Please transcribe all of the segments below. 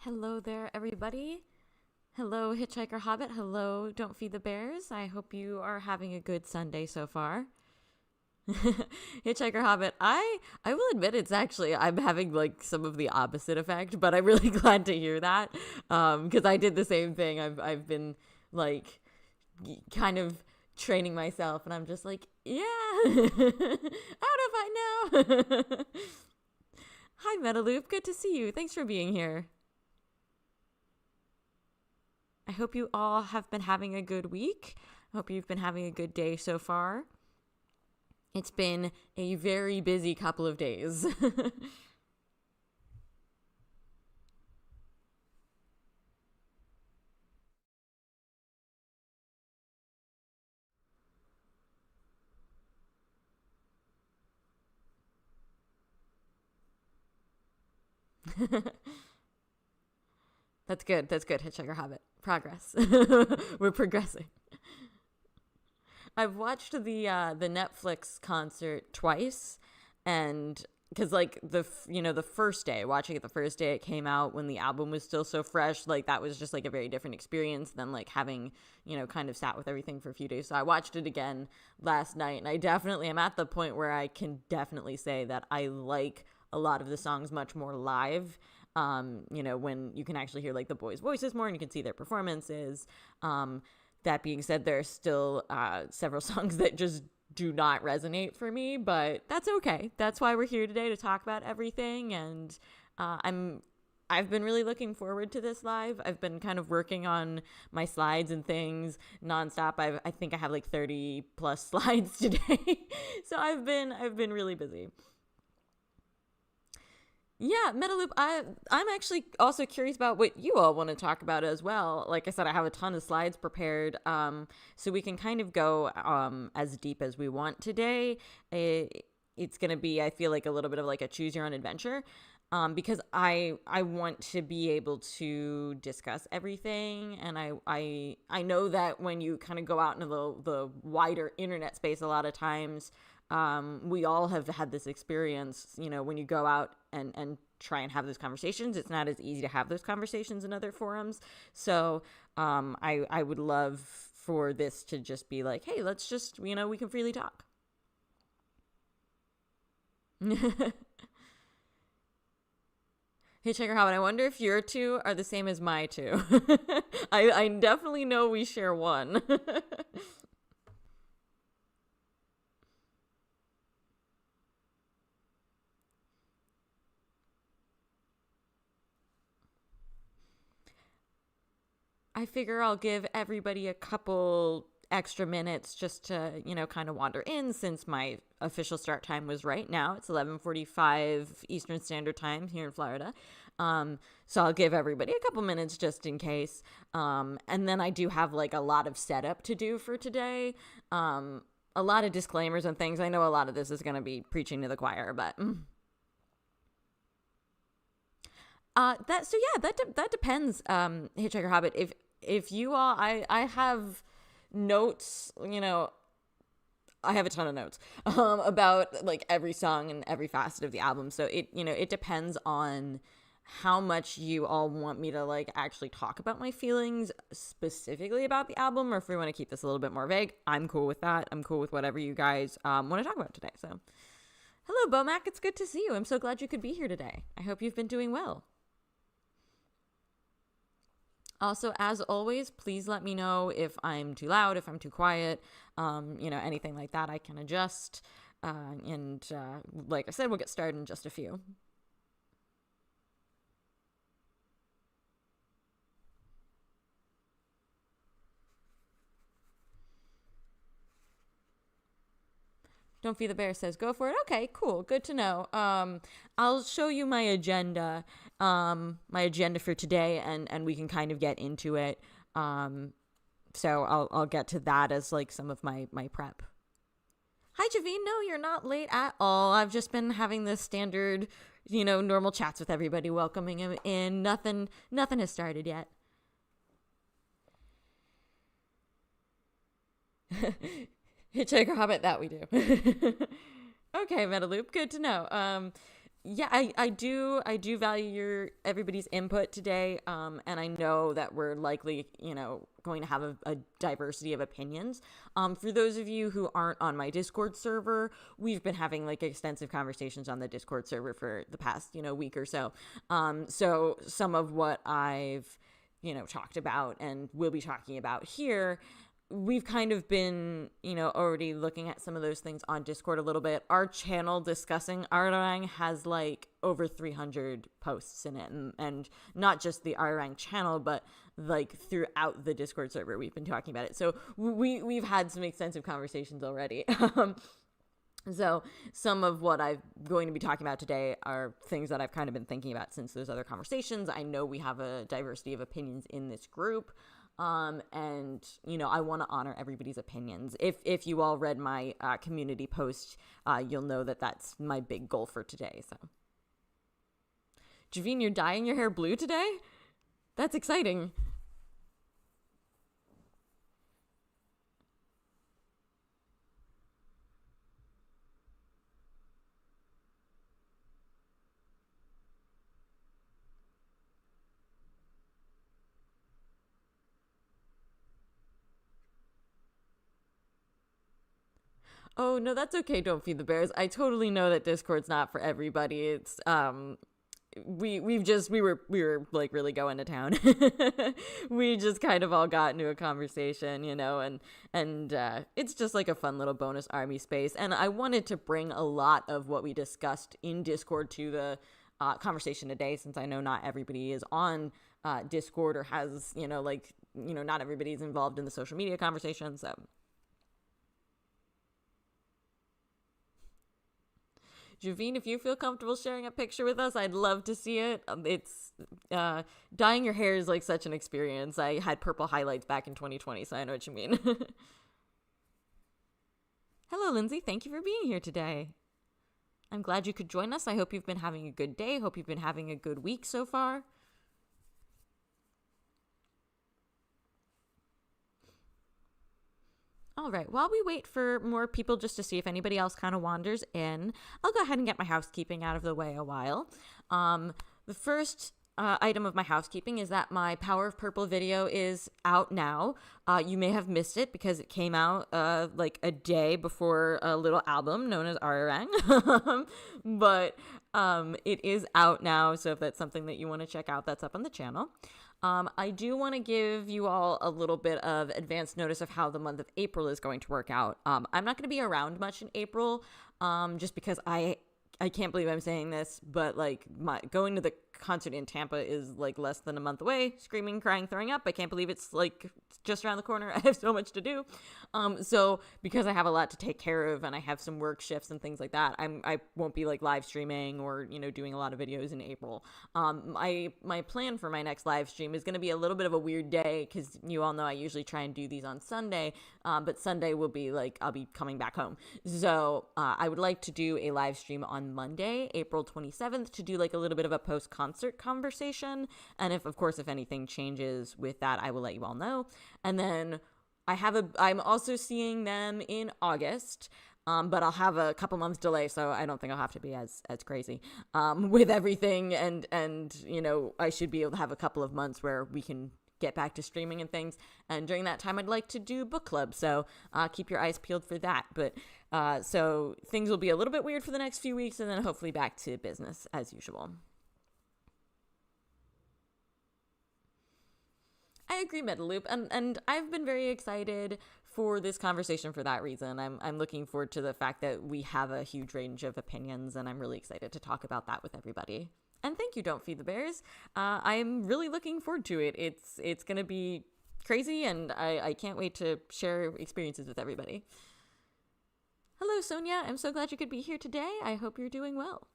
Hello there, everybody. Hello, Hitchhiker Hobbit. Hello, Don't Feed the Bears. I hope you are having a good Sunday so far. Hitchhiker Hobbit, I will admit I'm having like some of the opposite effect, but I'm really glad to hear that because I did the same thing. I've been like kind of training myself, and I'm just like, yeah, out of I know. Hi, Metaloop. Good to see you. Thanks for being here. I hope you all have been having a good week. I hope you've been having a good day so far. It's been a very busy couple of days. That's good. That's good, Hitchhiker Hobbit. Progress. We're progressing. I've watched the Netflix concert twice, and because like the first day, watching it the first day it came out when the album was still so fresh, like that was just like a very different experience than like having kind of sat with everything for a few days. So I watched it again last night, and I definitely am at the point where I can definitely say that I like a lot of the songs much more live. When you can actually hear like the boys' voices more and you can see their performances. That being said, there are still several songs that just do not resonate for me, but that's okay. That's why we're here today to talk about everything, and I've been really looking forward to this live. I've been kind of working on my slides and things nonstop. I think I have like 30 plus slides today, so I've been really busy. Yeah, Metaloop, I'm actually also curious about what you all want to talk about as well. Like I said, I have a ton of slides prepared, so we can kind of go as deep as we want today. It's going to be, I feel like, a little bit of like a choose your own adventure, because I want to be able to discuss everything, and I know that when you kind of go out into the wider internet space, a lot of times we all have had this experience, when you go out and try and have those conversations, it's not as easy to have those conversations in other forums. So I would love for this to just be like, hey, let's just, we can freely talk. Hitchhiker Hobbit, I wonder if your two are the same as my two. I definitely know we share one. I figure I'll give everybody a couple extra minutes just to, kind of wander in, since my official start time was right now. It's 11:45 Eastern Standard Time here in Florida. So I'll give everybody a couple minutes just in case. And then I do have like a lot of setup to do for today. A lot of disclaimers and things. I know a lot of this is going to be preaching to the choir, but that so yeah, that depends. Hitchhiker Hobbit, if you all, I have notes, I have a ton of notes about like every song and every facet of the album. So it depends on how much you all want me to like actually talk about my feelings specifically about the album, or if we want to keep this a little bit more vague. I'm cool with that. I'm cool with whatever you guys want to talk about today. So hello, Bomac. It's good to see you. I'm so glad you could be here today. I hope you've been doing well. Also, as always, please let me know if I'm too loud, if I'm too quiet, anything like that I can adjust. And like I said, we'll get started in just a few. Don't Feed the Bear says, go for it. Okay, cool. Good to know. I'll show you my agenda for today, and we can kind of get into it. So I'll get to that as like some of my prep. Hi, Javine. No, you're not late at all. I've just been having the standard, normal chats with everybody, welcoming him in. Nothing has started yet. Hitchhiker Hobbit, that we do. Okay, Metaloop, good to know. Yeah, I do value everybody's input today, and I know that we're likely, going to have a diversity of opinions. For those of you who aren't on my Discord server, we've been having like extensive conversations on the Discord server for the past, week or so. So some of what I've, talked about and will be talking about here, we've kind of been, already looking at some of those things on Discord a little bit. Our channel discussing Arirang has like over 300 posts in it, and not just the Arirang channel, but like throughout the Discord server, we've been talking about it. So we've had some extensive conversations already. So some of what I'm going to be talking about today are things that I've kind of been thinking about since those other conversations. I know we have a diversity of opinions in this group. And I want to honor everybody's opinions. If you all read my community post, you'll know that that's my big goal for today. So, Javine, you're dyeing your hair blue today? That's exciting. Oh, no, that's okay. Don't feed the bears. I totally know that Discord's not for everybody. It's we were like really going to town. We just kind of all got into a conversation, and it's just like a fun little bonus army space. And I wanted to bring a lot of what we discussed in Discord to the conversation today, since I know not everybody is on Discord or has, not everybody's involved in the social media conversation. So Javine, if you feel comfortable sharing a picture with us, I'd love to see it. It's dyeing your hair is like such an experience. I had purple highlights back in 2020, so I know what you mean. Hello, Lindsay. Thank you for being here today. I'm glad you could join us. I hope you've been having a good day. Hope you've been having a good week so far. All right, while we wait for more people just to see if anybody else kind of wanders in, I'll go ahead and get my housekeeping out of the way a while. The first item of my housekeeping is that my Power of Purple video is out now. You may have missed it because it came out like a day before a little album known as Arirang. But it is out now, so if that's something that you want to check out, that's up on the channel. I do want to give you all a little bit of advance notice of how the month of April is going to work out. I'm not going to be around much in April, just because I can't believe I'm saying this, but like going to the concert in Tampa is like less than a month away. Screaming, crying, throwing up. I can't believe it's like just around the corner. I have so much to do. So because I have a lot to take care of and I have some work shifts and things like that, I won't be like live streaming or, doing a lot of videos in April. My plan for my next live stream is going to be a little bit of a weird day because you all know I usually try and do these on Sunday, but Sunday will be like, I'll be coming back home. So I would like to do a live stream on Monday, April 27th, to do like a little bit of a post-concert conversation. And if anything changes with that, I will let you all know. And then I'm also seeing them in August, but I'll have a couple months delay, so I don't think I'll have to be as crazy with everything. And I should be able to have a couple of months where we can get back to streaming and things. And during that time, I'd like to do book club, so keep your eyes peeled for that. But so things will be a little bit weird for the next few weeks, and then hopefully back to business as usual. I agree, Metaloop, and I've been very excited for this conversation for that reason. I'm looking forward to the fact that we have a huge range of opinions, and I'm really excited to talk about that with everybody. And thank you, Don't Feed the Bears. I'm really looking forward to it. It's going to be crazy, and I can't wait to share experiences with everybody. Hello, Sonia. I'm so glad you could be here today. I hope you're doing well.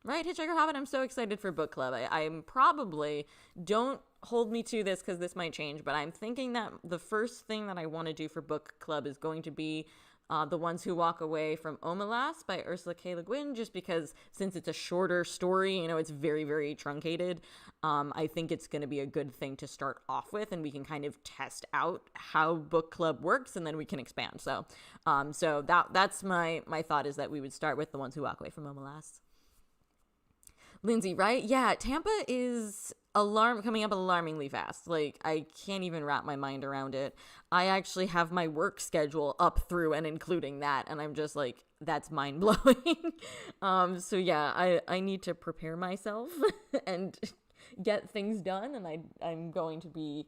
Right, Hitchhiker Hobbit, I'm so excited for book club. I'm probably, don't hold me to this because this might change, but I'm thinking that the first thing that I want to do for book club is going to be The Ones Who Walk Away from Omelas by Ursula K. Le Guin, just because since it's a shorter story, it's very, very truncated. I think it's going to be a good thing to start off with, and we can kind of test out how book club works, and then we can expand. So that's my thought, is that we would start with The Ones Who Walk Away from Omelas. Lindsay, right? Yeah, Tampa is coming up alarmingly fast. Like, I can't even wrap my mind around it. I actually have my work schedule up through and including that, and I'm just like, that's mind blowing. So yeah, I need to prepare myself and get things done, and I'm going to be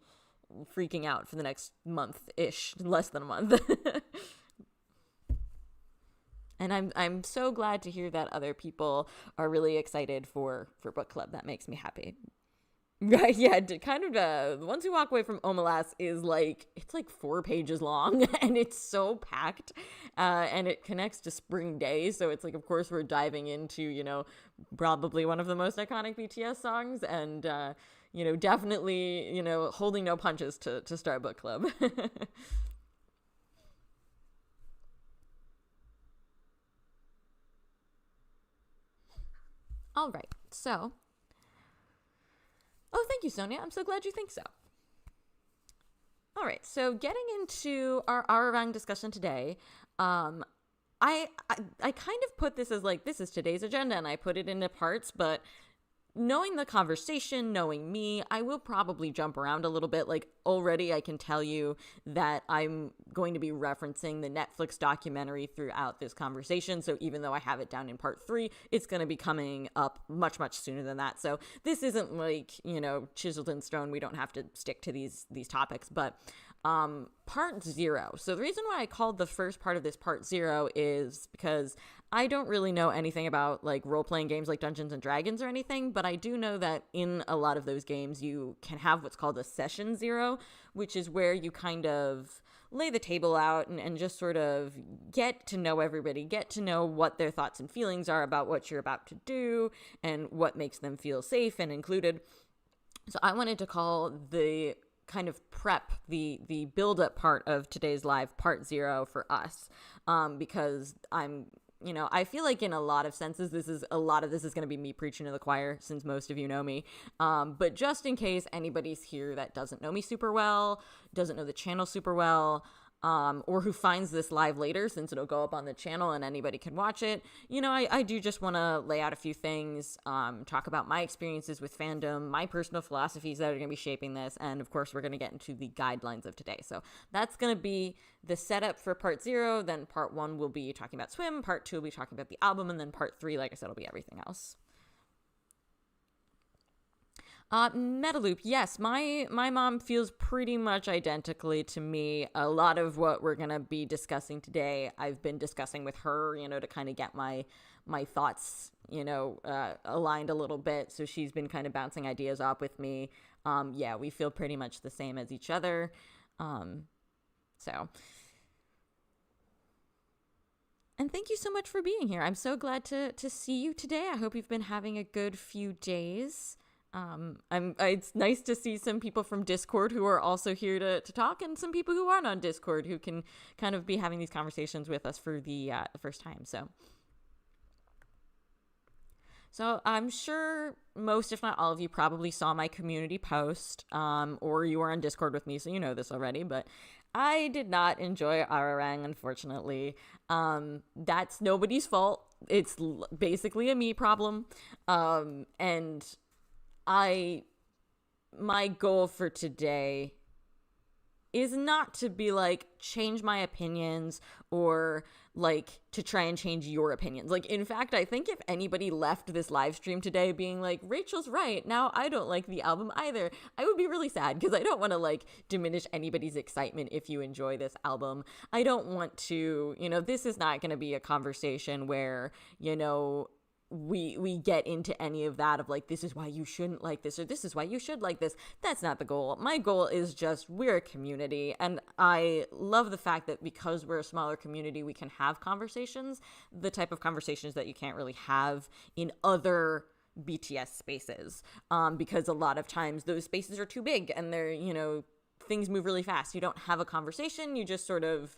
freaking out for the next month ish, less than a month. And I'm so glad to hear that other people are really excited for book club. That makes me happy. Right, yeah, kind of. Once you walk away from Omelas is like, it's like 4 pages long, and it's so packed, and it connects to Spring Day, so it's like, of course, we're diving into, probably one of the most iconic BTS songs, and definitely, holding no punches to start book club. All right, so. Oh, thank you, Sonia. I'm so glad you think so. All right, so getting into our Arirang discussion today, I kind of put this as like, this is today's agenda, and I put it into parts, but knowing the conversation, knowing me, I will probably jump around a little bit. Like, already I can tell you that I'm going to be referencing the Netflix documentary throughout this conversation. So even though I have it down in part 3, it's going to be coming up much, much sooner than that. So this isn't like, chiseled in stone. We don't have to stick to these topics, but part 0. So the reason why I called the first part of this part 0 is because I don't really know anything about like role-playing games like Dungeons and Dragons or anything, but I do know that in a lot of those games you can have what's called a session 0, which is where you kind of lay the table out and just sort of get to know everybody, get to know what their thoughts and feelings are about what you're about to do and what makes them feel safe and included. So I wanted to call the kind of prep, the build-up part of today's live part 0 for us, because I feel like in a lot of senses, a lot of this is going to be me preaching to the choir, since most of you know me. But just in case anybody's here that doesn't know me super well, doesn't know the channel super well, or who finds this live later, since it'll go up on the channel and anybody can watch it, I do just want to lay out a few things, talk about my experiences with fandom, my personal philosophies that are going to be shaping this, and of course we're going to get into the guidelines of today. So that's going to be the setup for part 0. Then part 1 will be talking about Swim, part 2 will be talking about the album, and then part 3, like I said, will be everything else. Metaloop, yes, my mom feels pretty much identically to me. A lot of what we're gonna be discussing today, I've been discussing with her, to kind of get my thoughts, aligned a little bit. So she's been kind of bouncing ideas off with me. Yeah, we feel pretty much the same as each other. So. And thank you so much for being here. I'm so glad to see you today. I hope you've been having a good few days. It's nice to see some people from Discord who are also here to talk, and some people who aren't on Discord who can kind of be having these conversations with us for the first time. So I'm sure most, if not all of you, probably saw my community post, or you were on Discord with me, so you know this already, but I did not enjoy Arirang, unfortunately. That's nobody's fault. It's basically a me problem. And my goal for today is not to be like, change my opinions or like to try and change your opinions. Like, in fact, I think if anybody left this live stream today being like, Rachel's right, now I don't like the album either, I would be really sad, because I don't want to like diminish anybody's excitement if you enjoy this album. I don't want to, this is not going to be a conversation where, we get into any of that of like, this is why you shouldn't like this, or this is why you should like this. That's not the goal. My goal is just, we're a community, and I love the fact that because we're a smaller community, we can have conversations, the type of conversations that you can't really have in other BTS spaces, because a lot of times those spaces are too big and they're, things move really fast. You don't have a conversation, you just sort of,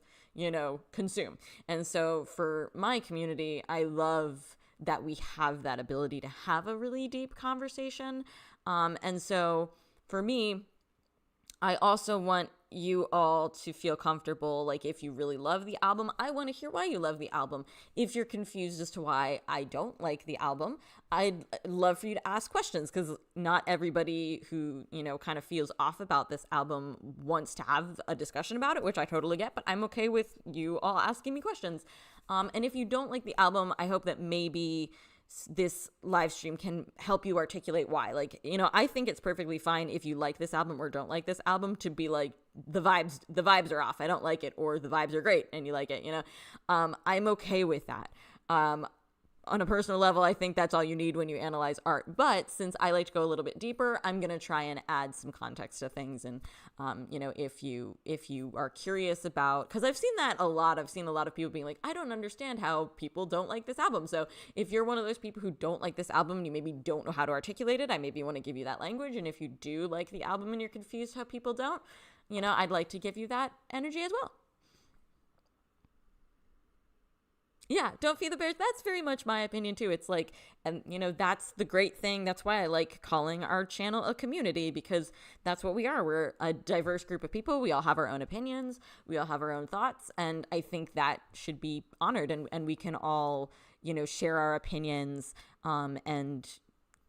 consume. And so for my community, I love that we have that ability to have a really deep conversation. And so for me, I also want, you all to feel comfortable. Like, if you really love the album, I want to hear why you love the album. If you're confused as to why I don't like the album, I'd love for you to ask questions, because not everybody who, kind of feels off about this album wants to have a discussion about it, which I totally get, but I'm okay with you all asking me questions. And if you don't like the album, I hope that maybe this live stream can help you articulate why. Like, I think it's perfectly fine if you like this album or don't like this album to be like, the vibes are off, I don't like it, or the vibes are great and you like it. I'm okay with that. On a personal level, I think that's all you need when you analyze art. But since I like to go a little bit deeper, I'm going to try and add some context to things. And, if you are curious about, because I've seen that a lot. I've seen a lot of people being like, I don't understand how people don't like this album. So if you're one of those people who don't like this album and you maybe don't know how to articulate it, I maybe want to give you that language. And if you do like the album and you're confused how people don't, I'd like to give you that energy as well. Yeah, don't feed the bears. That's very much my opinion too. It's like, and that's the great thing. That's why I like calling our channel a community, because that's what we are. We're a diverse group of people. We all have our own opinions. We all have our own thoughts. And I think that should be honored, and we can all, share our opinions, and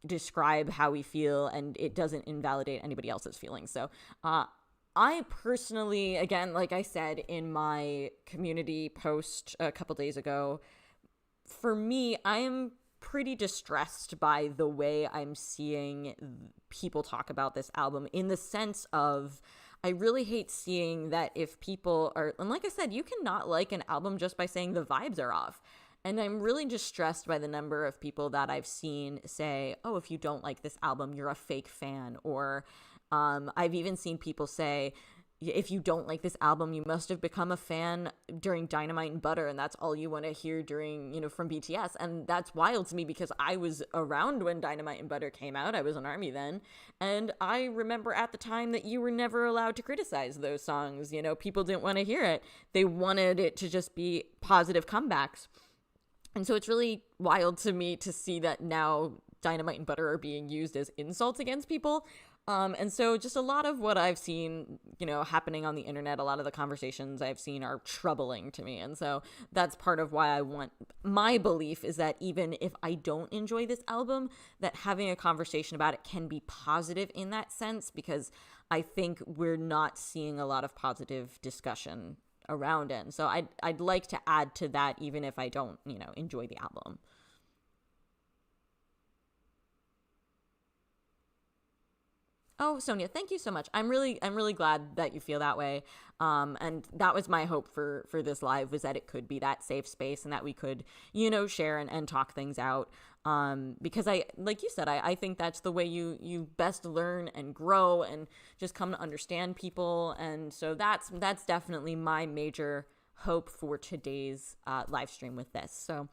describe how we feel, and it doesn't invalidate anybody else's feelings. So, I personally, again, like I said in my community post a couple days ago, for me, I'm pretty distressed by the way I'm seeing people talk about this album, in the sense of, I really hate seeing that if people are, and like I said, you cannot like an album just by saying the vibes are off. And I'm really distressed by the number of people that I've seen say, oh, if you don't like this album, you're a fake fan, or I've even seen people say, if you don't like this album, you must have become a fan during Dynamite and Butter, and that's all you want to hear during, from BTS. And that's wild to me, because I was around when Dynamite and Butter came out. I was an ARMY then. And I remember at the time that you were never allowed to criticize those songs. People didn't want to hear it. They wanted it to just be positive comebacks. And so it's really wild to me to see that now Dynamite and Butter are being used as insults against people. And so just a lot of what I've seen, happening on the internet, a lot of the conversations I've seen are troubling to me. And so that's part of why my belief is that even if I don't enjoy this album, that having a conversation about it can be positive in that sense, because I think we're not seeing a lot of positive discussion around it. And so I'd like to add to that, even if I don't, enjoy the album. Oh, Sonia, thank you so much. I'm really glad that you feel that way. And that was my hope for this live, was that it could be that safe space, and that we could, share and talk things out. Because like you said, I think that's the way you best learn and grow and just come to understand people. And so that's definitely my major hope for today's live stream with this. So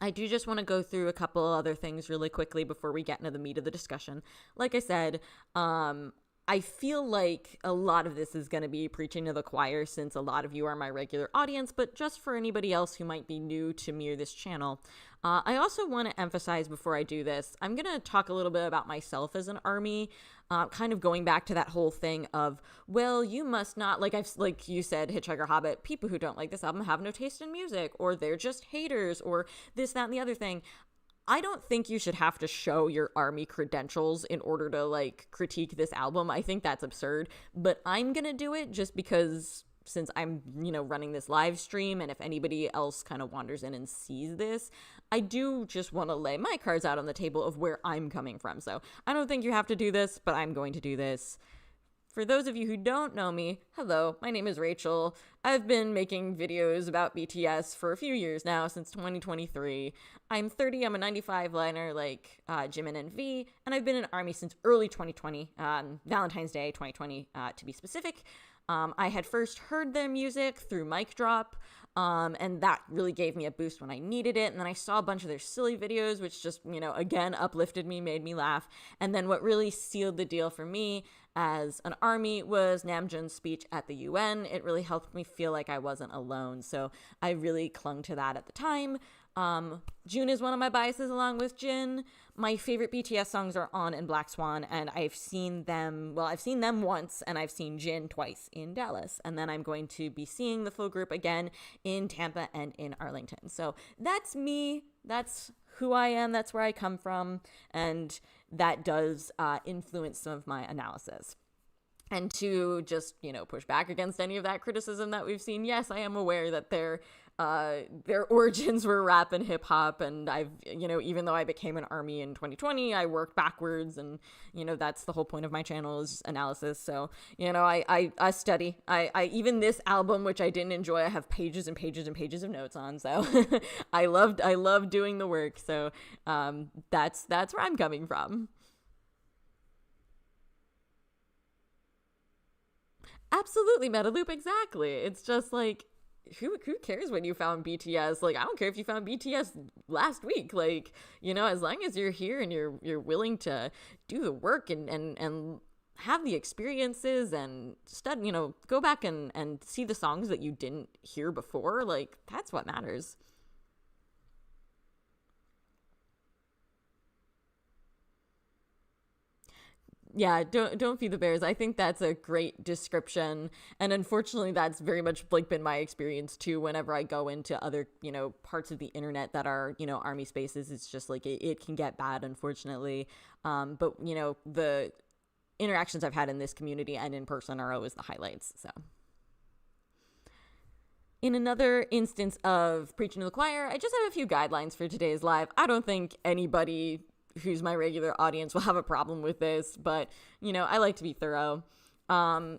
I do just want to go through a couple other things really quickly before we get into the meat of the discussion. Like I said, I feel like a lot of this is going to be preaching to the choir, since a lot of you are my regular audience, but just for anybody else who might be new to me or this channel, I also want to emphasize before I do this, I'm going to talk a little bit about myself as an ARMY, kind of going back to that whole thing of, well, you must not, like you said, Hitchhiker Hobbit, people who don't like this album have no taste in music, or they're just haters, or this, that, and the other thing. I don't think you should have to show your ARMY credentials in order to critique this album. I think that's absurd, but I'm going to do it just because, since I'm, running this live stream, and if anybody else kind of wanders in and sees this, I do just want to lay my cards out on the table of where I'm coming from. So I don't think you have to do this, but I'm going to do this. For those of you who don't know me, hello, my name is Rachel. I've been making videos about BTS for a few years now, since 2023. I'm 30, I'm a 95 liner like Jimin and V, and I've been in ARMY since early 2020, Valentine's Day 2020 to be specific. I had first heard their music through Mic Drop, and that really gave me a boost when I needed it. And then I saw a bunch of their silly videos, which just, again, uplifted me, made me laugh. And then what really sealed the deal for me as an ARMY was Namjoon's speech at the UN. It really helped me feel like I wasn't alone. So I really clung to that at the time. June is one of my biases along with Jin. My favorite BTS songs are On and Black Swan, and I've seen them once, and I've seen Jin twice in Dallas, and then I'm going to be seeing the full group again in Tampa and in Arlington. So that's me. That's who I am. That's where I come from, and that does influence some of my analysis. And to just, push back against any of that criticism that we've seen, yes, I am aware that their origins were rap and hip hop. And I've, even though I became an ARMY in 2020, I worked backwards. And, that's the whole point of my channel is analysis. So, I study. I even this album, which I didn't enjoy, I have pages and pages and pages of notes on. So I love doing the work. So that's where I'm coming from. Absolutely, Metaloop, exactly. It's just like, who cares when you found BTS? Like, I don't care if you found BTS last week. Like, as long as you're here and you're willing to do the work and have the experiences and study, go back and see the songs that you didn't hear before. Like, that's what matters. Yeah, don't feed the bears. I think that's a great description, and unfortunately that's very much like been my experience too. Whenever I go into other parts of the internet that are ARMY spaces, it's just like it can get bad, unfortunately. But the interactions I've had in this community and in person are always the highlights. So in another instance of preaching to the choir, I just have a few guidelines for today's live. I don't think anybody who's my regular audience will have a problem with this, but I like to be thorough.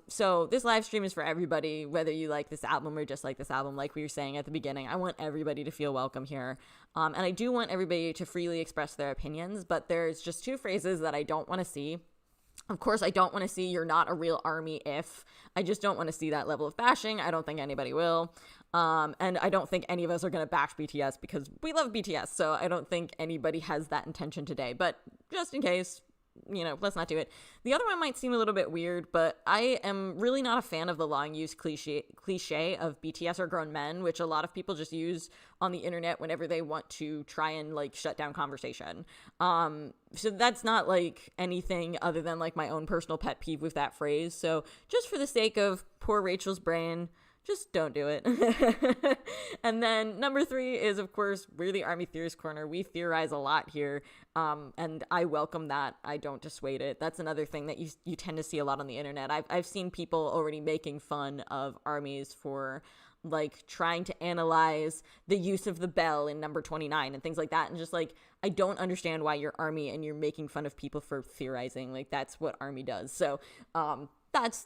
So this live stream is for everybody, whether you like this album or just like this album. Like we were saying at the beginning, I want everybody to feel welcome here. And I do want everybody to freely express their opinions, but there's just two phrases that I don't want to see. Of course, I don't want to see "you're not a real ARMY if." I just don't want to see that level of bashing. I don't think anybody will. And I don't think any of us are going to bash BTS because we love BTS. So I don't think anybody has that intention today. But just in case, let's not do it. The other one might seem a little bit weird, but I am really not a fan of the long use cliche of BTS are grown men, which a lot of people just use on the internet whenever they want to try and shut down conversation. So that's not anything other than my own personal pet peeve with that phrase. So just for the sake of poor Rachel's brain, just don't do it. And then number 3 is, of course, we're the ARMY Theorist Corner. We theorize a lot here, and I welcome that. I don't dissuade it. That's another thing that you tend to see a lot on the internet. I've seen people already making fun of ARMYs for trying to analyze the use of the bell in number 29 and things like that, and just I don't understand why you're ARMY and you're making fun of people for theorizing. That's what ARMY does. So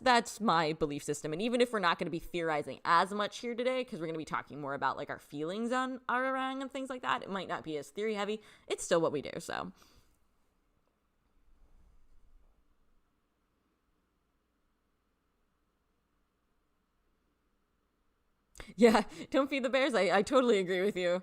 that's my belief system. And even if we're not going to be theorizing as much here today, because we're going to be talking more about our feelings on Arirang and things like that, it might not be as theory heavy. It's still what we do. So yeah, don't feed the bears. I totally agree with you.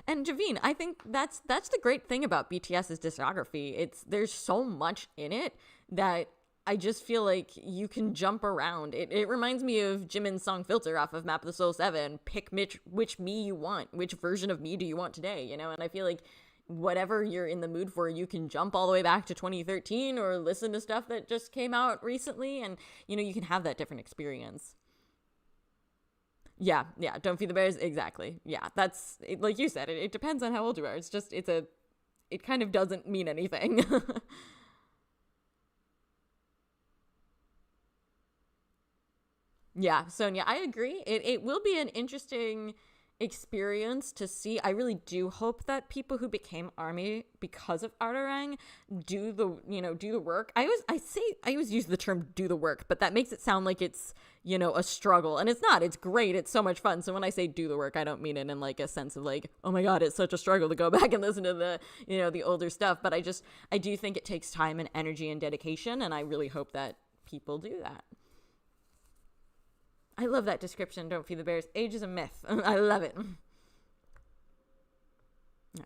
And Javine, I think that's the great thing about BTS's discography. There's so much in it that I just feel like you can jump around. It reminds me of Jimin's song Filter off of Map of the Soul 7. Pick which me you want. Which version of me do you want today? And I feel like whatever you're in the mood for, you can jump all the way back to 2013 or listen to stuff that just came out recently, and you can have that different experience. Yeah, don't feed the bears. Exactly. Yeah, that's like you said, it depends on how old you are. It kind of doesn't mean anything. Yeah, Sonia, I agree. It will be an interesting experience to see. I really do hope that people who became ARMY because of Artarang do the work. I always use the term do the work, but that makes it sound like it's a struggle, and it's not. It's great. It's so much fun. So when I say do the work, I don't mean it in a sense of oh my god, it's such a struggle to go back and listen to the the older stuff, but I do think it takes time and energy and dedication, and I really hope that people do that. I love that description. Don't feed the bears. Age is a myth. I love it. All right.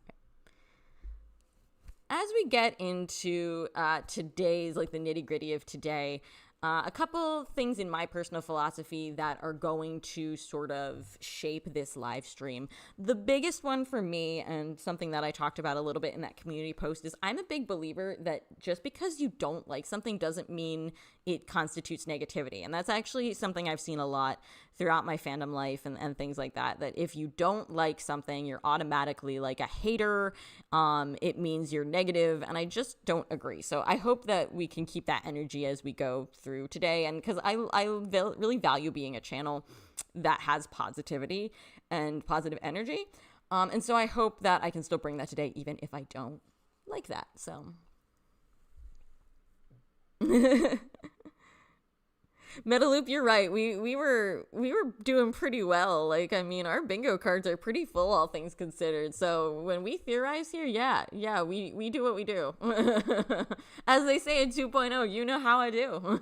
As we get into today's the nitty gritty of today, A couple things in my personal philosophy that are going to sort of shape this live stream. The biggest one for me, and something that I talked about a little bit in that community post, is I'm a big believer that just because you don't like something doesn't mean it constitutes negativity. And that's actually something I've seen a lot throughout my fandom life and things like that, that if you don't like something, you're automatically like a hater. It means you're negative, and I just don't agree. So I hope that we can keep that energy as we go through today. And because I really value being a channel that has positivity and positive energy. And so I hope that I can still bring that today, even if I don't like that. So Metaloop, you're right. We were doing pretty well. Like, I mean, our bingo cards are pretty full, all things considered. So when we theorize here, yeah, we do what we do. As they say in 2.0, you know how I do.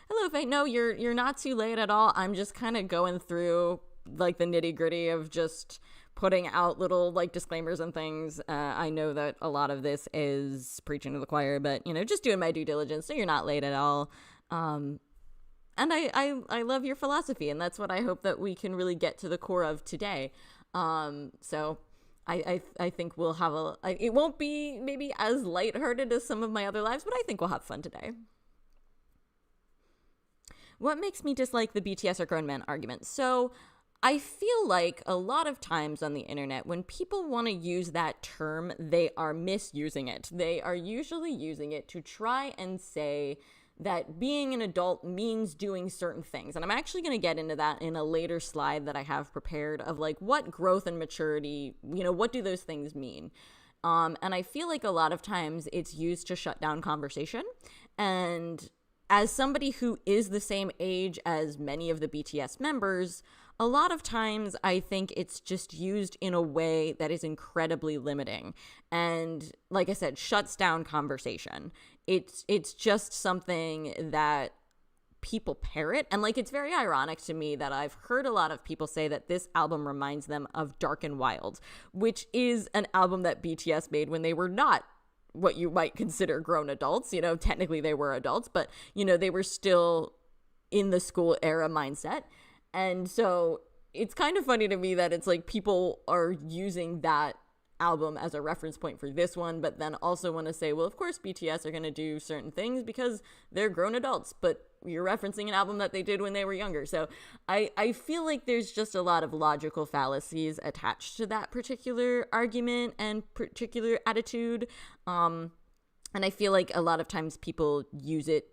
Hello, Faye. No, you're not too late at all. I'm just kind of going through like the nitty gritty of just putting out little like disclaimers and things. I know that a lot of this is preaching to the choir, but just doing my due diligence. So you're not late at all. And I love your philosophy, and that's what I hope that we can really get to the core of today. So I think we'll have it won't be maybe as lighthearted as some of my other lives, but I think we'll have fun today. What makes me dislike the BTS or grown men argument? So I feel like a lot of times on the internet, when people want to use that term, they are misusing it. They are usually using it to try and say that being an adult means doing certain things. And I'm actually going to get into that in a later slide that I have prepared of like what growth and maturity, what do those things mean? And I feel like a lot of times it's used to shut down conversation. And as somebody who is the same age as many of the BTS members, a lot of times I think it's just used in a way that is incredibly limiting and, like I said, shuts down conversation. It's just something that people parrot, and like it's very ironic to me that I've heard a lot of people say that this album reminds them of Dark and Wild, which is an album that BTS made when they were not what you might consider grown adults. Technically they were adults, but they were still in the school era mindset. And so it's kind of funny to me that it's like people are using that album as a reference point for this one, but then also want to say, well, of course BTS are going to do certain things because they're grown adults, but you're referencing an album that they did when they were younger. So I feel like there's just a lot of logical fallacies attached to that particular argument and particular attitude. And I feel like a lot of times people use it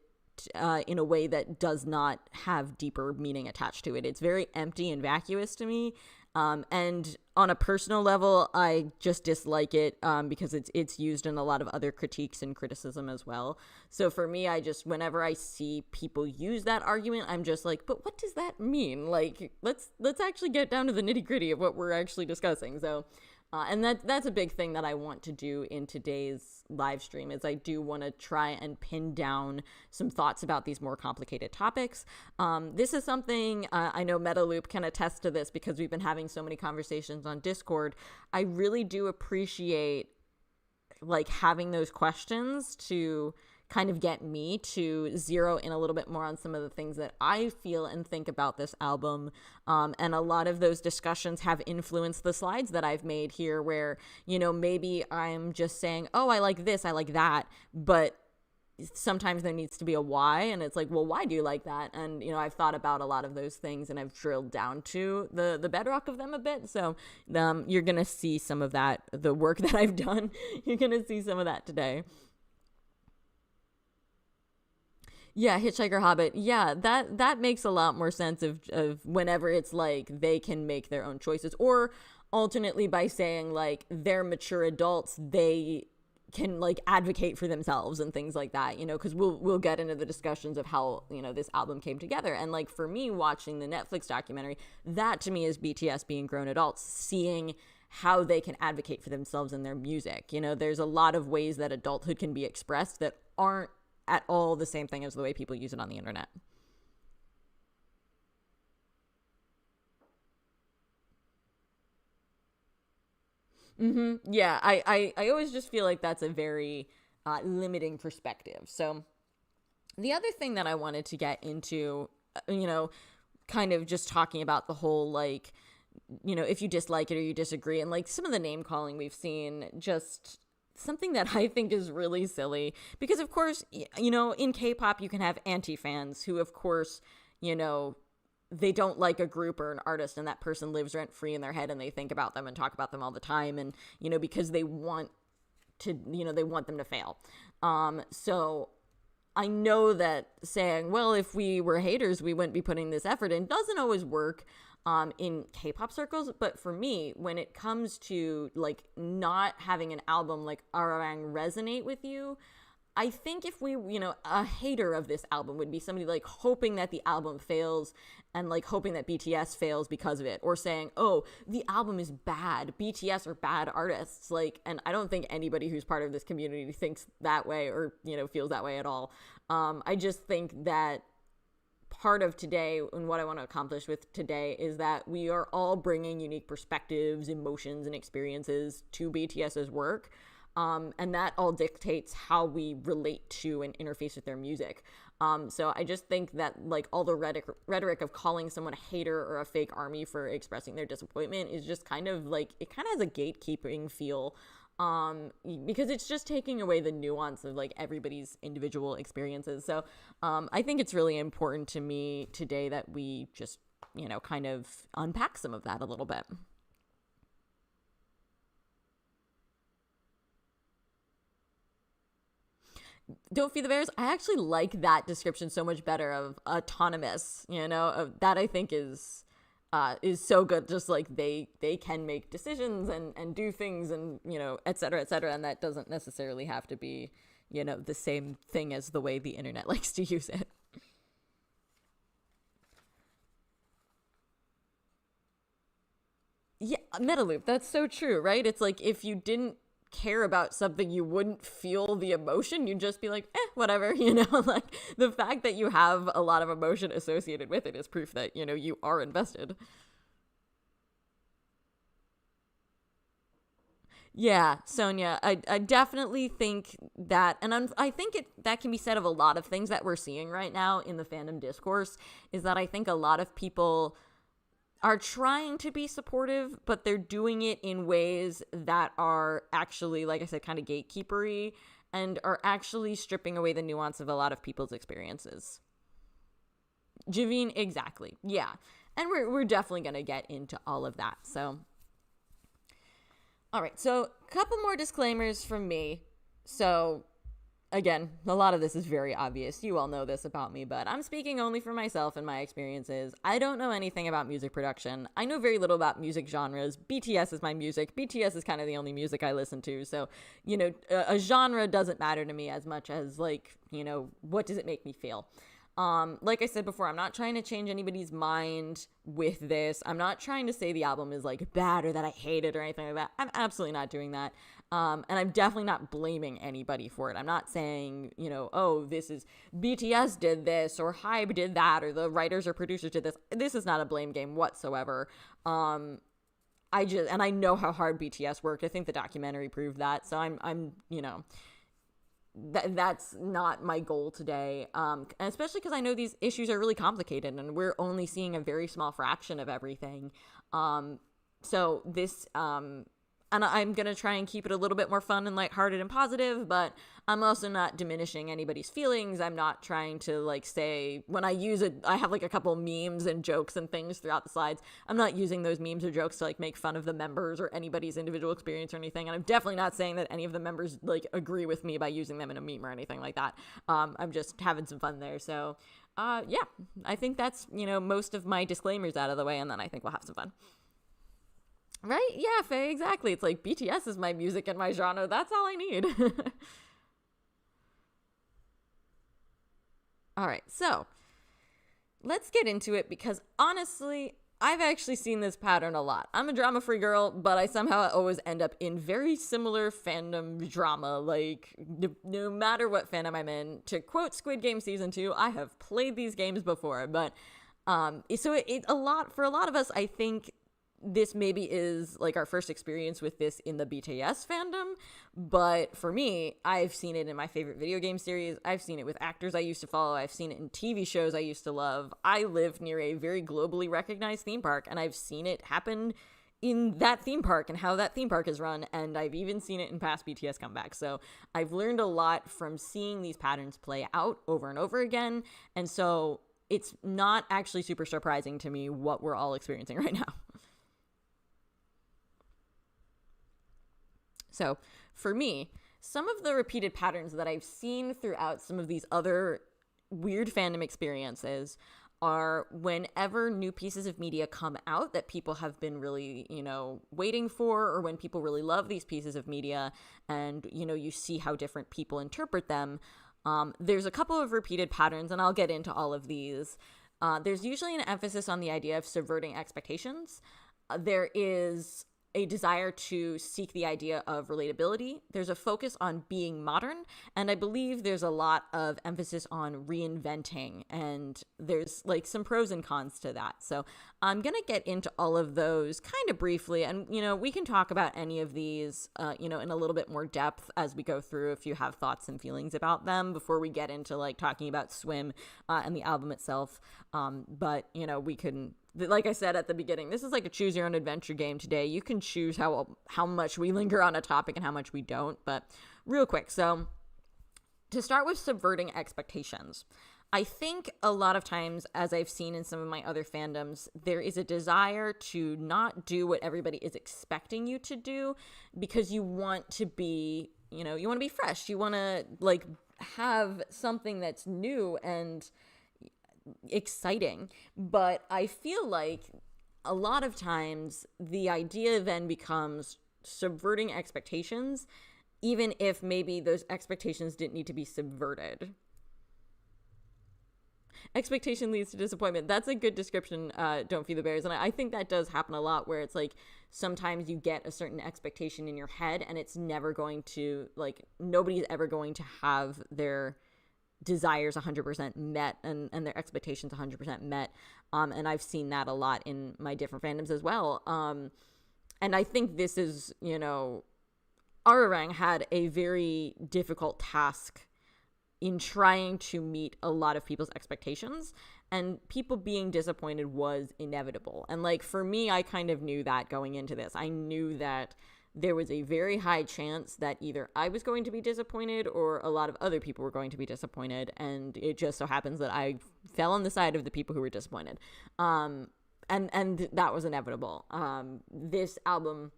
in a way that does not have deeper meaning attached to it. It's very empty and vacuous to me. And on a personal level, I just dislike it because it's used in a lot of other critiques and criticism as well. So for me, whenever I see people use that argument, I'm just like, but what does that mean? Like, let's actually get down to the nitty gritty of what we're actually discussing. So and that's a big thing that I want to do in today's live stream is I do want to try and pin down some thoughts about these more complicated topics. This is something I know Metaloop can attest to this because we've been having so many conversations on Discord. I really do appreciate like having those questions to kind of get me to zero in a little bit more on some of the things that I feel and think about this album. And a lot of those discussions have influenced the slides that I've made here where, maybe I'm just saying, oh, I like this, I like that, but sometimes there needs to be a why, and it's like, well, why do you like that? And I've thought about a lot of those things and I've drilled down to the bedrock of them a bit. So you're gonna see some of that, the work that I've done. You're gonna see some of that today. Yeah, Hitchhiker Hobbit. Yeah, that makes a lot more sense of whenever it's like they can make their own choices, or alternately by saying like they're mature adults, they can like advocate for themselves and things like that, because we'll get into the discussions of how this album came together. And like for me, watching the Netflix documentary, that to me is BTS being grown adults, seeing how they can advocate for themselves in their music. There's a lot of ways that adulthood can be expressed that aren't at all the same thing as the way people use it on the internet. Yeah, I always just feel like that's a very limiting perspective. So The other thing that I wanted to get into, kind of just talking about the whole, like, if you dislike it or you disagree, and like some of the name calling we've seen, just something that I think is really silly, because of course, in K-pop you can have anti-fans who, of course, they don't like a group or an artist, and that person lives rent free in their head, and they think about them and talk about them all the time, and because they want to, they want them to fail. So I know that saying, well, if we were haters, we wouldn't be putting this effort in, doesn't always work in K-pop circles. But for me, when it comes to like not having an album like Arirang resonate with you, I think if we, a hater of this album would be somebody like hoping that the album fails and like hoping that BTS fails because of it, or saying, oh, the album is bad, BTS are bad artists. Like, and I don't think anybody who's part of this community thinks that way or, feels that way at all. I just think that part of today and what I want to accomplish with today is that we are all bringing unique perspectives, emotions, and experiences to BTS's work. And that all dictates how we relate to and interface with their music. So I just think that like all the rhetoric of calling someone a hater or a fake army for expressing their disappointment is just kind of like, it kind of has a gatekeeping feel, because it's just taking away the nuance of like everybody's individual experiences. So I think it's really important to me today that we just, kind of unpack some of that a little bit. Don't Feed the Bears, I actually like that description so much better, of autonomous, of that. I think is so good. Just like they can make decisions and do things and, et cetera, et cetera. And that doesn't necessarily have to be, the same thing as the way the internet likes to use it. Yeah, meta loop. That's so true, right? It's like if you didn't care about something, you wouldn't feel the emotion. You'd just be like, whatever, like the fact that you have a lot of emotion associated with it is proof that, you are invested. Yeah, Sonia, I definitely think that, and I think that can be said of a lot of things that we're seeing right now in the fandom discourse, is that I think a lot of people are trying to be supportive, but they're doing it in ways that are actually, like I said, kind of gatekeepery, and are actually stripping away the nuance of a lot of people's experiences. Javine, exactly. Yeah. And we're definitely going to get into all of that. So, all right. So, a couple more disclaimers from me. So, again, a lot of this is very obvious. You all know this about me, but I'm speaking only for myself and my experiences. I don't know anything about music production. I know very little about music genres. BTS is my music. BTS is kind of the only music I listen to. So, a genre doesn't matter to me as much as, like, what does it make me feel? Like I said before, I'm not trying to change anybody's mind with this. I'm not trying to say the album is like bad or that I hate it or anything like that. I'm absolutely not doing that. And I'm definitely not blaming anybody for it. I'm not saying, oh, this is BTS did this or Hybe did that or the writers or producers did this. This is not a blame game whatsoever. And I know how hard BTS worked. I think the documentary proved that. So I'm that's not my goal today. And especially because I know these issues are really complicated and we're only seeing a very small fraction of everything. So this, and I'm going to try and keep it a little bit more fun and lighthearted and positive, but I'm also not diminishing anybody's feelings. I'm not trying to like say, when I use it, I have like a couple memes and jokes and things throughout the slides. I'm not using those memes or jokes to like make fun of the members or anybody's individual experience or anything. And I'm definitely not saying that any of the members like agree with me by using them in a meme or anything like that. I'm just having some fun there. So, yeah, I think that's, most of my disclaimers out of the way, and then I think we'll have some fun. Right? Yeah, Faye, exactly. It's like BTS is my music and my genre. That's all I need. All right, so let's get into it, because honestly, I've actually seen this pattern a lot. I'm a drama-free girl, but I somehow always end up in very similar fandom drama. Like, no matter what fandom I'm in, to quote Squid Game Season 2, I have played these games before, but so for a lot of us, I think this maybe is like our first experience with this in the BTS fandom, but for me, I've seen it in my favorite video game series. I've seen it with actors I used to follow. I've seen it in TV shows I used to love. I live near a very globally recognized theme park, and I've seen it happen in that theme park and how that theme park is run, and I've even seen it in past BTS comebacks. So I've learned a lot from seeing these patterns play out over and over again, and so it's not actually super surprising to me what we're all experiencing right now. So for me, some of the repeated patterns that I've seen throughout some of these other weird fandom experiences are whenever new pieces of media come out that people have been really, waiting for, or when people really love these pieces of media and, you see how different people interpret them. There's a couple of repeated patterns, and I'll get into all of these. There's usually an emphasis on the idea of subverting expectations. There is a desire to seek the idea of relatability. There's a focus on being modern, and I believe there's a lot of emphasis on reinventing, and there's like some pros and cons to that. So I'm going to get into all of those kind of briefly, and, we can talk about any of these, in a little bit more depth as we go through if you have thoughts and feelings about them before we get into like talking about Swim and the album itself. But, we can, like I said at the beginning, this is like a choose your own adventure game today. You can choose how much we linger on a topic and how much we don't. But real quick, so to start with subverting expectations, I think a lot of times, as I've seen in some of my other fandoms, there is a desire to not do what everybody is expecting you to do because you want to be, you want to be fresh. You want to like have something that's new and exciting. But I feel like a lot of times the idea then becomes subverting expectations, even if maybe those expectations didn't need to be subverted. Expectation leads to disappointment. That's a good description. Don't feed the bears. And I think that does happen a lot, where it's like sometimes you get a certain expectation in your head and it's never going to, like, nobody's ever going to have their desires 100% met and their expectations 100% met. And I've seen that a lot in my different fandoms as well. And I think this is, Arirang had a very difficult task in trying to meet a lot of people's expectations, and people being disappointed was inevitable. And like, for me, I kind of knew that going into this. I knew that there was a very high chance that either I was going to be disappointed or a lot of other people were going to be disappointed. And it just so happens that I fell on the side of the people who were disappointed. And that was inevitable. This album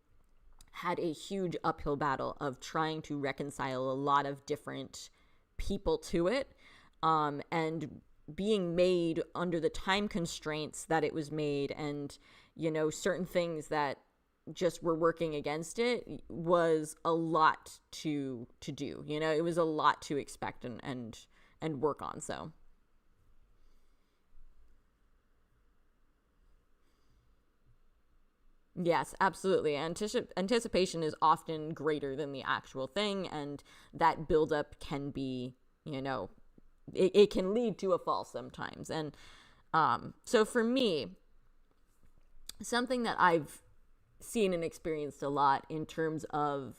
had a huge uphill battle of trying to reconcile a lot of different people to it, and being made under the time constraints that it was made, and certain things that just were working against it was a lot to do. It was a lot to expect and work on. So yes, absolutely. Anticipation is often greater than the actual thing, and that buildup can be, it can lead to a fall sometimes. And so for me, something that I've seen and experienced a lot in terms of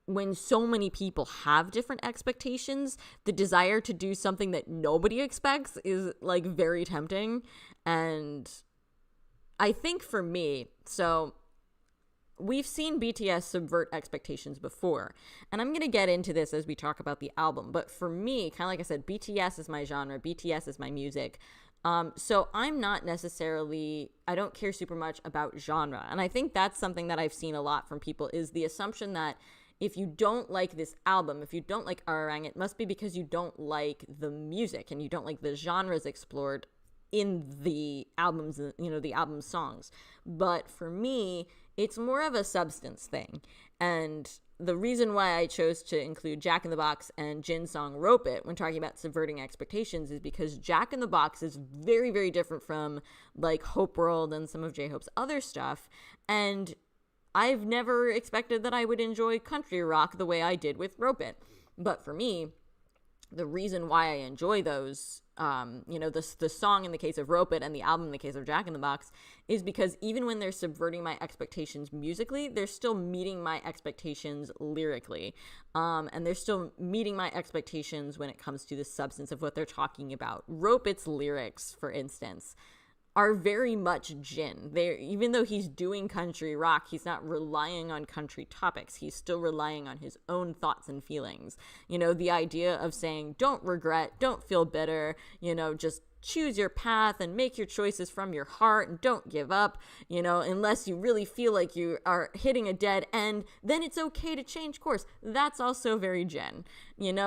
when so many people have different expectations, the desire to do something that nobody expects is like very tempting. And I think for me, so we've seen BTS subvert expectations before, and I'm going to get into this as we talk about the album. But for me, kind of like I said, BTS is my genre, BTS is my music. So I'm not necessarily, I don't care super much about genre. And I think that's something that I've seen a lot from people, is the assumption that if you don't like this album, if you don't like Arirang, it must be because you don't like the music and you don't like the genres explored in the albums, the album songs. But for me, it's more of a substance thing. And the reason why I chose to include Jack in the Box and Jin's song Rope It when talking about subverting expectations is because Jack in the Box is very, very different from like Hope World and some of J-Hope's other stuff. And I've never expected that I would enjoy country rock the way I did with Rope It. But for me, the reason why I enjoy those, the song in the case of Rope It and the album in the case of Jack in the Box, is because even when they're subverting my expectations musically, they're still meeting my expectations lyrically. And they're still meeting my expectations when it comes to the substance of what they're talking about. Rope It's lyrics, for instance, are very much Jin. Even though he's doing country rock, he's not relying on country topics. He's still relying on his own thoughts and feelings. The idea of saying, don't regret, don't feel bitter, just choose your path and make your choices from your heart and don't give up, unless you really feel like you are hitting a dead end, then it's okay to change course. That's also very Jin.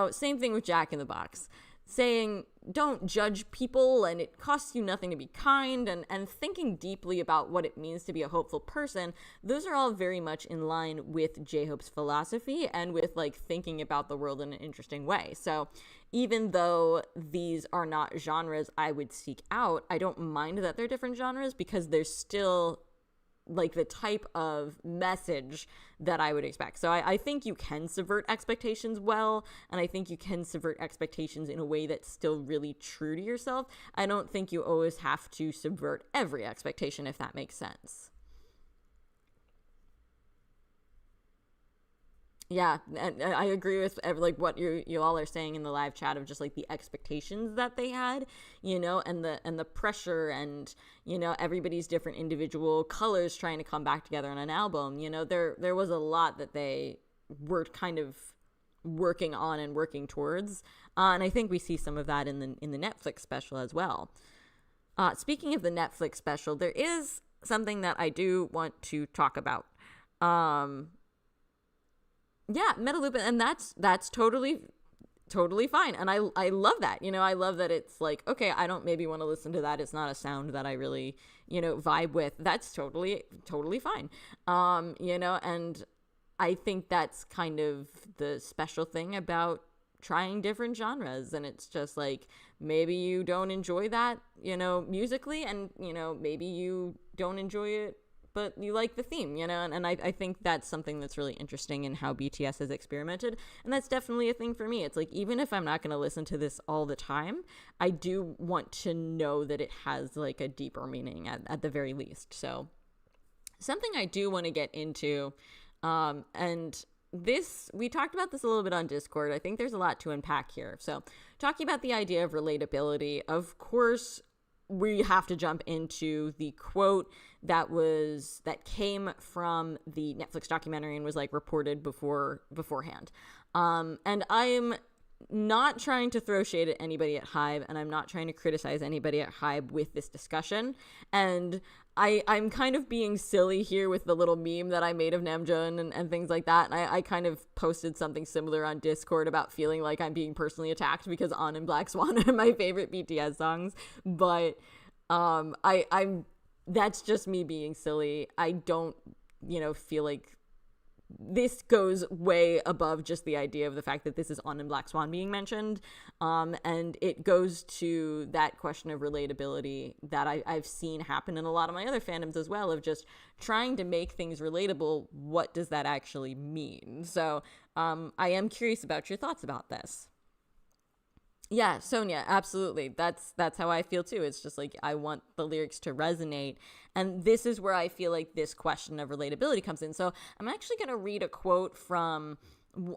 Same thing with Jack in the Box. Saying don't judge people and it costs you nothing to be kind, and thinking deeply about what it means to be a hopeful person, those are all very much in line with J-Hope's philosophy and with like thinking about the world in an interesting way. So even though these are not genres I would seek out, I don't mind that they're different genres because they're still like the type of message that I would expect. So I think you can subvert expectations well, and I think you can subvert expectations in a way that's still really true to yourself. I don't think you always have to subvert every expectation, if that makes sense. Yeah, and I agree with like what you all are saying in the live chat of just like the expectations that they had, and the pressure and everybody's different individual colors trying to come back together on an album. There was a lot that they were kind of working on and working towards, and I think we see some of that in the Netflix special as well. Speaking of the Netflix special, there is something that I do want to talk about. Yeah, Metalupin, and that's totally fine, and I love that. I love that it's like, okay, I don't maybe want to listen to that. It's not a sound that I really vibe with. That's totally fine. And I think that's kind of the special thing about trying different genres, and it's just like maybe you don't enjoy that musically, and maybe you don't enjoy it but you like the theme, and I think that's something that's really interesting in how BTS has experimented, and that's definitely a thing for me. It's like, even if I'm not going to listen to this all the time, I do want to know that it has like a deeper meaning at the very least. So something I do want to get into, and this, we talked about this a little bit on Discord. I think there's a lot to unpack here. So talking about the idea of relatability, of course, we have to jump into the quote that came from the Netflix documentary and was like reported beforehand. And I'm not trying to throw shade at anybody at Hybe, and I'm not trying to criticize anybody at Hybe with this discussion. And I'm kind of being silly here with the little meme that I made of Namjoon and things like that. And I kind of posted something similar on Discord about feeling like I'm being personally attacked because On and Black Swan are my favorite BTS songs. But I'm that's just me being silly. I don't, feel like this goes way above just the idea of the fact that this is On and Black Swan being mentioned. And it goes to that question of relatability that I've seen happen in a lot of my other fandoms as well, of just trying to make things relatable. What does that actually mean? So I am curious about your thoughts about this. Yeah, Sonia, absolutely. That's how I feel too. It's just like I want the lyrics to resonate. And this is where I feel like this question of relatability comes in. So I'm actually going to read a quote from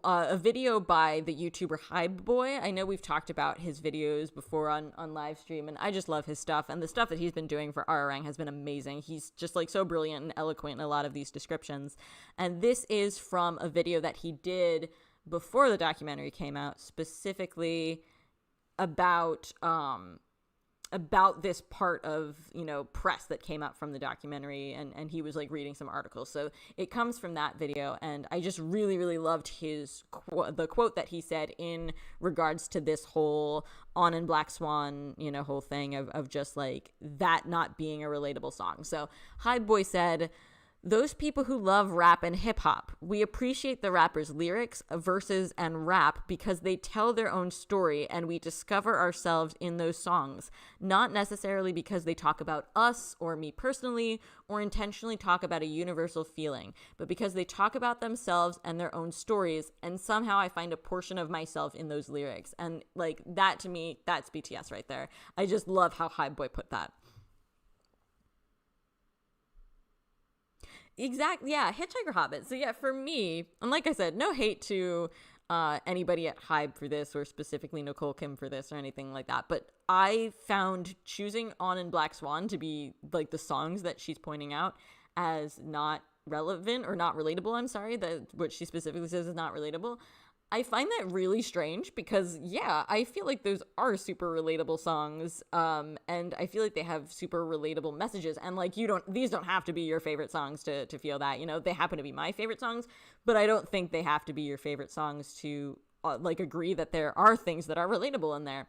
a video by the YouTuber Hybe Boy. I know we've talked about his videos before on live stream, and I just love his stuff. And the stuff that he's been doing for Arirang has been amazing. He's just like so brilliant and eloquent in a lot of these descriptions. And this is from a video that he did before the documentary came out, specifically about this part of press that came out from the documentary, and he was like reading some articles. So it comes from that video, and I just really loved the quote that he said in regards to this whole On and Black Swan whole thing of just like that not being a relatable song. So Hybe Boy said, those people who love rap and hip hop, we appreciate the rapper's lyrics, verses, and rap because they tell their own story and we discover ourselves in those songs, not necessarily because they talk about us or me personally or intentionally talk about a universal feeling, but because they talk about themselves and their own stories. And somehow I find a portion of myself in those lyrics. And like that, to me, that's BTS right there. I just love how High Boy put that. Exactly. Yeah. Hitchhiker Hobbit. So yeah, for me, and like I said, no hate to anybody at Hybe for this, or specifically Nicole Kim for this, or anything like that. But I found choosing On and Black Swan to be like the songs that she's pointing out as not relevant or not relatable. I'm sorry, that what she specifically says is not relatable. I find that really strange because, yeah, I feel like those are super relatable songs, and I feel like they have super relatable messages. And like, these don't have to be your favorite songs to feel that. You know, they happen to be my favorite songs, but I don't think they have to be your favorite songs to like agree that there are things that are relatable in there.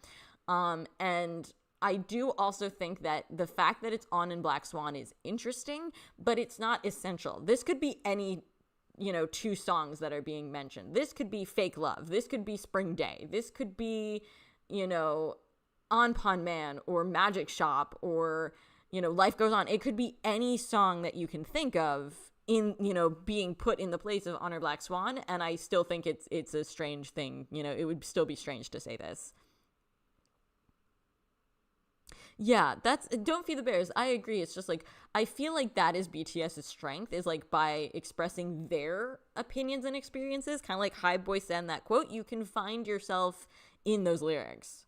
And I do also think that the fact that it's On in Black Swan is interesting, but it's not essential. This could be any two songs that are being mentioned. This could be Fake Love. This could be Spring Day. This could be, On Pond Man or Magic Shop or, Life Goes On. It could be any song that you can think of in, being put in the place of Honor Black Swan. And I still think it's a strange thing. It would still be strange to say this. Yeah, that's Don't Feed the Bears. I agree. It's just like, I feel like that is BTS's strength, is like by expressing their opinions and experiences, kind of like High Boy said in that quote, you can find yourself in those lyrics.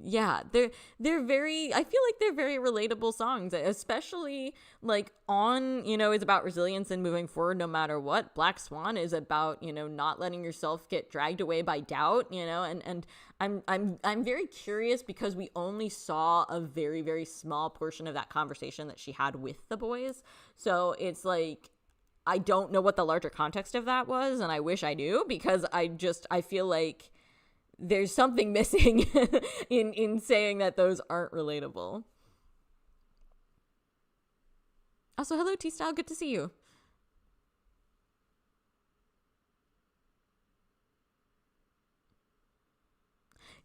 Yeah, they're very, I feel like they're very relatable songs, especially like On, is about resilience and moving forward no matter what. Black Swan is about, not letting yourself get dragged away by doubt, and I'm very curious because we only saw a very, very small portion of that conversation that she had with the boys. So it's like, I don't know what the larger context of that was, and I wish I knew, because I feel like there's something missing in saying that those aren't relatable. Also, hello T-Style, good to see you.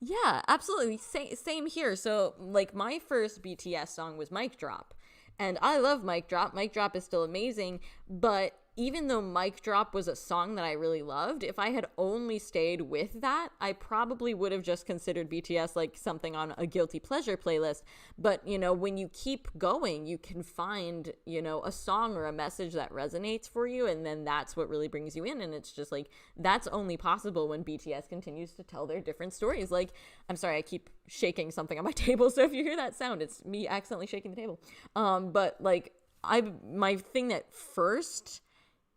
Yeah, absolutely. Same here. So, like, my first BTS song was Mic Drop. And I love Mic Drop. Mic Drop is still amazing. But even though Mic Drop was a song that I really loved, if I had only stayed with that, I probably would have just considered BTS like something on a guilty pleasure playlist. But, when you keep going, you can find, a song or a message that resonates for you. And then that's what really brings you in. And it's just like, that's only possible when BTS continues to tell their different stories. Like, I'm sorry, I keep shaking something on my table. So if you hear that sound, it's me accidentally shaking the table. But like, my thing that first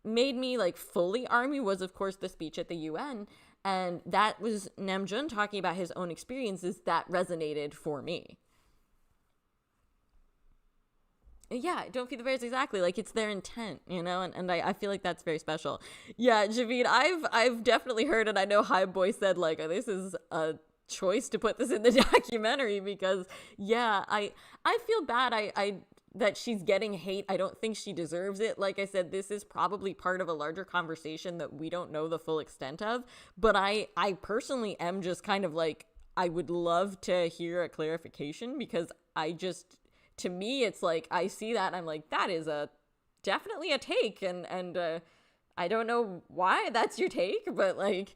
made me like fully ARMY was, of course, the speech at the UN, and that was Namjoon talking about his own experiences that resonated for me. Yeah, Don't Feed the Bears, exactly. Like, it's their intent, and I feel like that's very special. Yeah, Javid, I've definitely heard, and I know High Boy said like, oh, this is a choice to put this in the documentary, because yeah, I feel bad. I that she's getting hate. I don't think she deserves it. Like I said, this is probably part of a larger conversation that we don't know the full extent of. But I personally am just kind of like, I would love to hear a clarification, because to me, it's like, I see that and I'm like, that is definitely a take. And I don't know why that's your take, but like,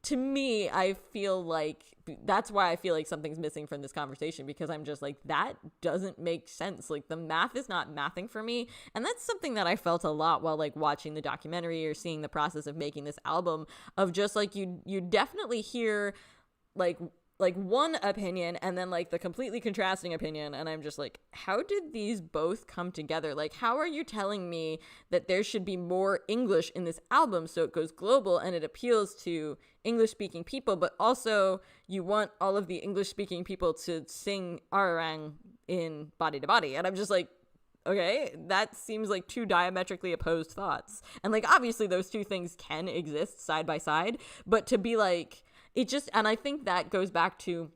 to me, I feel like that's why I feel like something's missing from this conversation, because I'm just like, that doesn't make sense. Like, the math is not mathing for me. And that's something that I felt a lot while like watching the documentary or seeing the process of making this album, of just like, you definitely hear like one opinion and then like the completely contrasting opinion, and I'm just like, how did these both come together? Like, how are you telling me that there should be more English in this album so it goes global and it appeals to English speaking people, but also you want all of the English speaking people to sing Arirang in Body to Body? And I'm just like, okay, that seems like two diametrically opposed thoughts. And like, obviously those two things can exist side by side, but to be like, and I think that goes back to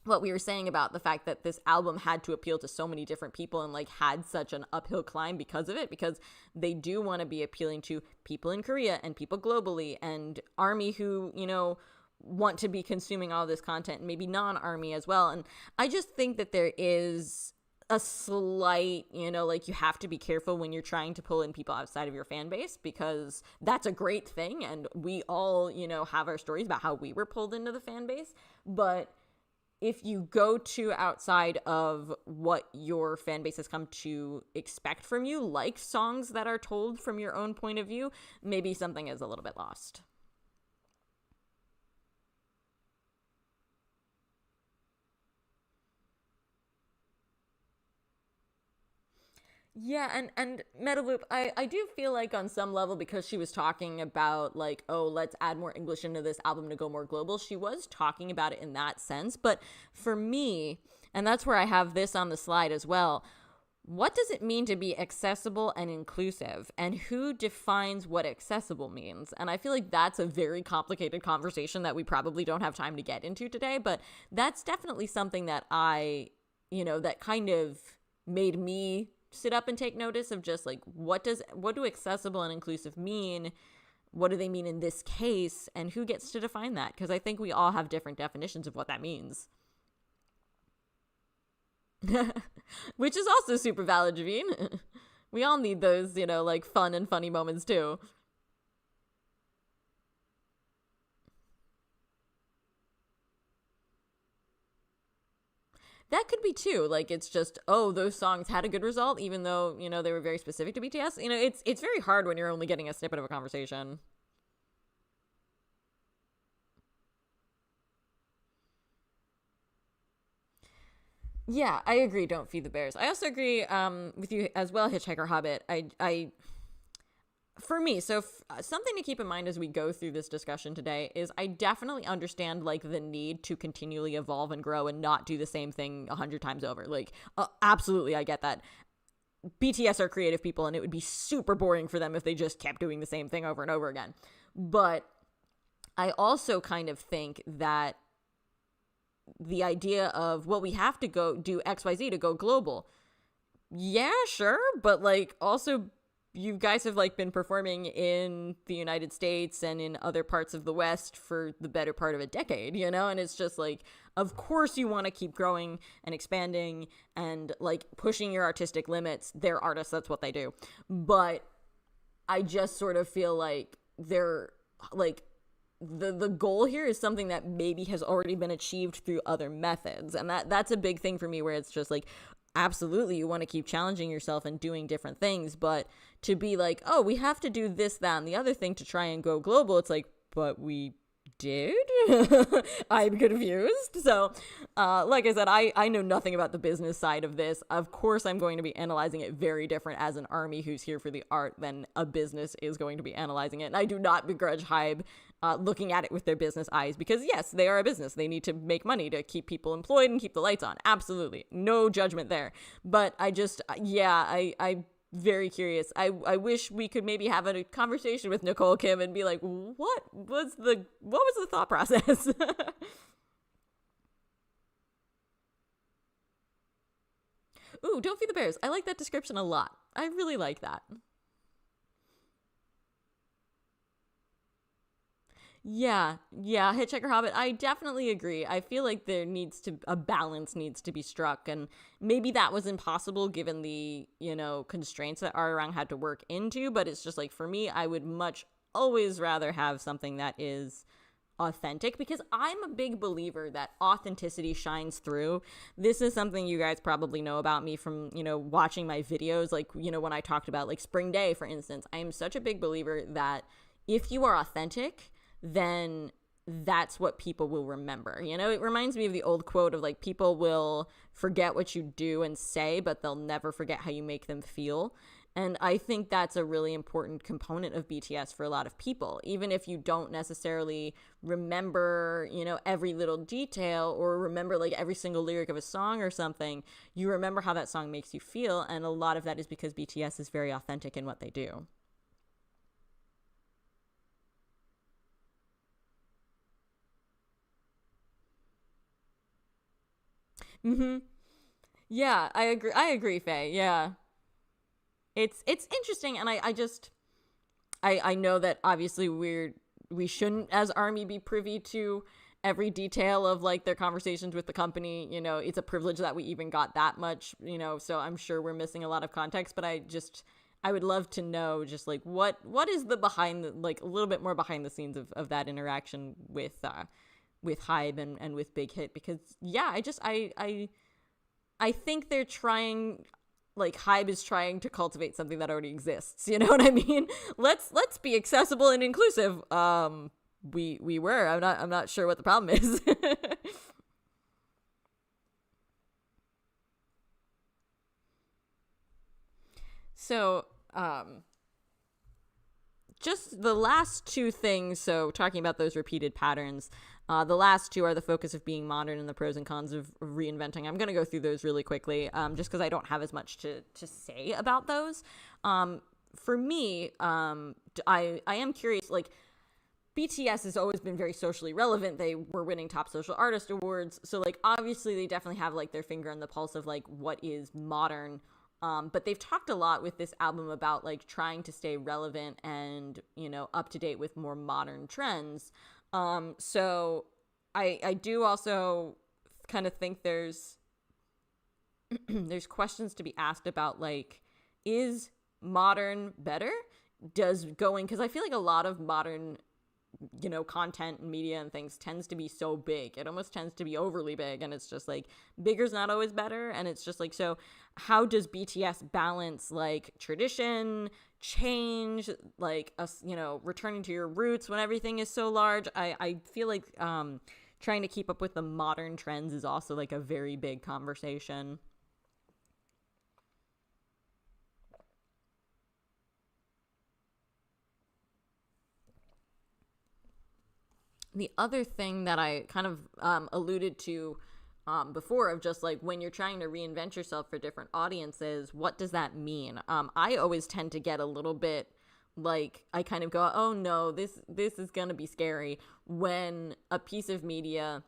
what we were saying about the fact that this album had to appeal to so many different people and like had such an uphill climb because of it, because they do want to be appealing to people in Korea and people globally and ARMY who, you know, want to be consuming all this content, and maybe non-ARMY as well. And I just think that there is a slight, you know, like you have to be careful when you're trying to pull in people outside of your fan base, because that's a great thing and we all, you know, have our stories about how we were pulled into the fan base. But if you go too outside of what your fan base has come to expect from you, like songs that are told from your own point of view, maybe something is a little bit lost. Yeah, and Metaloop, I do feel like on some level, because she was talking about like, oh, let's add more English into this album to go more global, she was talking about it in that sense. But for me, and that's where I have this on the slide as well, what does it mean to be accessible and inclusive? And who defines what accessible means? And I feel like that's a very complicated conversation that we probably don't have time to get into today, but that's definitely something that you know, that kind of made me sit up and take notice of just like, what do accessible and inclusive mean? What do they mean in this case? And who gets to define that? Because I think we all have different definitions of what that means. Which is also super valid, Javine. We all need those, you know, like fun and funny moments too. That could be too. Like it's just, oh, those songs had a good result, even though, you know, they were very specific to BTS. You know, it's very hard when you're only getting a snippet of a conversation. Yeah, I agree. Don't feed the bears. I also agree with you as well, Hitchhiker Hobbit. For me, so something to keep in mind as we go through this discussion today is I definitely understand like the need to continually evolve and grow and not do the same thing 100 times over. Like, absolutely, I get that. BTS are creative people, and it would be super boring for them if they just kept doing the same thing over and over again. But I also kind of think that the idea of, well, we have to go do XYZ to go global. Yeah, sure. But like also, you guys have like been performing in the United States and in other parts of the West for the better part of a decade, you know? And it's just like, of course you want to keep growing and expanding and like pushing your artistic limits. They're artists, that's what they do. But I just sort of feel like they're like, the goal here is something that maybe has already been achieved through other methods, and that's a big thing for me, where it's just like, absolutely you want to keep challenging yourself and doing different things, but to be like, oh, we have to do this, that, and the other thing to try and go global, it's like, but we did. I'm confused. So like I said, I know nothing about the business side of this. Of course I'm going to be analyzing it very different as an ARMY who's here for the art than a business is going to be analyzing it. And I do not begrudge Hybe looking at it with their business eyes, because yes, they are a business. They need to make money to keep people employed and keep the lights on. Absolutely. No judgment there. But I just, yeah, I very curious. I wish we could maybe have a conversation with Nicole Kim and be like, what was the thought process? Ooh, don't feed the bears. I like that description a lot. I really like that. Yeah, Hitchhiker Hobbit. I definitely agree. I feel like there needs to a balance needs to be struck, and maybe that was impossible given the, you know, constraints that Arirang had to work into. But it's just like, for me, I would much always rather have something that is authentic, because I'm a big believer that authenticity shines through. This is something you guys probably know about me from, you know, watching my videos, like, you know, when I talked about like Spring Day, for instance. I am such a big believer that if you are authentic, then that's what people will remember. You know, it reminds me of the old quote of like, people will forget what you do and say, but they'll never forget how you make them feel. And I think that's a really important component of BTS for a lot of people. Even if you don't necessarily remember, you know, every little detail or remember like every single lyric of a song or something, you remember how that song makes you feel. And a lot of that is because BTS is very authentic in what they do. Mm-hmm. Yeah, I agree. I agree, Faye. Yeah. It's interesting, and I just I know that obviously we shouldn't as Army be privy to every detail of like their conversations with the company. You know, it's a privilege that we even got that much, you know, so I'm sure we're missing a lot of context, but I would love to know just like what is the behind the, like a little bit more behind the scenes of that interaction with Hybe and with Big Hit, because yeah, I think they're trying, like Hybe is trying to cultivate something that already exists. You know what I mean? Let's be accessible and inclusive. We were. I'm not sure what the problem is. So, just the last two things. So, talking about those repeated patterns, the last two are the focus of being modern and the pros and cons of reinventing. I'm going to go through those really quickly, just because I don't have as much to say about those. For me, I am curious, like, BTS has always been very socially relevant. They were winning top social artist awards. So like obviously they definitely have like their finger on the pulse of like what is modern. But they've talked a lot with this album about like trying to stay relevant and, you know, up to date with more modern trends. So I do also kind of think there's questions to be asked about like, is modern better? Does going, because I feel like a lot of modern, you know, content and media and things tends to be so big. It almost tends to be overly big, and it's just like bigger's not always better. And it's just like, so how does BTS balance like tradition, change, like us, you know, returning to your roots when everything is so large? I feel like trying to keep up with the modern trends is also like a very big conversation. The other thing that I kind of alluded to before, of just like when you're trying to reinvent yourself for different audiences, what does that mean? I always tend to get a little bit like, I kind of go, oh no, this is gonna be scary when a piece of media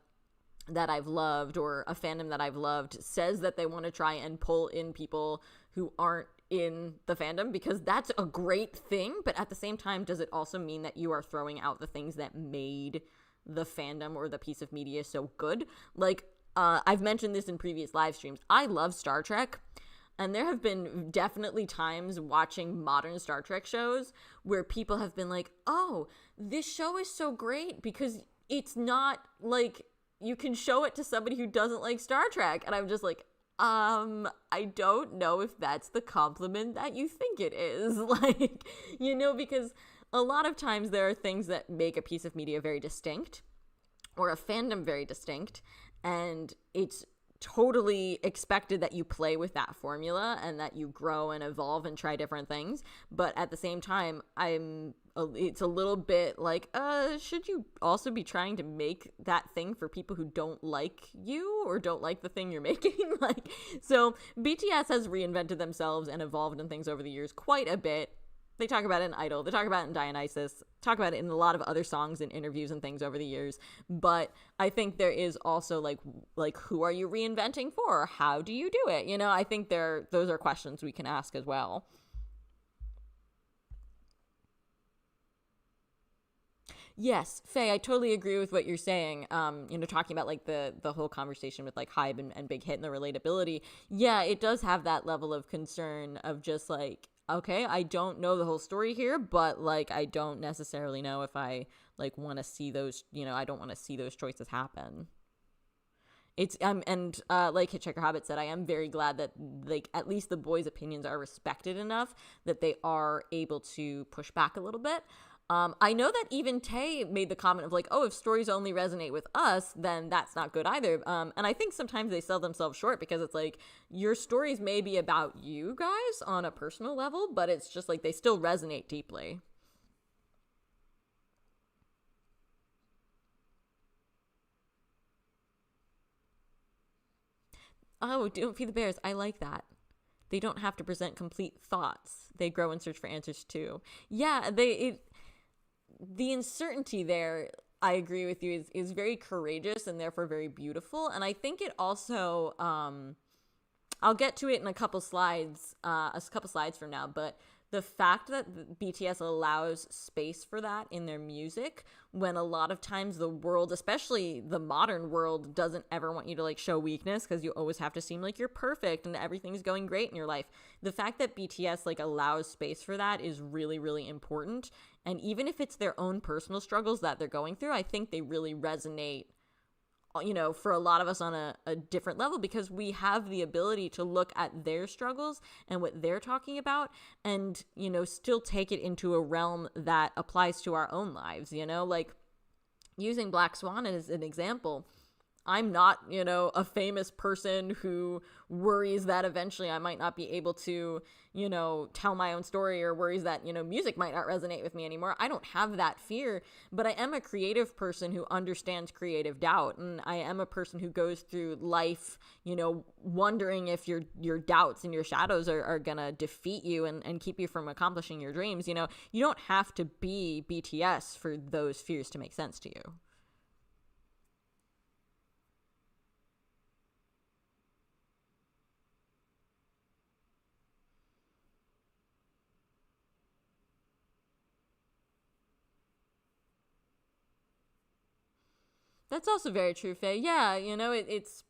that I've loved or a fandom that I've loved says that they want to try and pull in people who aren't in the fandom, because that's a great thing. But at the same time, does it also mean that you are throwing out the things that made the fandom or the piece of media so good? Like, I've mentioned this in previous live streams. I love Star Trek. And there have been definitely times watching modern Star Trek shows where people have been like, oh, this show is so great because it's not like, you can show it to somebody who doesn't like Star Trek. And I'm just like, I don't know if that's the compliment that you think it is. Like, you know, because a lot of times there are things that make a piece of media very distinct or a fandom very distinct, and it's totally expected that you play with that formula and that you grow and evolve and try different things. But at the same time, it's a little bit like, should you also be trying to make that thing for people who don't like you or don't like the thing you're making? Like, so BTS has reinvented themselves and evolved in things over the years quite a bit. They talk about it in Idol. They talk about it in Dionysus. Talk about it in a lot of other songs and interviews and things over the years. But I think there is also like who are you reinventing for? How do you do it? You know, I think those are questions we can ask as well. Yes, Faye, I totally agree with what you're saying. You know, talking about like the whole conversation with like Hybe and Big Hit and the relatability. Yeah, it does have that level of concern of just like, okay, I don't know the whole story here, but like I don't necessarily know if I like want to see those, you know, I don't want to see those choices happen. It's and like Hitchhiker Hobbit said, I am very glad that like at least the boys' opinions are respected enough that they are able to push back a little bit. I know that even Tay made the comment of like, oh, if stories only resonate with us, then that's not good either. And I think sometimes they sell themselves short, because it's like your stories may be about you guys on a personal level, but it's just like they still resonate deeply. Oh, don't feed the bears. I like that. They don't have to present complete thoughts. They grow and search for answers too. Yeah, the uncertainty there, I agree with you, is very courageous and therefore very beautiful. And I think it also, I'll get to it in a couple slides from now, but the fact that BTS allows space for that in their music, when a lot of times the world, especially the modern world, doesn't ever want you to like show weakness because you always have to seem like you're perfect and everything's going great in your life. The fact that BTS like allows space for that is really, really important. And even if it's their own personal struggles that they're going through, I think they really resonate, you know, for a lot of us on a different level, because we have the ability to look at their struggles and what they're talking about and, you know, still take it into a realm that applies to our own lives, you know, like using Black Swan as an example. I'm not, you know, a famous person who worries that eventually I might not be able to, you know, tell my own story, or worries that, you know, music might not resonate with me anymore. I don't have that fear, but I am a creative person who understands creative doubt. And I am a person who goes through life, you know, wondering if your doubts and your shadows are going to defeat you and keep you from accomplishing your dreams. You know, you don't have to be BTS for those fears to make sense to you. That's also very true, Faye. Yeah, you know, it's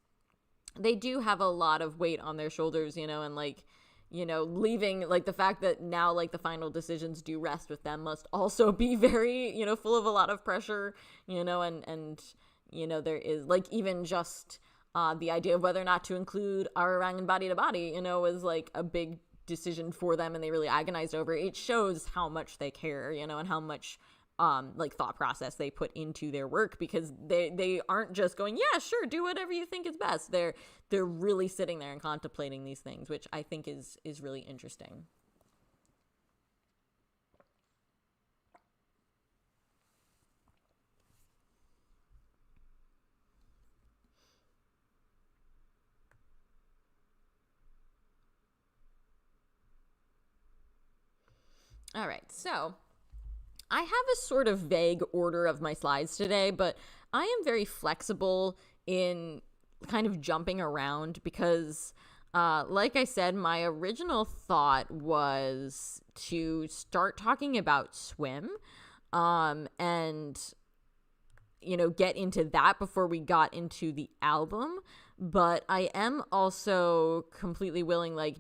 they do have a lot of weight on their shoulders, you know, and like, you know, leaving like the fact that now like the final decisions do rest with them must also be very, you know, full of a lot of pressure, you know, and you know, there is like even just the idea of whether or not to include Arirang and Body to Body, you know, was like a big decision for them, and they really agonized over it. It shows how much they care, you know, and how much like thought process they put into their work, because they aren't just going, yeah, sure, do whatever you think is best. They're really sitting there and contemplating these things, which I think is really interesting. All right, so I have a sort of vague order of my slides today, but I am very flexible in kind of jumping around because, like I said, my original thought was to start talking about Swim, and, you know, get into that before we got into the album. But I am also completely willing, like,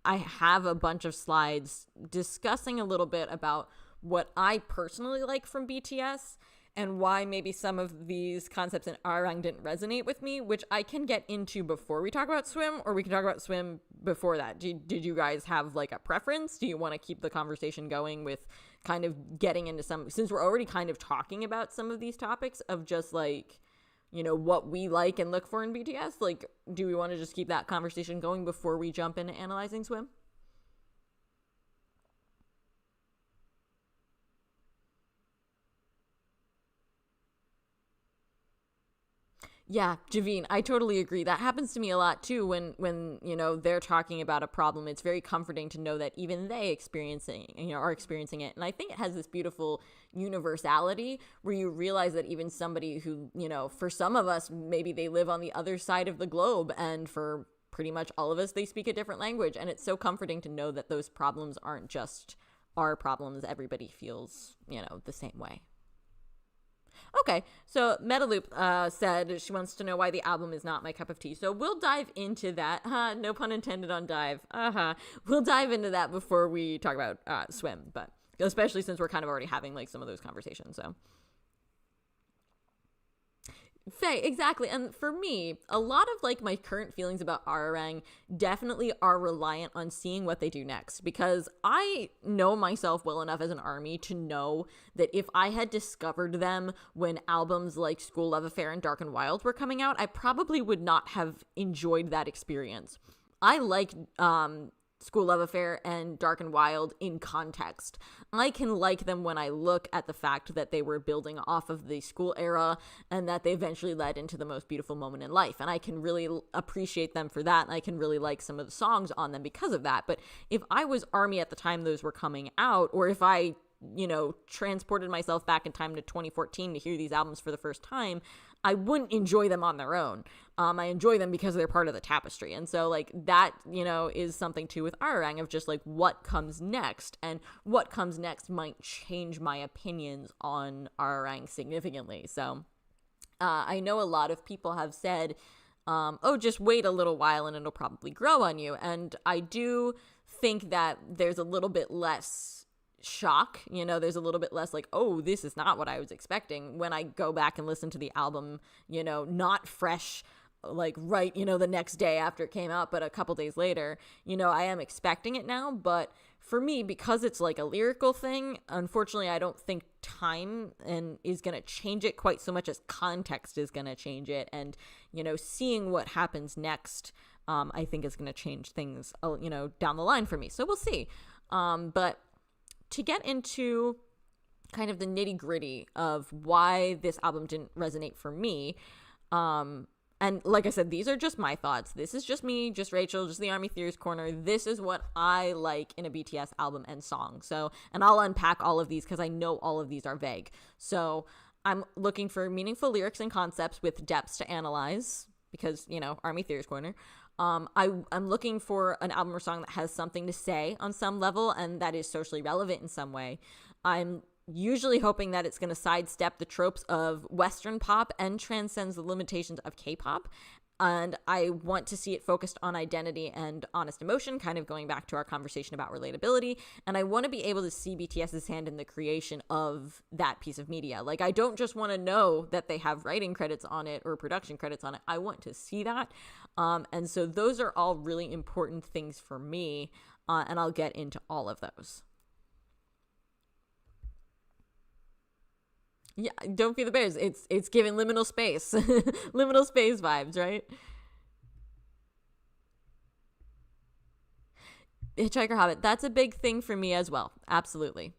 I have a bunch of slides discussing a little bit about what I personally like from BTS and why maybe some of these concepts in Arang didn't resonate with me, which I can get into before we talk about Swim, or we can talk about Swim before that. Did you guys have like a preference? Do you want to keep the conversation going with kind of getting into some, since we're already kind of talking about some of these topics of just like, you know, what we like and look for in BTS? Like, do we want to just keep that conversation going before we jump into analyzing Swim? Yeah, Javine, I totally agree. That happens to me a lot too when you know they're talking about a problem. It's very comforting to know that even they are experiencing it. And I think it has this beautiful universality where you realize that even somebody who, you know, for some of us maybe they live on the other side of the globe, and for pretty much all of us they speak a different language, and it's so comforting to know that those problems aren't just our problems. Everybody feels, you know, the same way. Okay, so Metaloop said she wants to know why the album is not my cup of tea. So we'll dive into that. No pun intended on dive. We'll dive into that before we talk about Swim, but especially since we're kind of already having like some of those conversations. So Faye, exactly. And for me, a lot of like my current feelings about Ararang definitely are reliant on seeing what they do next, because I know myself well enough as an army to know that if I had discovered them when albums like School Love Affair and Dark and Wild were coming out, I probably would not have enjoyed that experience. I like School Love Affair and Dark and Wild in context. I can like them when I look at the fact that they were building off of the school era and that they eventually led into the most beautiful moment in life. And I can really appreciate them for that. And I can really like some of the songs on them because of that. But if I was Army at the time those were coming out, or if I transported myself back in time to 2014 to hear these albums for the first time, I wouldn't enjoy them on their own. I enjoy them because they're part of the tapestry. And so like that, is something too with Arirang of just like what comes next, and what comes next might change my opinions on Arirang significantly. So I know a lot of people have said, just wait a little while and it'll probably grow on you. And I do think that there's a little bit less shock, there's a little bit less like, oh, this is not what I was expecting when I go back and listen to the album, not fresh, like right, the next day after it came out, but a couple days later, I am expecting it now. But for me, because it's like a lyrical thing, unfortunately, I don't think time is going to change it quite so much as context is going to change it. And, seeing what happens next, I think is going to change things, down the line for me. So we'll see. But to get into kind of the nitty gritty of why this album didn't resonate for me, and like I said, these are just my thoughts. This is just me, just Rachel, just the Army Theorist Corner. This is what I like in a BTS album and song. So, and I'll unpack all of these because I know all of these are vague. So I'm looking for meaningful lyrics and concepts with depths to analyze because, Army Theorist Corner. I'm looking for an album or song that has something to say on some level and that is socially relevant in some way. I'm usually hoping that it's going to sidestep the tropes of Western pop and transcends the limitations of K-pop. And I want to see it focused on identity and honest emotion, kind of going back to our conversation about relatability. And I want to be able to see BTS's hand in the creation of that piece of media. Like, I don't just want to know that they have writing credits on it or production credits on it. I want to see that. And so those are all really important things for me. And I'll get into all of those. Yeah, Don't Feed the Bears. It's giving liminal space. Liminal space vibes, right? Hitchhiker Hobbit. That's a big thing for me as well. Absolutely.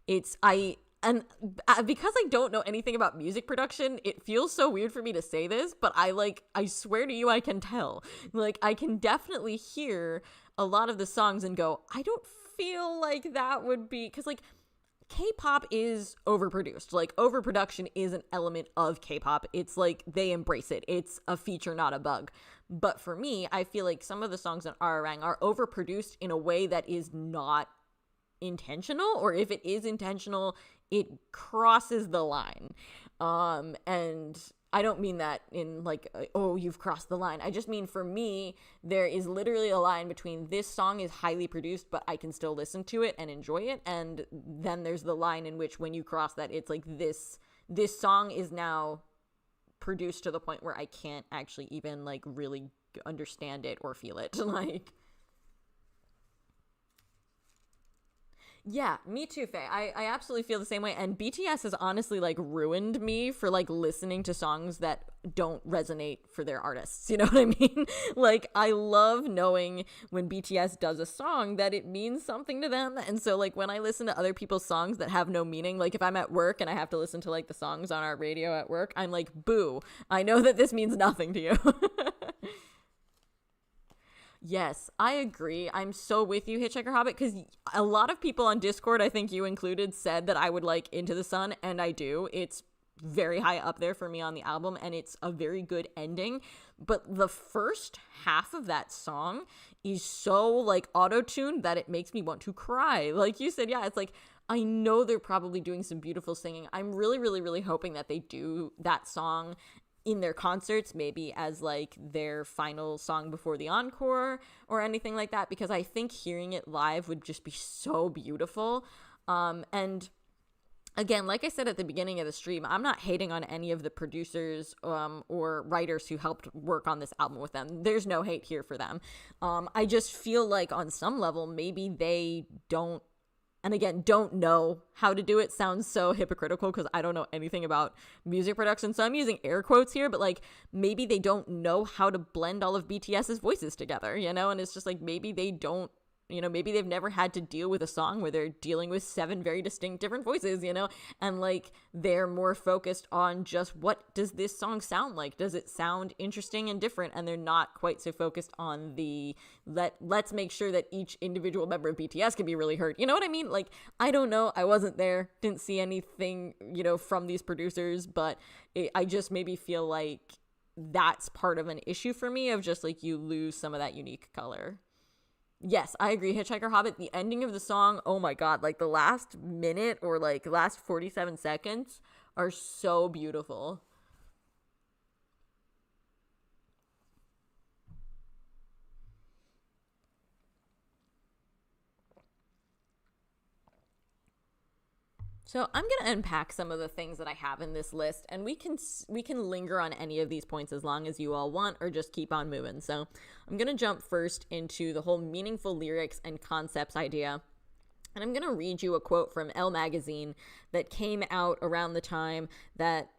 Because I don't know anything about music production, it feels so weird for me to say this, but I swear to you, I can tell. Like, I can definitely hear a lot of the songs and go, I don't feel like that would be, because like, K-pop is overproduced. Like, overproduction is an element of K-pop. It's like they embrace it. It's a feature, not a bug. But for me, I feel like some of the songs on Arirang are overproduced in a way that is not intentional, or if it is intentional, it crosses the line. And I don't mean that in like, oh, you've crossed the line. I just mean for me, there is literally a line between this song is highly produced, but I can still listen to it and enjoy it. And then there's the line in which when you cross that, it's like this song is now produced to the point where I can't actually even like really understand it or feel it. Like, yeah, me too, Faye. I absolutely feel the same way. And BTS has honestly like ruined me for like listening to songs that don't resonate for their artists. You know what I mean? Like, I love knowing when BTS does a song that it means something to them. And so like when I listen to other people's songs that have no meaning, like if I'm at work and I have to listen to like the songs on our radio at work, I'm like, boo, I know that this means nothing to you. Yes, I agree. I'm so with you, Hitchhiker Hobbit, because a lot of people on Discord, I think you included, said that I would like Into the Sun, and I do. It's very high up there for me on the album, and it's a very good ending. But the first half of that song is so like auto-tuned that it makes me want to cry. Like you said, yeah, it's like, I know they're probably doing some beautiful singing. I'm really, really, really hoping that they do that song in their concerts, maybe as like their final song before the encore or anything like that, because I think hearing it live would just be so beautiful. And again, like I said at the beginning of the stream, I'm not hating on any of the producers or writers who helped work on this album with them. There's no hate here for them. I just feel like on some level, maybe they don't, and again, don't know how to do it. Sounds so hypocritical because I don't know anything about music production. So I'm using air quotes here, but like maybe they don't know how to blend all of BTS's voices together, you know? And it's just like maybe they don't, maybe they've never had to deal with a song where they're dealing with 7 very distinct different voices, and like they're more focused on just what does this song sound like? Does it sound interesting and different? And they're not quite so focused on the let's make sure that each individual member of BTS can be really heard. You know what I mean? Like, I don't know. I wasn't there, didn't see anything, from these producers, but I just maybe feel like that's part of an issue for me of just like you lose some of that unique color. Yes, I agree. Hitchhiker Hobbit, the ending of the song, oh my God, like the last minute or like last 47 seconds are so beautiful. So I'm going to unpack some of the things that I have in this list, and we can linger on any of these points as long as you all want, or just keep on moving. So I'm going to jump first into the whole meaningful lyrics and concepts idea. And I'm going to read you a quote from Elle magazine that came out around the time that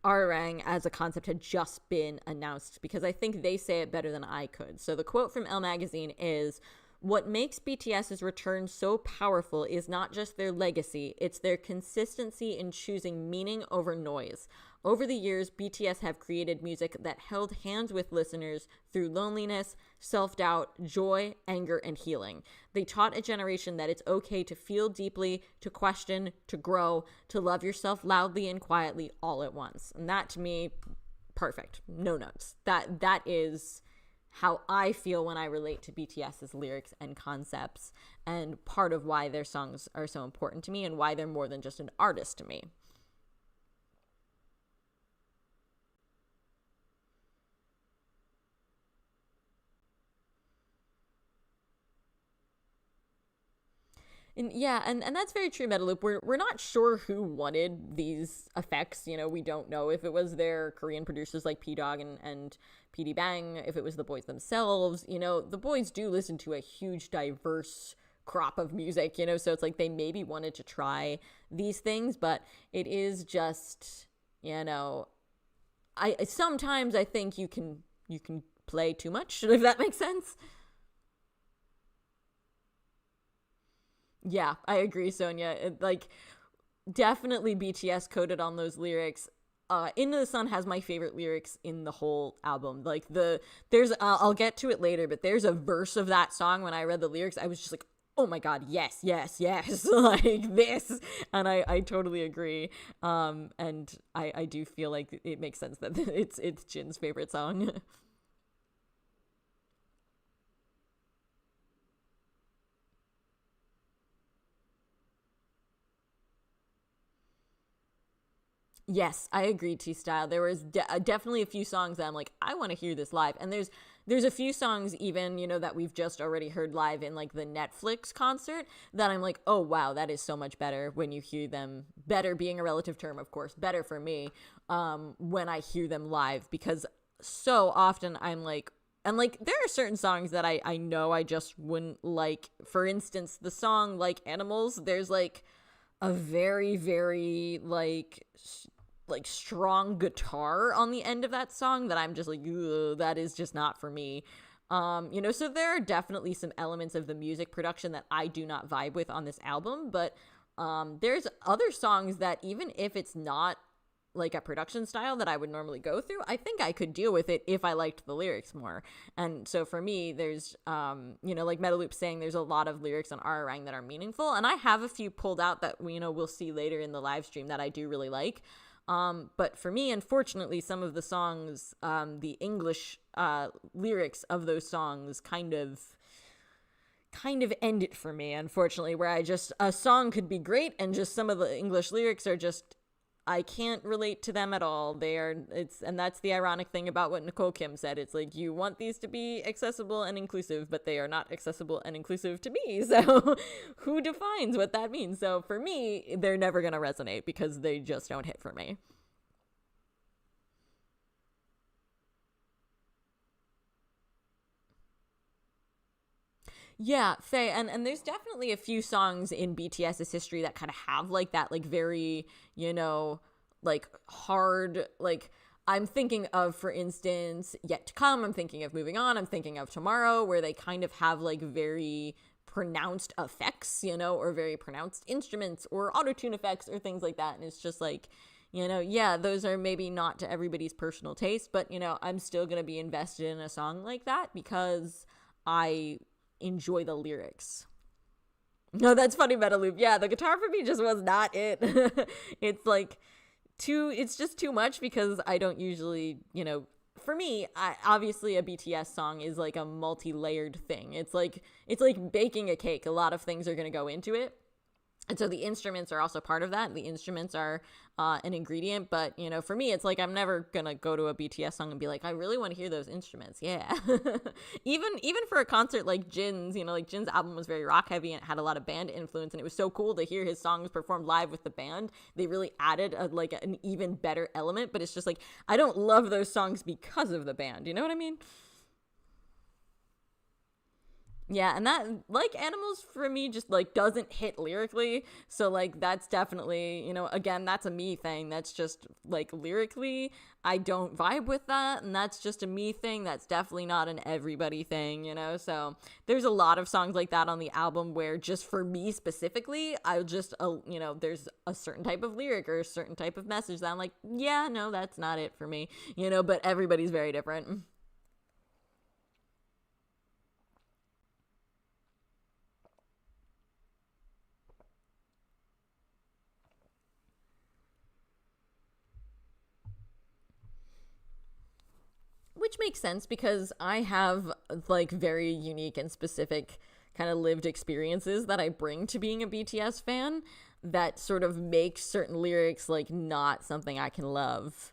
Arirang as a concept had just been announced, because I think they say it better than I could. So the quote from Elle magazine is, "What makes BTS's return so powerful is not just their legacy, it's their consistency in choosing meaning over noise. Over the years, BTS have created music that held hands with listeners through loneliness, self-doubt, joy, anger, and healing. They taught a generation that it's okay to feel deeply, to question, to grow, to love yourself loudly and quietly all at once." And that, to me, perfect. No notes. That is how I feel when I relate to BTS's lyrics and concepts, and part of why their songs are so important to me and why they're more than just an artist to me. And that's very true, Metaloop. We're not sure who wanted these effects. We don't know if it was their Korean producers like P Dog and PD Bang, if it was the boys themselves. The boys do listen to a huge, diverse crop of music, so it's like they maybe wanted to try these things, but it is just, I sometimes I think you can play too much, if that makes sense. Yeah, I agree, Sonia. Like, definitely BTS coded on those lyrics. Into the Sun has my favorite lyrics in the whole album. Like, I'll get to it later, but there's a verse of that song when I read the lyrics, I was just like, oh my God, yes, yes, yes, like this. And I totally agree. And I do feel like it makes sense that it's Jin's favorite song. Yes, I agree, T Style. There was definitely a few songs that I'm like, I want to hear this live. And there's a few songs even, that we've just already heard live in like the Netflix concert that I'm like, oh wow, that is so much better when you hear them. Better being a relative term, of course, better for me, when I hear them live, because so often I'm like, and like there are certain songs that I know I just wouldn't like. For instance, the song like Animals, there's like a very, very like strong guitar on the end of that song that I'm just like, ugh, that is just not for me. So there are definitely some elements of the music production that I do not vibe with on this album, but there's other songs that even if it's not like a production style that I would normally go through, I think I could deal with it if I liked the lyrics more. And so for me, there's, like Metaloop saying, there's a lot of lyrics on Arirang that are meaningful. And I have a few pulled out that, we'll see later in the live stream that I do really like. But for me, unfortunately, some of the songs, the English lyrics of those songs kind of end it for me, unfortunately, where a song could be great and just some of the English lyrics are just, I can't relate to them at all. And that's the ironic thing about what Nicole Kim said. It's like, you want these to be accessible and inclusive, but they are not accessible and inclusive to me. So who defines what that means? So for me, they're never going to resonate because they just don't hit for me. Yeah, Faye, and there's definitely a few songs in BTS's history that kind of have like that, like very, like hard, like I'm thinking of, for instance, Yet to Come, I'm thinking of Moving On, I'm thinking of Tomorrow, where they kind of have like very pronounced effects, or very pronounced instruments or auto-tune effects or things like that. And it's just like, yeah, those are maybe not to everybody's personal taste, but, I'm still going to be invested in a song like that because I enjoy the lyrics. No, that's funny, Metaloop. Yeah, the guitar for me just was not it. It's like it's just too much because I don't usually, for me, obviously a BTS song is like a multi-layered thing. It's like baking a cake. A lot of things are going to go into it. And so the instruments are also part of that. The instruments are an ingredient. But, for me, it's like I'm never going to go to a BTS song and be like, I really want to hear those instruments. Yeah. even for a concert like Jin's, like Jin's album was very rock heavy and it had a lot of band influence. And it was so cool to hear his songs performed live with the band. They really added an even better element. But it's just like, I don't love those songs because of the band. You know what I mean? Yeah, and that, like Animals, for me, just, like, doesn't hit lyrically. So, like, that's definitely, again, that's a me thing. That's just, like, lyrically, I don't vibe with that. And that's just a me thing. That's definitely not an everybody thing, So, there's a lot of songs like that on the album where just for me specifically, I'll just, there's a certain type of lyric or a certain type of message that I'm like, yeah, no, that's not it for me, but everybody's very different. Which makes sense because I have like very unique and specific kind of lived experiences that I bring to being a BTS fan that sort of makes certain lyrics like not something I can love.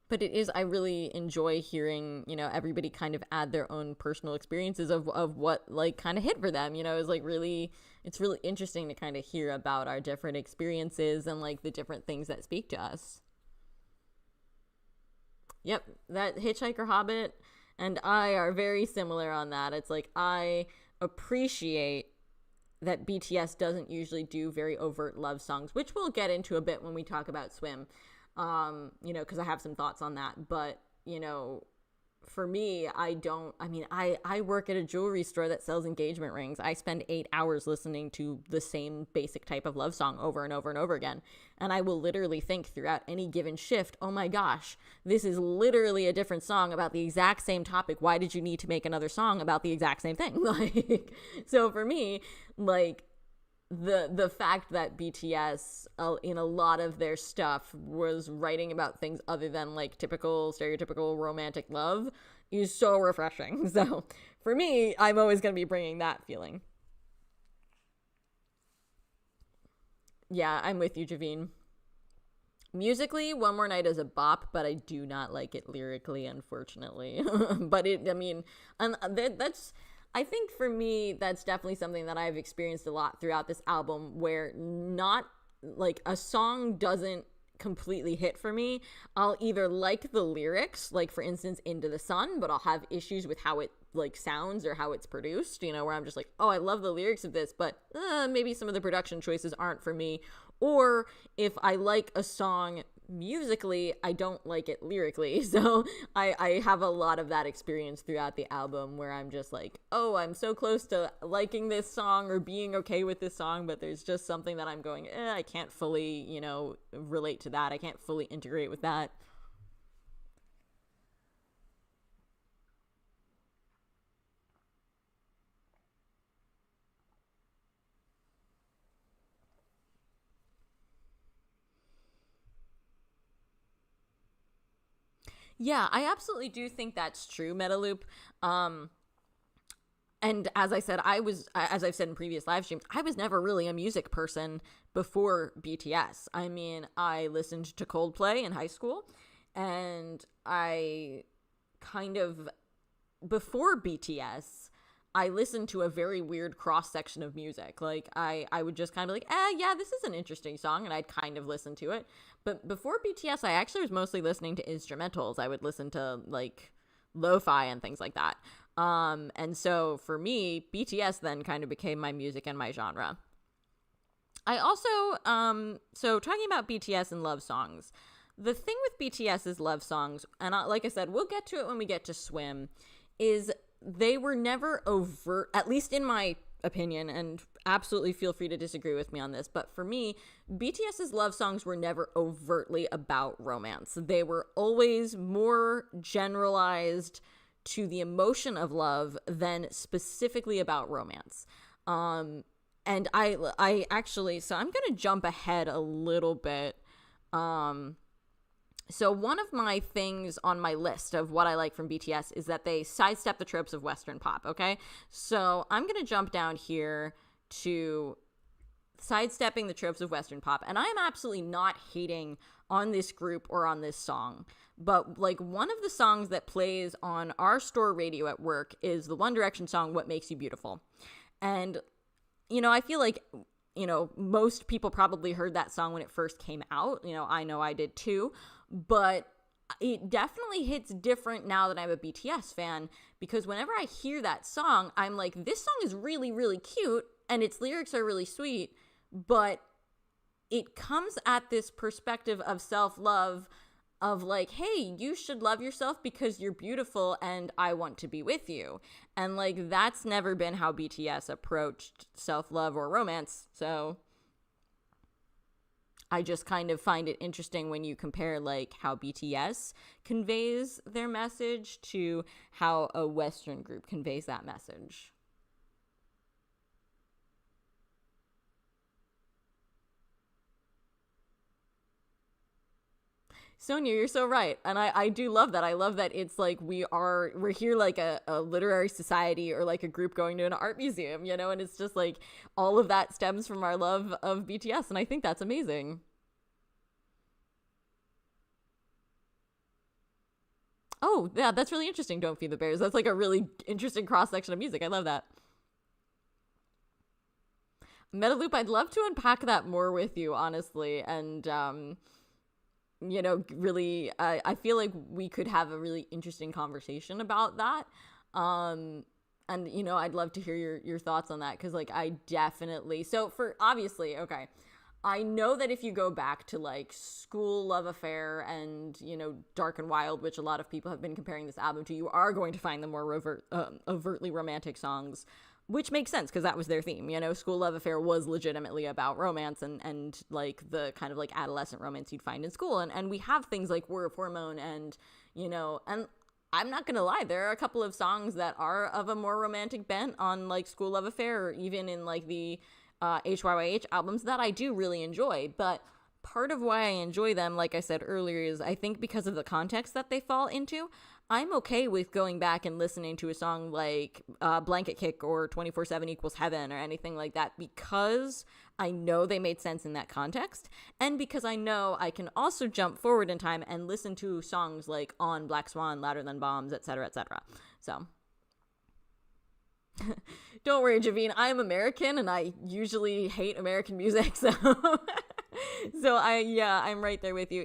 But it is, I really enjoy hearing, everybody kind of add their own personal experiences of what like kind of hit for them, is like really, it's really interesting to kind of hear about our different experiences and like the different things that speak to us. Yep, that Hitchhiker Hobbit and I are very similar on that. It's like I appreciate that BTS doesn't usually do very overt love songs, which we'll get into a bit when we talk about Swim. Because I have some thoughts on that. But, for me, I work at a jewelry store that sells engagement rings. I spend 8 hours listening to the same basic type of love song over and over and over again. And I will literally think throughout any given shift, oh my gosh, this is literally a different song about the exact same topic. Why did you need to make another song about the exact same thing? Like, so for me, like, the fact that BTS in a lot of their stuff was writing about things other than like typical stereotypical romantic love is so refreshing. So for me, I'm always going to be bringing that feeling. Yeah, I'm with you, Javine. Musically, One More Night is a bop, but I do not like it lyrically, unfortunately. But and that's, I think for me, that's definitely something that I've experienced a lot throughout this album where not like a song doesn't completely hit for me. I'll either like the lyrics, like for instance, Into the Sun, but I'll have issues with how it like sounds or how it's produced, where I'm just like, oh, I love the lyrics of this, but maybe some of the production choices aren't for me. Or if I like a song musically, I don't like it lyrically. So I have a lot of that experience throughout the album where I'm just like, oh, I'm so close to liking this song or being okay with this song, but there's just something that I'm going, I can't fully, relate to that. I can't fully integrate with that. Yeah, I absolutely do think that's true, Metaloop. Um, and as I've said in previous live streams, I was never really a music person before BTS. I mean, I listened to Coldplay in high school, and I kind of before BTS, I listened to a very weird cross section of music. Like I would just kind of be like, yeah, this is an interesting song, and I'd kind of listen to it. But before BTS, I actually was mostly listening to instrumentals. I would listen to like lo-fi and things like that. And so for me, BTS then kind of became my music and my genre. I also, so talking about BTS and love songs, the thing with BTS's love songs, and like I said, we'll get to it when we get to Swim, is they were never overt, at least in my opinion, and absolutely feel free to disagree with me on this, but for me, BTS's love songs were never overtly about romance. They were always more generalized to the emotion of love than specifically about romance. And I actually, so I'm gonna jump ahead a little bit. So one of my things on my list of what I like from BTS is that they sidestep the tropes of Western pop, okay? So I'm going to jump down here to sidestepping the tropes of Western pop. And I am absolutely not hating on this group or on this song. But like one of the songs that plays on our store radio at work is the One Direction song, What Makes You Beautiful. And, you know, I feel like, you know, most people probably heard that song when it first came out. You know I did too. But it definitely hits different now that I'm a BTS fan, because whenever I hear that song, I'm like, this song is really, really cute and its lyrics are really sweet, but it comes at this perspective of self-love of like, hey, you should love yourself because you're beautiful and I want to be with you. And like, that's never been how BTS approached self-love or romance. So I just kind of find it interesting when you compare like how BTS conveys their message to how a Western group conveys that message. Sonia, you're so right. And I do love that. I love that it's like we're here like a literary society or like a group going to an art museum, you know, and it's just like all of that stems from our love of BTS. And I think that's amazing. Oh, yeah, that's really interesting. Don't Feed the Bears. That's like a really interesting cross section of music. I love that. Metaloop, I'd love to unpack that more with you, honestly. And, you know, really, I feel like we could have a really interesting conversation about that. And, you know, I'd love to hear your thoughts on that. Because, like, I definitely, so for, obviously, okay, I know that if you go back to, like, School Love Affair and, you know, Dark and Wild, which a lot of people have been comparing this album to, you are going to find the more overtly romantic songs, which makes sense because that was their theme. You know, School Love Affair was legitimately about romance and like the kind of like adolescent romance you'd find in school. And we have things like War of Hormone and, you know, and I'm not going to lie, there are a couple of songs that are of a more romantic bent on like School Love Affair or even in like the HYYH albums that I do really enjoy. But part of why I enjoy them, like I said earlier, is I think because of the context that they fall into. I'm okay with going back and listening to a song like Blanket Kick or 24/7 Equals Heaven or anything like that because I know they made sense in that context, and because I know I can also jump forward in time and listen to songs like On, Black Swan, Louder Than Bombs, etc., etc. So don't worry, Javine, I'm American and I usually hate American music, so I'm right there with you.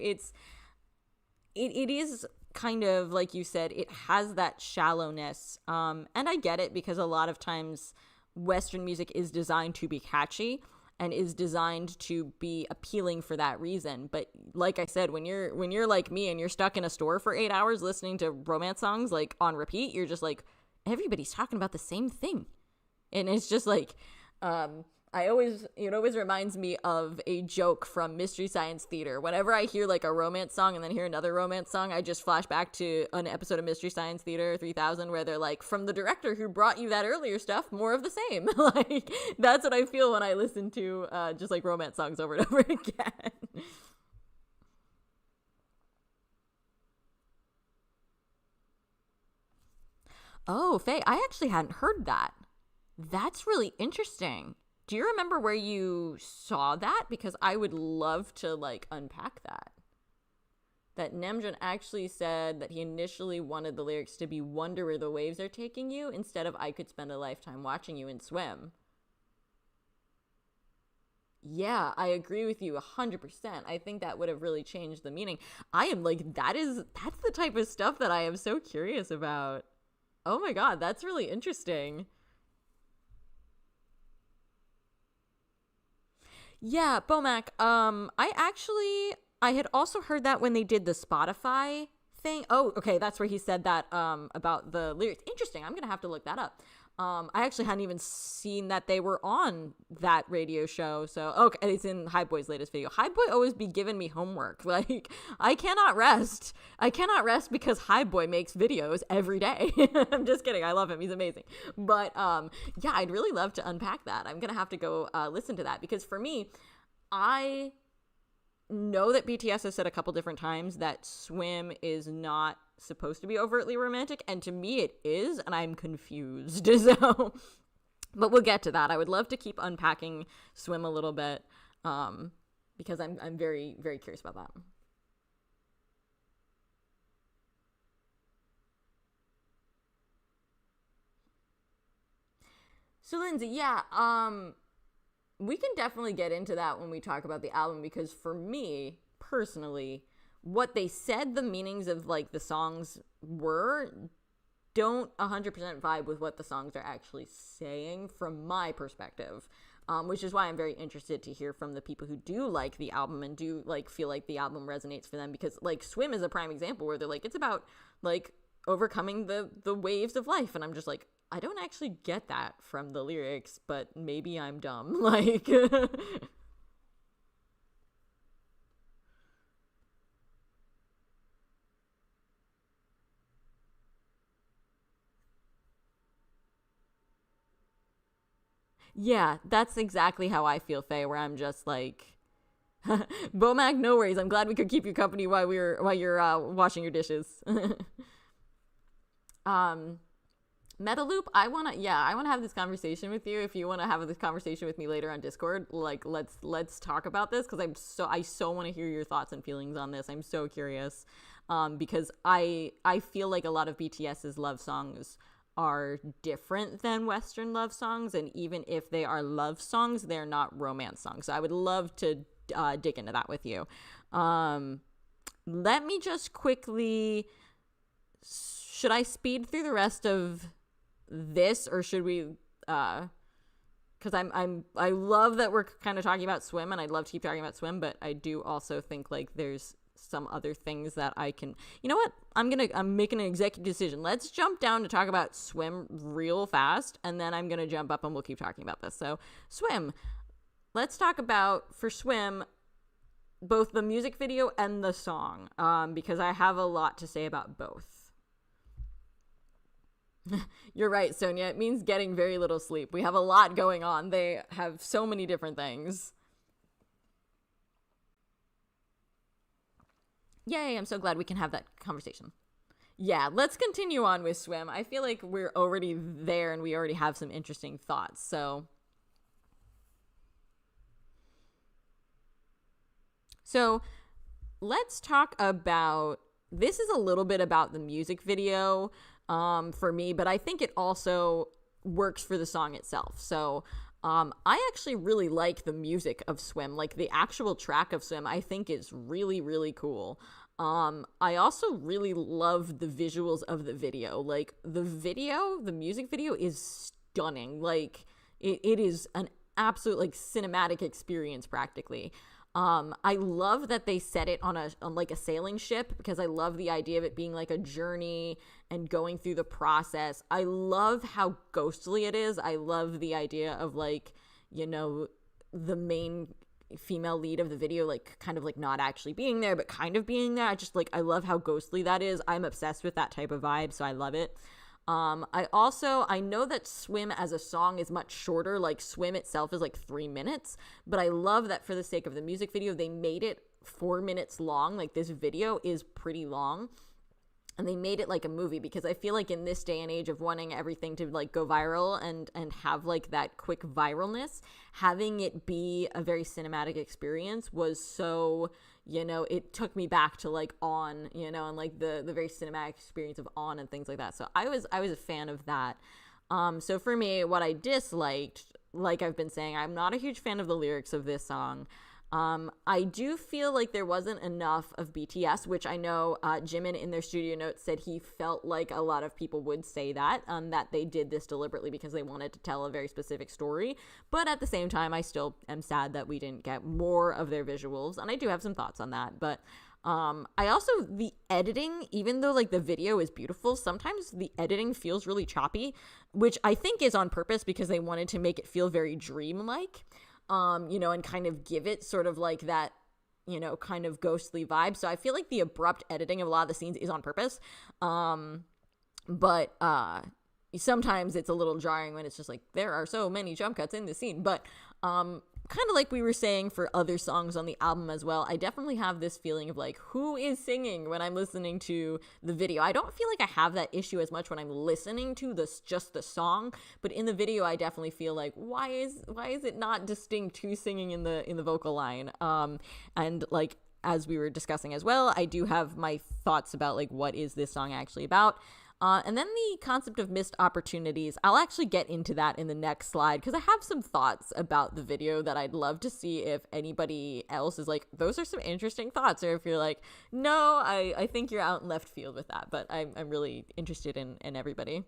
It is kind of like you said, it has that shallowness, and I get it because a lot of times Western music is designed to be catchy and is designed to be appealing for that reason. But like I said, when you're like me and you're stuck in a store for 8 hours listening to romance songs like on repeat, you're just like, everybody's talking about the same thing. And it's just like, it always reminds me of a joke from Mystery Science Theater. Whenever I hear like a romance song and then hear another romance song, I just flash back to an episode of Mystery Science Theater 3000 where they're like, from the director who brought you that earlier stuff, more of the same. Like, that's what I feel when I listen to just like romance songs over and over again. Oh, Faye, I actually hadn't heard that. That's really interesting. Do you remember where you saw that? Because I would love to, like, unpack that. That Namjoon actually said that he initially wanted the lyrics to be "Wonder where the waves are taking you" instead of "I could spend a lifetime watching you and swim." Yeah, I agree with you 100%. I think that would have really changed the meaning. I am like, that's the type of stuff that I am so curious about. Oh my God, that's really interesting. Yeah, Bomac. I had also heard that when they did the Spotify thing. Oh, okay, that's where he said that about the lyrics. Interesting. I'm gonna have to look that up. I actually hadn't even seen that they were on that radio show. So, okay, it's in High Boy's latest video. High Boy always be giving me homework. Like, I cannot rest. I cannot rest because High Boy makes videos every day. I'm just kidding. I love him. He's amazing. But, yeah, I'd really love to unpack that. I'm going to have to go listen to that because for me, I know that BTS has said a couple different times that Swim is not supposed to be overtly romantic, and to me it is, and I'm confused. So, but we'll get to that. I would love to keep unpacking Swim a little bit, because I'm very, very curious about that. So Lindsay, yeah, we can definitely get into that when we talk about the album, because for me personally, what they said the meanings of like the songs were don't 100% vibe with what the songs are actually saying from my perspective, which is why I'm very interested to hear from the people who do like the album and do like feel like the album resonates for them, because like Swim is a prime example where they're like, it's about like overcoming the waves of life, and I'm just like, I don't actually get that from the lyrics, but maybe I'm dumb. Like, yeah, that's exactly how I feel, Faye, where I'm just like, Bomac, no worries. I'm glad we could keep you company while you're washing your dishes. um, Metaloop, I wanna have this conversation with you. If you wanna have this conversation with me later on Discord, like let's talk about this, because I so want to hear your thoughts and feelings on this. I'm so curious, because I feel like a lot of BTS's love songs are different than Western love songs, and even if they are love songs, they're not romance songs. So I would love to dig into that with you. Let me just quickly. Should I speed through the rest of this, or should we because I love that we're kind of talking about Swim, and I'd love to keep talking about Swim, but I do also think like there's some other things that I can, you know what, I'm making an executive decision. Let's jump down to talk about Swim real fast, and then I'm gonna jump up and we'll keep talking about this. So Swim, let's talk about, for Swim, both the music video and the song, because I have a lot to say about both. You're right, Sonia. It means getting very little sleep. We have a lot going on. They have so many different things. Yay, I'm so glad we can have that conversation. Yeah, let's continue on with Swim. I feel like we're already there and we already have some interesting thoughts. So let's talk about, this is a little bit about the music video for me, but I think it also works for the song itself. So I actually really like the music of Swim. Like the actual track of Swim, I think is really, really cool. I also really love the visuals of the video. Like the music video is stunning. Like it is an absolute like cinematic experience practically. I love that they set it on like a sailing ship, because I love the idea of it being like a journey and going through the process. I love how ghostly it is. I love the idea of like, you know, the main female lead of the video, like kind of like not actually being there, but kind of being there. I love how ghostly that is. I'm obsessed with that type of vibe, so I love it. I know that Swim as a song is much shorter. Like Swim itself is like 3 minutes, but I love that for the sake of the music video, they made it 4 minutes long. Like this video is pretty long, and they made it like a movie, because I feel like in this day and age of wanting everything to like go viral and have like that quick viralness, having it be a very cinematic experience was so, you know, it took me back to like On, you know, and like the very cinematic experience of On and things like that. So I was a fan of that. So for me, what I disliked, like I've been saying, I'm not a huge fan of the lyrics of this song. I do feel like there wasn't enough of BTS, which I know Jimin in their studio notes said he felt like a lot of people would say that they did this deliberately because they wanted to tell a very specific story. But at the same time, I still am sad that we didn't get more of their visuals, and I do have some thoughts on that. But I also, the editing, even though like the video is beautiful, sometimes the editing feels really choppy, which I think is on purpose because they wanted to make it feel very dreamlike. And kind of give it sort of like that, kind of ghostly vibe. So I feel like the abrupt editing of a lot of the scenes is on purpose. But sometimes it's a little jarring when it's just like, there are so many jump cuts in the scene. But kind of like we were saying for other songs on the album as well, I definitely have this feeling of like, who is singing when I'm listening to the video? I don't feel like I have that issue as much when I'm listening to just the song, but in the video I definitely feel like, why is it not distinct who's singing in the vocal line? And like, as we were discussing as well, I do have my thoughts about like, what is this song actually about? And then the concept of missed opportunities, I'll actually get into that in the next slide because I have some thoughts about the video that I'd love to see if anybody else is like, those are some interesting thoughts, or if you're like, no, I think you're out in left field with that, but I'm really interested in everybody.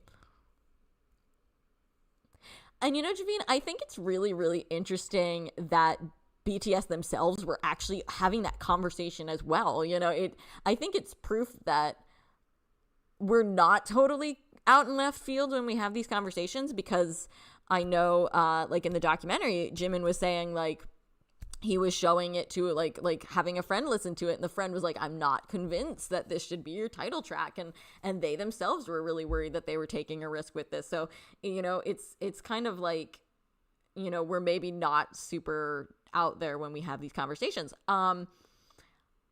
And Javine, I think it's really, really interesting that BTS themselves were actually having that conversation as well. I think it's proof that we're not totally out in left field when we have these conversations, because I know like in the documentary, Jimin was saying like he was showing it to like having a friend listen to it, and the friend was like, I'm not convinced that this should be your title track, and they themselves were really worried that they were taking a risk with this. So it's kind of like we're maybe not super out there when we have these conversations.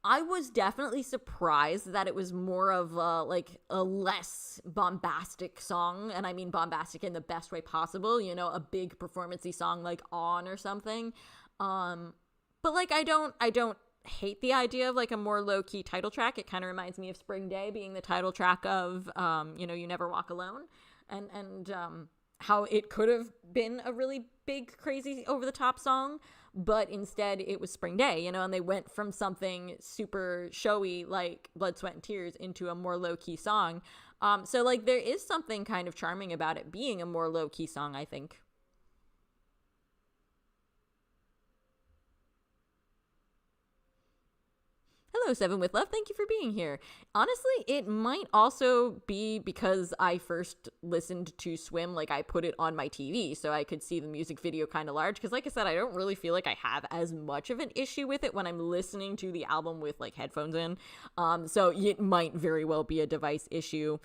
I was definitely surprised that it was more of a less bombastic song, and I mean bombastic in the best way possible, a big performance-y song like On or something. But like I don't hate the idea of like a more low-key title track. It kind of reminds me of Spring Day being the title track of You Never Walk Alone, and how it could have been a really big, crazy, over-the-top song, but instead it was Spring Day, and they went from something super showy like Blood, Sweat, and Tears into a more low-key song. So like there is something kind of charming about it being a more low-key song, I think. Hello, Seven with Love. Thank you for being here. Honestly, it might also be because I first listened to Swim, like I put it on my TV so I could see the music video kind of large. Because like I said, I don't really feel like I have as much of an issue with it when I'm listening to the album with like headphones in. So it might very well be a device issue.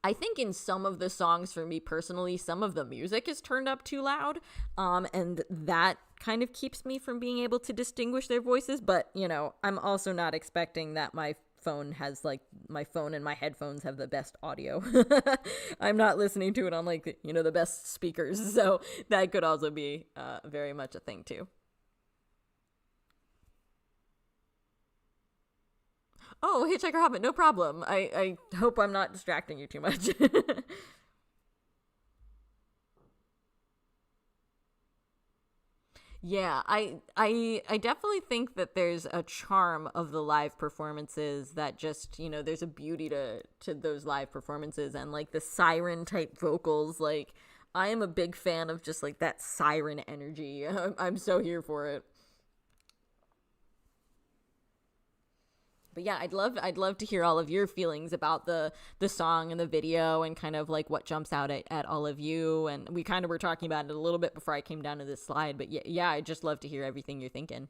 I think in some of the songs, for me personally, some of the music is turned up too loud, and that kind of keeps me from being able to distinguish their voices. But, I'm also not expecting that my phone and my headphones have the best audio. I'm not listening to it on the best speakers. So that could also be very much a thing too. Oh, Hitchhiker Hobbit, no problem. I hope I'm not distracting you too much. Yeah, I definitely think that there's a charm of the live performances that just, there's a beauty to those live performances, and like the siren type vocals. Like I am a big fan of just like that siren energy. I'm so here for it. But yeah, I'd love to hear all of your feelings about the song and the video, and kind of like what jumps out at all of you. And we kind of were talking about it a little bit before I came down to this slide, but yeah, I'd just love to hear everything you're thinking.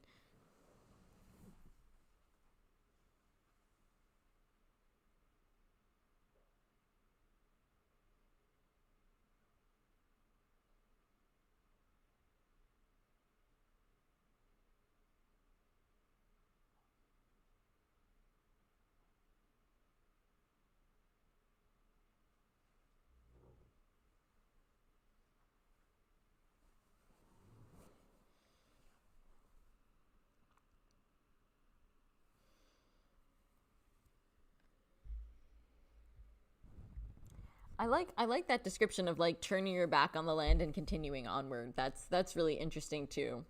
I like that description of like turning your back on the land and continuing onward. That's really interesting too.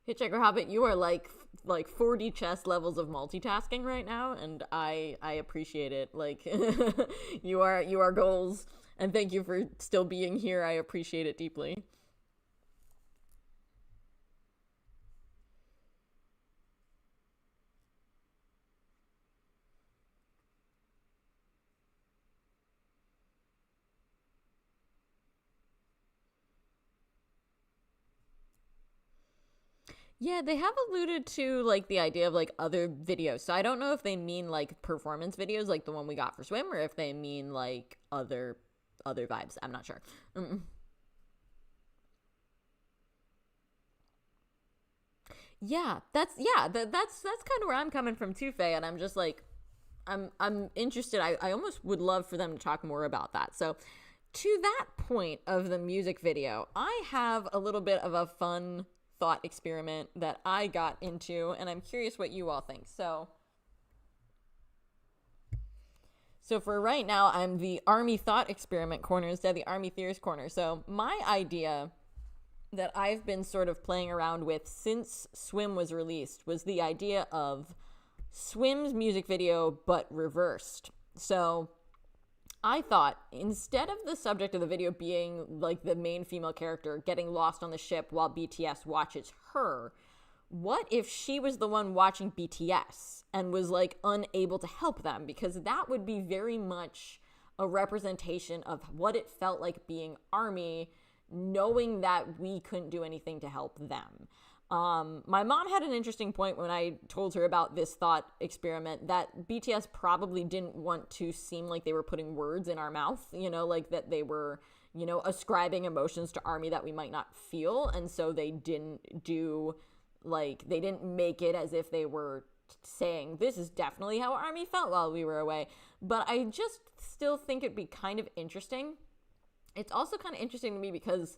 Hitchhiker Hobbit, you are like 4D chess levels of multitasking right now, and I appreciate it. Like you are goals, and thank you for still being here. I appreciate it deeply. Yeah, they have alluded to like the idea of like other videos. So I don't know if they mean like performance videos like the one we got for Swim, or if they mean like other vibes. I'm not sure. Mm. That's kind of where I'm coming from too, Faye, and I'm just like I'm interested. I almost would love for them to talk more about that. So to that point of the music video, I have a little bit of a fun thought experiment that I got into, and I'm curious what you all think. So for right now, I'm the Army thought experiment corner instead of the Army theorist corner. So my idea that I've been sort of playing around with since Swim was released was the idea of Swim's music video but reversed. So I thought instead of the subject of the video being like the main female character getting lost on the ship while BTS watches her, what if she was the one watching BTS and was like unable to help them? Because that would be very much a representation of what it felt like being Army, knowing that we couldn't do anything to help them. My mom had an interesting point when I told her about this thought experiment that BTS probably didn't want to seem like they were putting words in our mouth, like that they were, ascribing emotions to Army that we might not feel. And so they didn't they didn't make it as if they were saying, this is definitely how Army felt while we were away. But I just still think it'd be kind of interesting. It's also kind of interesting to me because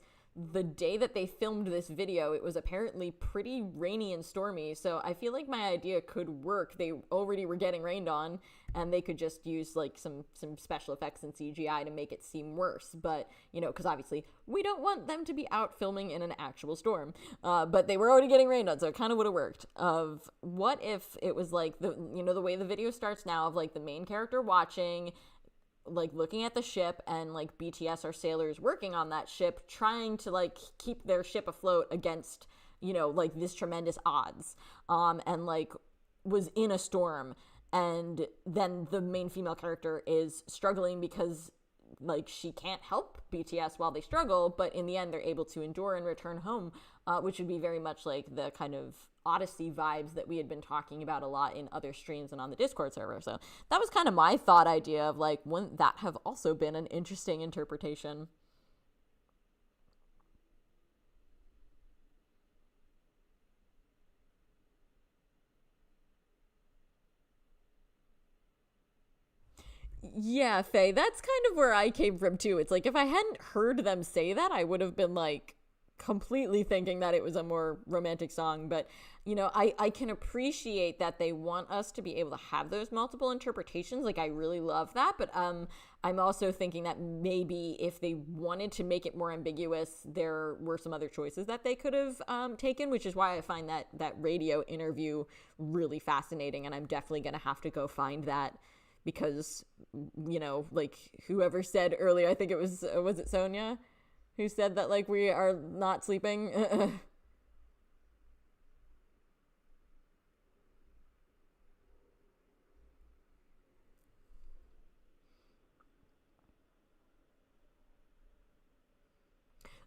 the day that they filmed this video, it was apparently pretty rainy and stormy. So I feel like my idea could work. They already were getting rained on, and they could just use like some special effects and CGI to make it seem worse. But, because obviously we don't want them to be out filming in an actual storm. But they were already getting rained on, so it kind of would have worked. Of what if it was like the way the video starts now of like the main character watching, like looking at the ship, and like BTS are sailors working on that ship trying to like keep their ship afloat against like this tremendous odds, and like was in a storm, and then the main female character is struggling because like she can't help BTS while they struggle, but in the end they're able to endure and return home, which would be very much like the kind of Odyssey vibes that we had been talking about a lot in other streams and on the Discord server. So that was kind of my thought idea of like, wouldn't that have also been an interesting interpretation? Yeah, Faye, that's kind of where I came from too. It's like if I hadn't heard them say that, I would have been like completely thinking that it was a more romantic song. But, I can appreciate that they want us to be able to have those multiple interpretations. Like, I really love that. But I'm also thinking that maybe if they wanted to make it more ambiguous, there were some other choices that they could have taken, which is why I find that radio interview really fascinating. And I'm definitely going to have to go find that because, like whoever said earlier, I think it was it Sonia who said that like we are not sleeping?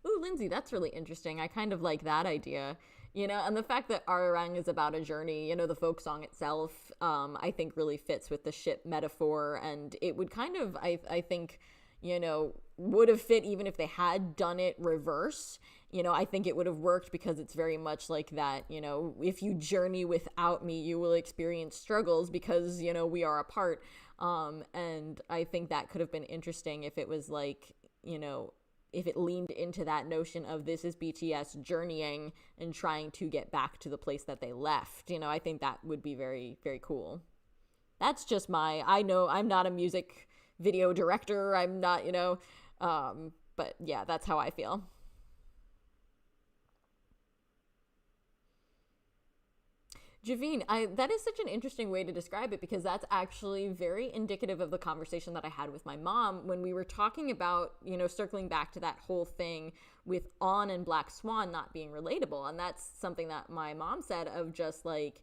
Ooh, Lindsay, that's really interesting. I kind of like that idea. And the fact that Arirang is about a journey, the folk song itself, I think really fits with the ship metaphor. And it would kind of, I think, would have fit even if they had done it reverse. I think it would have worked because it's very much like that, if you journey without me, you will experience struggles because, we are apart. And I think that could have been interesting if it was like, if it leaned into that notion of this is BTS journeying and trying to get back to the place that they left. I think that would be very, very cool. That's just I know I'm not a music video director. I'm not, but yeah, that's how I feel. Javine, that is such an interesting way to describe it because that's actually very indicative of the conversation that I had with my mom when we were talking about, circling back to that whole thing with On and Black Swan not being relatable. And that's something that my mom said of just like,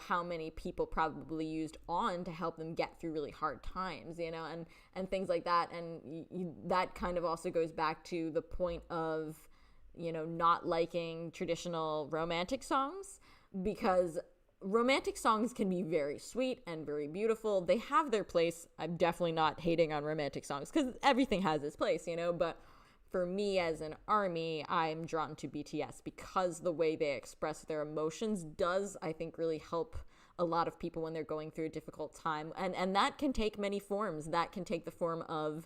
how many people probably used On to help them get through really hard times, and things like that. And that kind of also goes back to the point of, not liking traditional romantic songs, because romantic songs can be very sweet and very beautiful. They have their place. I'm definitely not hating on romantic songs because everything has its place, but for me as an ARMY, I'm drawn to BTS because the way they express their emotions does, I think, really help a lot of people when they're going through a difficult time. And that can take many forms. That can take the form of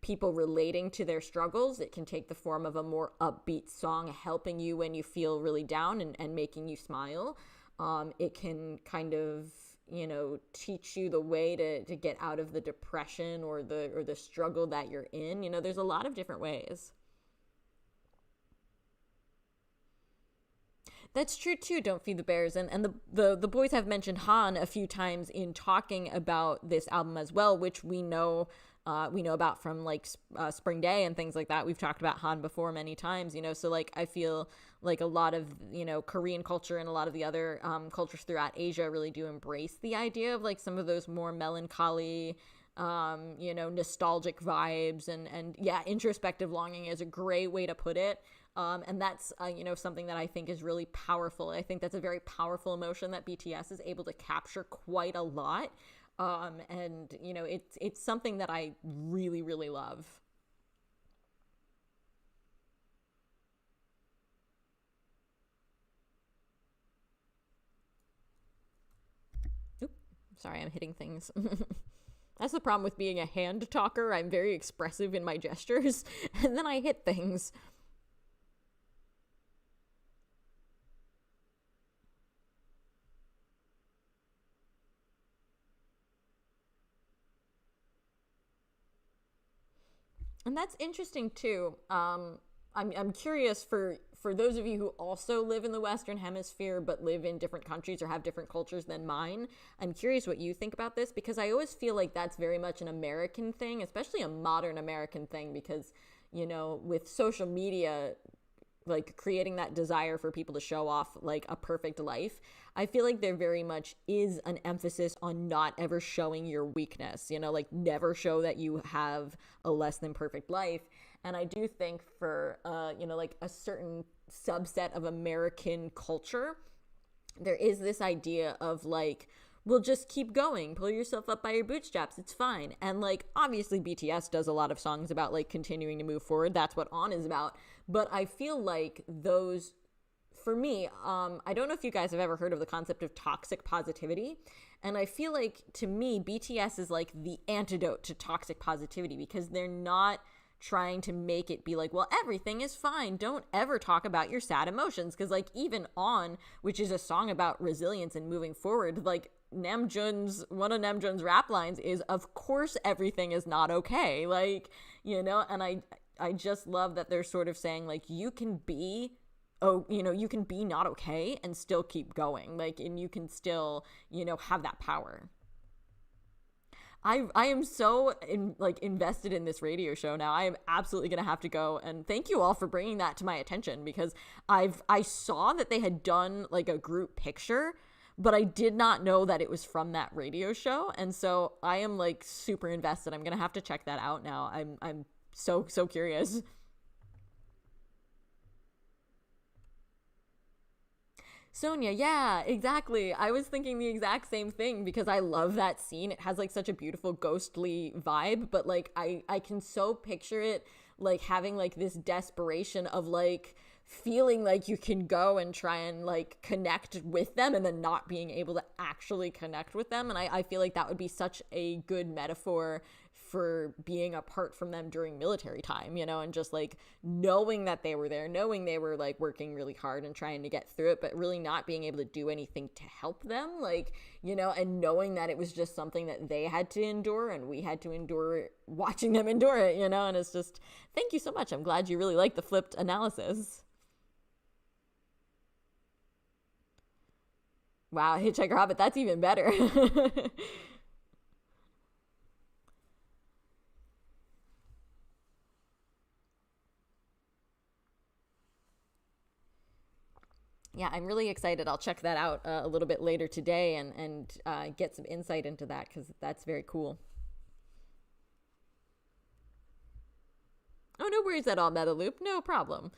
people relating to their struggles. It can take the form of a more upbeat song helping you when you feel really down and making you smile. It can kind of, teach you the way to get out of the depression or the struggle that you're in. There's a lot of different ways. That's true too. Don't Feed the Bears, and the boys have mentioned Han a few times in talking about this album as well, which we know about from like Spring Day and things like that. We've talked about Han before many times, so like I feel like a lot of Korean culture and a lot of the other cultures throughout Asia really do embrace the idea of like some of those more melancholy, nostalgic vibes and yeah, introspective longing is a great way to put it. And that's, something that I think is really powerful. I think that's a very powerful emotion that BTS is able to capture quite a lot. And, it's something that I really, really love. Oop, sorry, I'm hitting things. That's the problem with being a hand talker. I'm very expressive in my gestures, and then I hit things. And that's interesting too. I'm curious for those of you who also live in the Western Hemisphere but live in different countries or have different cultures than mine. I'm curious what you think about this because I always feel like that's very much an American thing, especially a modern American thing because, with social media, like creating that desire for people to show off like a perfect life, I feel like there very much is an emphasis on not ever showing your weakness, like never show that you have a less than perfect life. And I do think for like a certain subset of American culture, there is this idea of like, well, just keep going, pull yourself up by your bootstraps, it's fine. And like obviously BTS does a lot of songs about like continuing to move forward. That's what On is about. But I feel like those, for me, I don't know if you guys have ever heard of the concept of toxic positivity. And I feel like to me, BTS is like the antidote to toxic positivity because they're not trying to make it be like, well, everything is fine. Don't ever talk about your sad emotions. Because like even On, which is a song about resilience and moving forward, like one of Namjoon's rap lines is, of course everything is not okay. Like, and I just love that they're sort of saying like, you can be you can be not okay and still keep going. Like, and you can still, have that power. I am so invested in this radio show now. I am absolutely gonna have to go, and thank you all for bringing that to my attention because I saw that they had done like a group picture, but I did not know that it was from that radio show, and so I am like super invested. I'm gonna have to check that out now. I'm so curious. Sonia, yeah, exactly. I was thinking the exact same thing because I love that scene. It has like such a beautiful ghostly vibe, but like I can so picture it like having like this desperation of like feeling like you can go and try and like connect with them and then not being able to actually connect with them. And I feel like that would be such a good metaphor for being apart from them during military time, and just like knowing that they were there, knowing they were like working really hard and trying to get through it, but really not being able to do anything to help them, like, and knowing that it was just something that they had to endure and we had to endure watching them endure it, and it's just, thank you so much. I'm glad you really like the flipped analysis. Wow, Hitchhiker Hobbit, that's even better. Yeah, I'm really excited. I'll check that out a little bit later today and get some insight into that because that's very cool. Oh, no worries at all, Metaloop. No problem.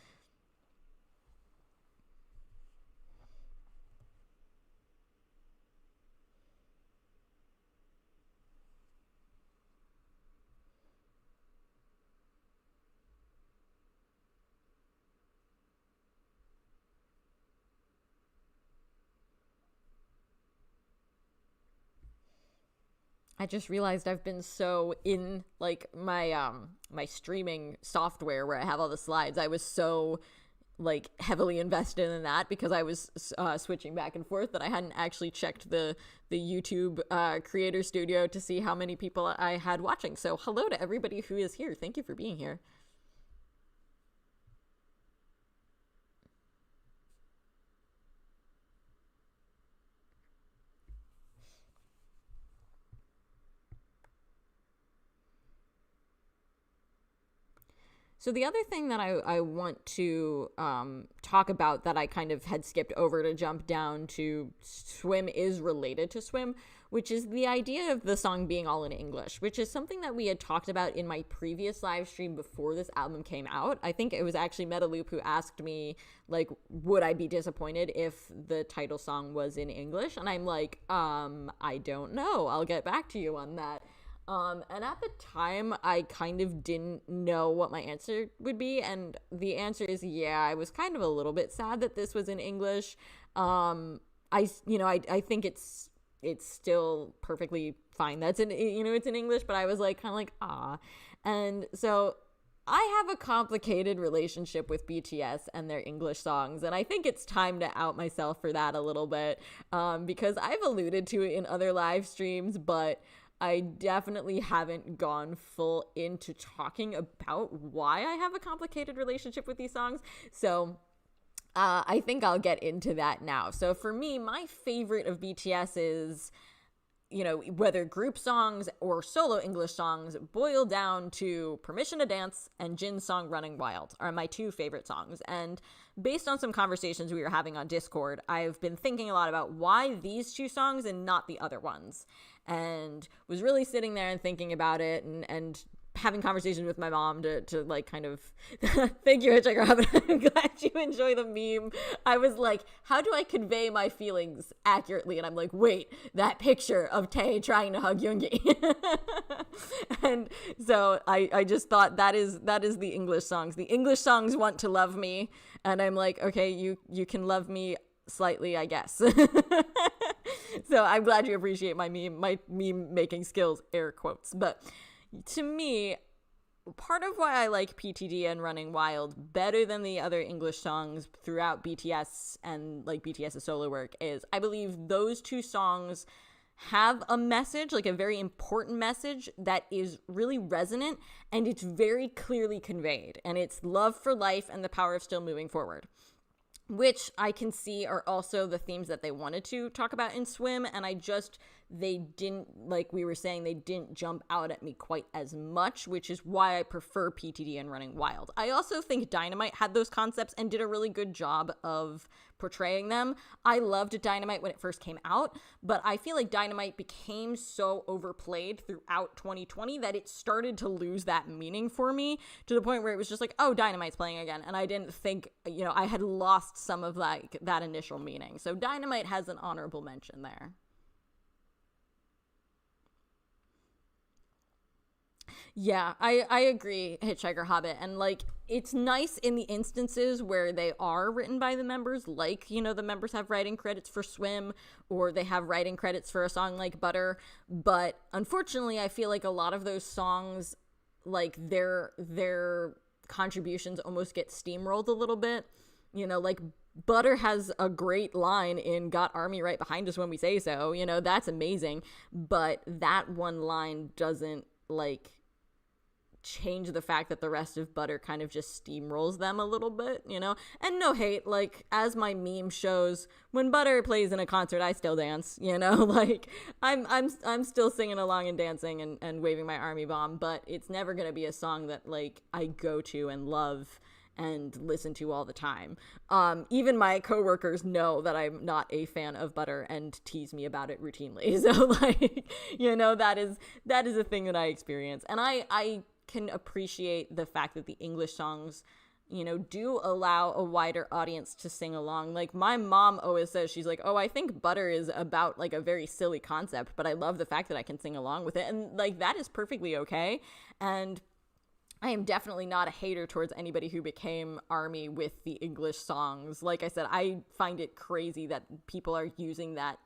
I just realized I've been so in like my streaming software where I have all the slides. I was so like heavily invested in that because I was switching back and forth that I hadn't actually checked the YouTube creator studio to see how many people I had watching. So hello to everybody who is here. Thank you for being here. So the other thing that I want to talk about that I kind of had skipped over to jump down to Swim is related to Swim, which is the idea of the song being all in English, which is something that we had talked about in my previous live stream before this album came out. I think it was actually Metaloop who asked me, like, would I be disappointed if the title song was in English? And I'm like, I don't know. I'll get back to you on that. And at the time, I kind of didn't know what my answer would be. And the answer is, yeah, I was kind of a little bit sad that this was in English. I think it's still perfectly fine. That's it's in English, but I was like, kind of like, ah. And so I have a complicated relationship with BTS and their English songs, and I think it's time to out myself for that a little bit, because I've alluded to it in other live streams, but I definitely haven't gone full into talking about why I have a complicated relationship with these songs. So I think I'll get into that now. So for me, my favorite of BTS is, whether group songs or solo English songs, boil down to Permission to Dance and Jin's song Running Wild are my two favorite songs. And based on some conversations we were having on Discord, I've been thinking a lot about why these two songs and not the other ones. And was really sitting there and thinking about it and having conversations with my mom to like kind of thank you, Hitchhiker Hobbit. I'm glad you enjoy the meme. I was like, how do I convey my feelings accurately? And I'm like, wait, that picture of Tae trying to hug Yoongi. And so I just thought that is the English songs. The English songs want to love me, and I'm like, okay, you can love me slightly, I guess. So I'm glad you appreciate my meme making skills, air quotes. But to me, part of why I like PTD and Running Wild better than the other English songs throughout BTS and like BTS's solo work is I believe those two songs have a message, like a very important message that is really resonant, and it's very clearly conveyed, and it's love for life and the power of still moving forward, which I can see are also the themes that they wanted to talk about in Swim, and they didn't, like we were saying, they didn't jump out at me quite as much, which is why I prefer PTD and Running Wild. I also think Dynamite had those concepts and did a really good job of portraying them. I loved Dynamite when it first came out, but I feel like Dynamite became so overplayed throughout 2020 that it started to lose that meaning for me, to the point where it was just like, oh, Dynamite's playing again, and I didn't think, I had lost some of like that initial meaning. So Dynamite has an honorable mention there. Yeah, I agree, Hitchhiker Hobbit. And like, it's nice in the instances where they are written by the members, like, the members have writing credits for Swim, or they have writing credits for a song like Butter. But unfortunately, I feel like a lot of those songs, like their contributions almost get steamrolled a little bit. Like Butter has a great line in Got Army Right Behind Us When We Say So. That's amazing. But that one line doesn't like change the fact that the rest of Butter kind of just steamrolls them a little bit, you know? And no hate, like, as my meme shows, when Butter plays in a concert, I still dance, you know? Like, I'm still singing along and dancing and waving my army bomb, but it's never gonna be a song that, like, I go to and love and listen to all the time. Even my coworkers know that I'm not a fan of Butter and tease me about it routinely. So, like, you know, that is a thing that I experience. And I can appreciate the fact that the English songs, you know, do allow a wider audience to sing along. Like, my mom always says, she's like, oh, I think Butter is about, like, a very silly concept, but I love the fact that I can sing along with it. And, like, that is perfectly okay. And I am definitely not a hater towards anybody who became ARMY with the English songs. Like I said, I find it crazy that people are using that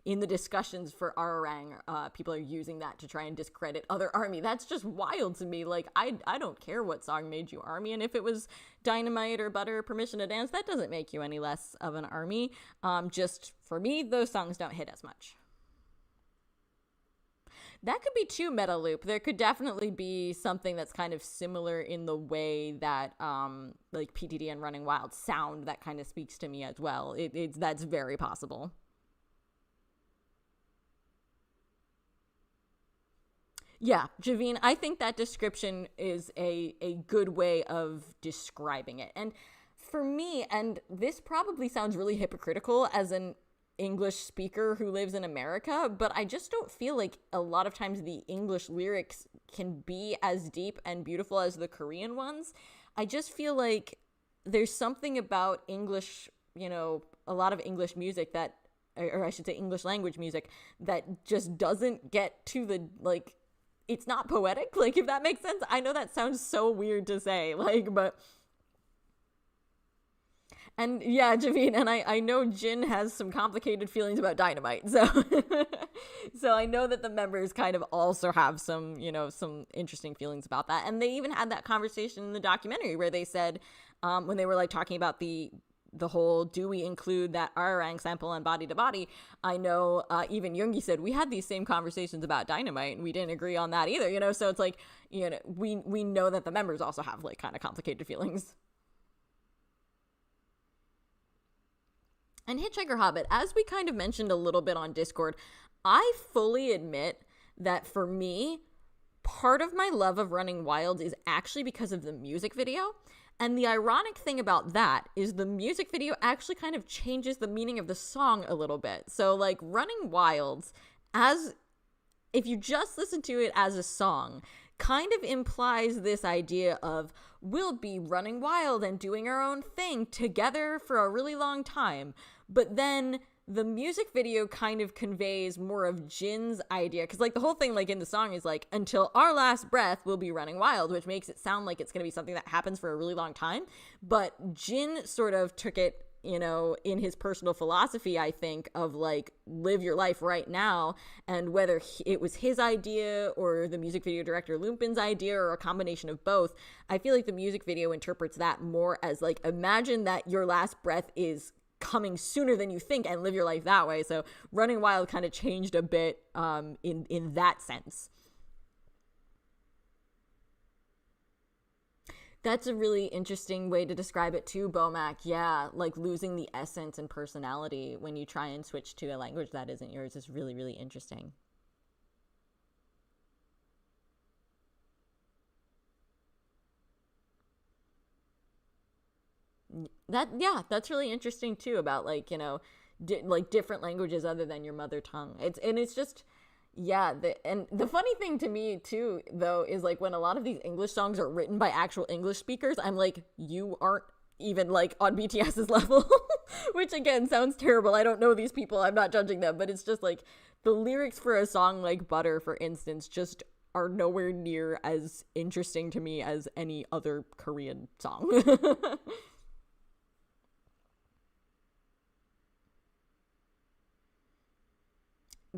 in the discussions for Arirang. People are using that to try and discredit other ARMY. That's just wild to me. Like, I don't care what song made you ARMY, and if it was Dynamite or Butter or Permission to Dance, that doesn't make you any less of an ARMY. Just for me, those songs don't hit as much. That could be too, Meta Loop. There could definitely be something that's kind of similar in the way that like PTD and Running Wild sound that kind of speaks to me as well. That's very possible. Yeah, Javine, I think that description is a good way of describing it. And for me, and this probably sounds really hypocritical as an English speaker who lives in America, but I just don't feel like a lot of times the English lyrics can be as deep and beautiful as the Korean ones. I just feel like there's something about English, you know, a lot of English music that, or I should say English language music, that just doesn't get to the, like, it's not poetic, like, if that makes sense. I know that sounds so weird to say, like, but... And yeah, Javine, and I know Jin has some complicated feelings about Dynamite, so so I know that the members kind of also have some, you know, some interesting feelings about that. And they even had that conversation in the documentary where they said, when they were like talking about the whole, do we include that Arirang sample on Body to Body? I know even Yoongi said, we had these same conversations about Dynamite and we didn't agree on that either, you know? So it's like, you know, we know that the members also have like kind of complicated feelings. And Hitchhiker Hobbit, as we kind of mentioned a little bit on Discord, I fully admit that for me, part of my love of Running Wild is actually because of the music video. And the ironic thing about that is the music video actually kind of changes the meaning of the song a little bit. So like Running Wild, as if you just listen to it as a song, kind of implies this idea of we'll be running wild and doing our own thing together for a really long time. But then the music video kind of conveys more of Jin's idea, because like the whole thing like in the song is like, until our last breath we'll be running wild, which makes it sound like it's going to be something that happens for a really long time. But Jin sort of took it, you know, in his personal philosophy, I think, of like, live your life right now. And whether it was his idea or the music video director Lumpin's idea or a combination of both, I feel like the music video interprets that more as like, imagine that your last breath is coming sooner than you think and live your life that way. So Running Wild kind of changed a bit in that sense. That's a really interesting way to describe it too, Bomac. Yeah, like losing the essence and personality when you try and switch to a language that isn't yours is really, really interesting. That's really interesting too, about like, you know, like different languages other than your mother tongue. It's just, yeah, and the funny thing to me too, though, is like when a lot of these English songs are written by actual English speakers, I'm like, you aren't even like on BTS's level, which again sounds terrible. I don't know these people, I'm not judging them, but it's just like the lyrics for a song like Butter, for instance, just are nowhere near as interesting to me as any other Korean song.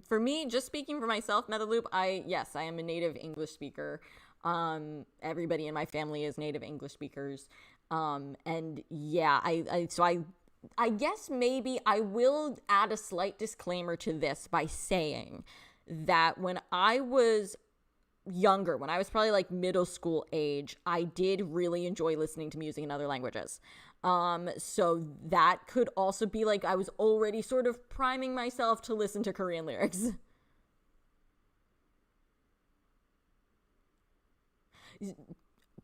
For me, just speaking for myself, Metaloop, yes, I am a native English speaker. Everybody in my family is native English speakers. And yeah, I guess maybe I will add a slight disclaimer to this by saying that when I was younger, when I was probably like middle school age, I did really enjoy listening to music in other languages. So that could also be like I was already sort of priming myself to listen to Korean lyrics.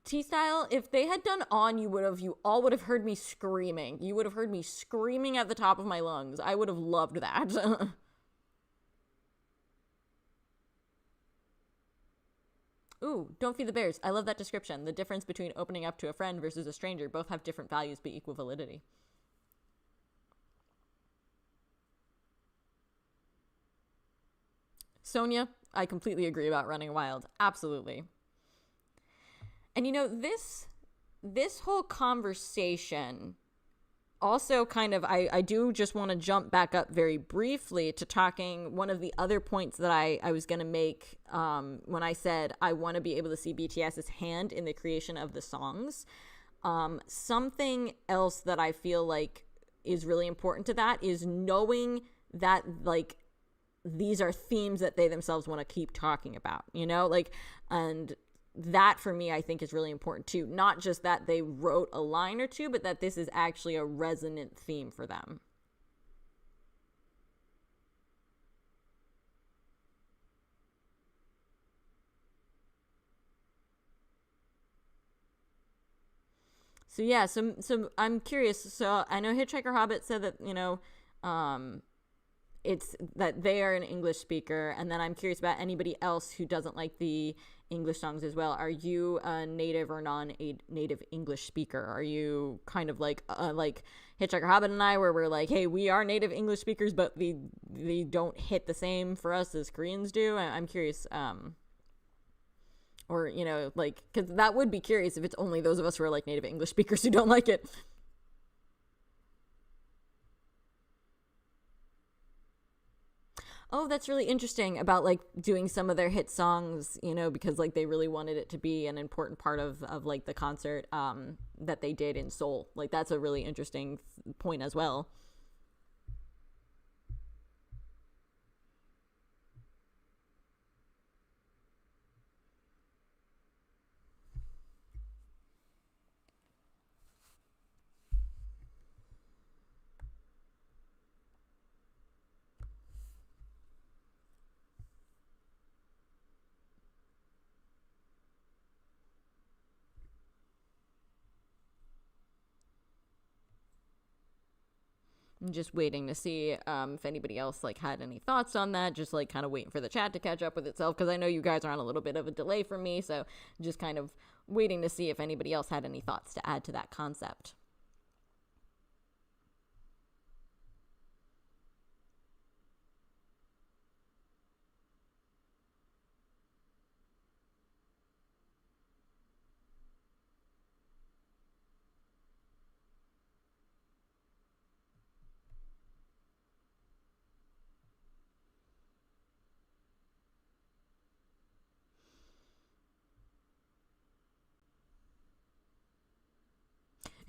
T-Style, if they had done On, you all would have heard me screaming. You would have heard me screaming at the top of my lungs. I would have loved that. Ooh, Don't Feed the Bears. I love that description. The difference between opening up to a friend versus a stranger. Both have different values but equal validity. Sonia, I completely agree about Running Wild. Absolutely. And this whole conversation also kind of, I do just want to jump back up very briefly to talking one of the other points that I was going to make when I said I want to be able to see BTS's hand in the creation of the songs. Something else that I feel like is really important to that is knowing that like these are themes that they themselves want to keep talking about, and that for me, I think is really important too. Not just that they wrote a line or two, but that this is actually a resonant theme for them. So yeah, so I'm curious. So I know Hitchhiker Hobbit said that, um, it's that they are an English speaker, and then I'm curious about anybody else who doesn't like the English songs as well. Are you a native or non-native English speaker? Are you kind of like Hitchhiker Hobbit and I, where we're like, hey, we are native English speakers, but they don't hit the same for us as Koreans do? I'm curious, or because that would be curious if it's only those of us who are like native English speakers who don't like it. Oh, that's really interesting about like doing some of their hit songs, because like they really wanted it to be an important part of like the concert that they did in Seoul. Like that's a really interesting point as well. I'm just waiting to see if anybody else like had any thoughts on that. Just like kind of waiting for the chat to catch up with itself, because I know you guys are on a little bit of a delay for me. So just kind of waiting to see if anybody else had any thoughts to add to that concept.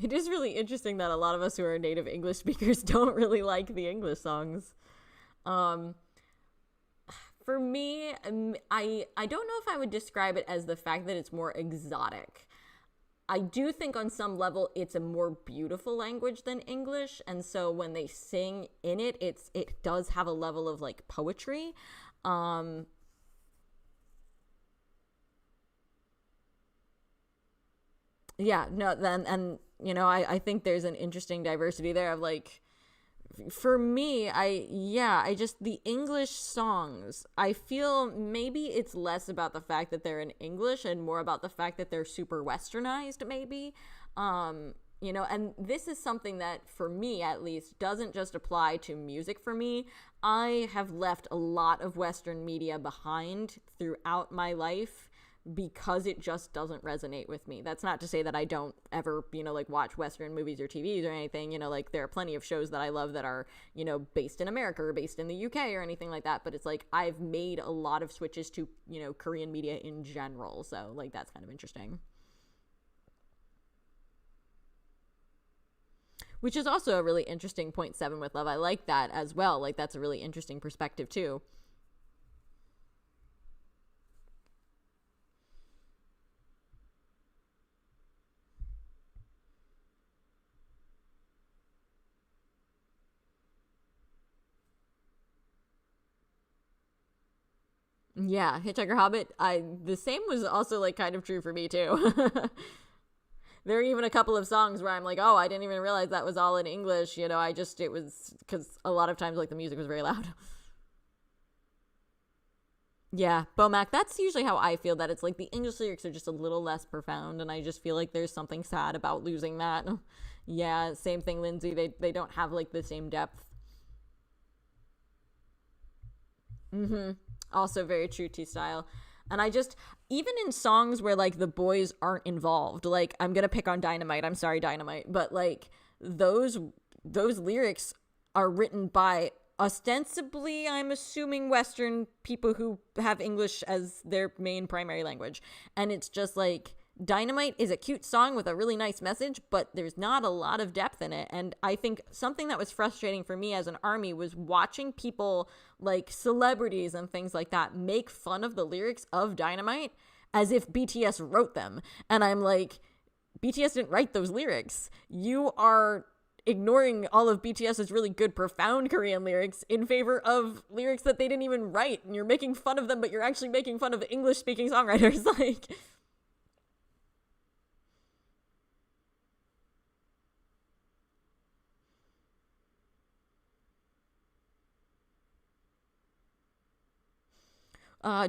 It is really interesting that a lot of us who are native English speakers don't really like the English songs. Um, for me, I don't know if I would describe it as the fact that it's more exotic. I do think on some level it's a more beautiful language than English, and so when they sing in it, it does have a level of like poetry. Um, yeah, no, then and I think there's an interesting diversity there of like for me, I just the English songs, I feel maybe it's less about the fact that they're in English and more about the fact that they're super westernized, maybe. And this is something that for me at least doesn't just apply to music for me. I have left a lot of Western media behind throughout my life because it just doesn't resonate with me. That's not to say that I don't ever, like watch Western movies or TVs or anything. Like there are plenty of shows that I love that are, based in America or based in the UK or anything like that. But it's like I've made a lot of switches to, Korean media in general. So like that's kind of interesting. Which is also a really interesting point seven with love. I like that as well. Like that's a really interesting perspective too. Yeah, Hitchhiker Hobbit. I the same was also like kind of true for me too. There are even a couple of songs where I'm like, oh, I didn't even realize that was all in English. I just it was because a lot of times like the music was very loud. Yeah, Bomac, that's usually how I feel, that it's like the English lyrics are just a little less profound, and I just feel like there's something sad about losing that. Yeah, same thing, Lindsay. They don't have like the same depth. Mm-hmm. Also very true to style. And I just, even in songs where like the boys aren't involved, like I'm gonna pick on Dynamite. I'm sorry, Dynamite, but like those those lyrics are written by ostensibly, I'm assuming, Western people who have English as their main primary language. And it's just like Dynamite is a cute song with a really nice message, but there's not a lot of depth in it. And I think something that was frustrating for me as an army was watching people like celebrities and things like that make fun of the lyrics of Dynamite as if BTS wrote them. And I'm like, BTS didn't write those lyrics. You are ignoring all of BTS's really good, profound Korean lyrics in favor of lyrics that they didn't even write. And you're making fun of them, but you're actually making fun of English speaking songwriters. Like,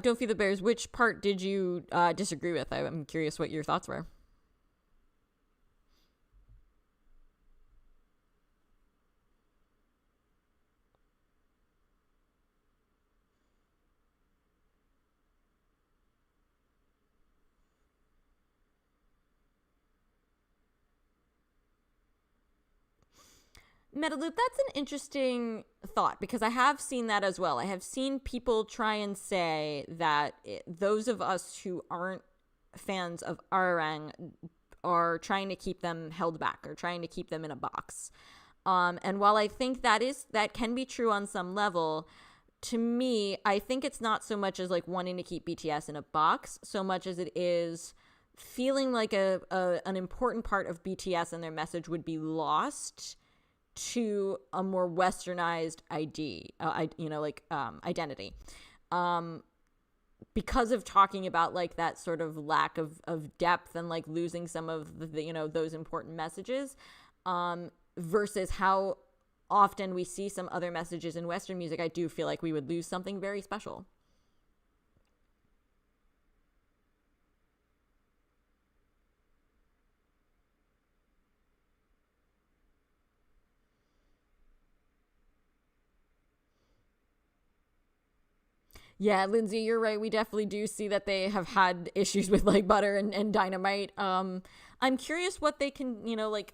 Don't Feed the Bears. Which part did you disagree with? I'm curious what your thoughts were. Metaloop, that's an interesting thought because I have seen that as well. I have seen people try and say that those of us who aren't fans of Arirang are trying to keep them held back or trying to keep them in a box. And while I think that can be true on some level, to me, I think it's not so much as like wanting to keep BTS in a box, so much as it is feeling like an important part of BTS and their message would be lost to a more westernized identity, um, because of talking about like that sort of lack of depth and like losing some of those important messages, versus how often we see some other messages in Western music. I do feel like we would lose something very special. Yeah, Lindsay, you're right. We definitely do see that they have had issues with like Butter and Dynamite. I'm curious what they can, like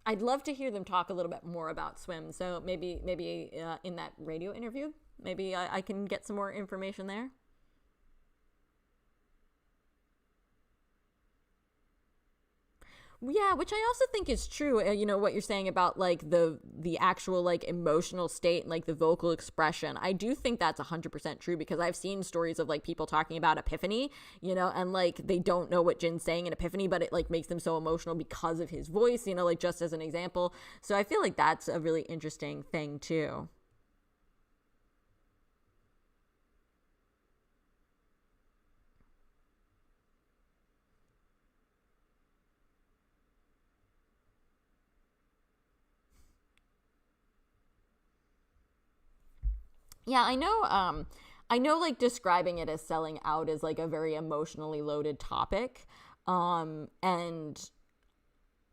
I'd love to hear them talk a little bit more about Swim. So maybe in that radio interview, maybe I can get some more information there. Yeah, which I also think is true. What you're saying about like the actual like emotional state and like the vocal expression. I do think that's 100% true because I've seen stories of like people talking about Epiphany, and like they don't know what Jin's saying in Epiphany, but it like makes them so emotional because of his voice, like just as an example. So I feel like that's a really interesting thing too. Yeah, I know like describing it as selling out is like a very emotionally loaded topic. And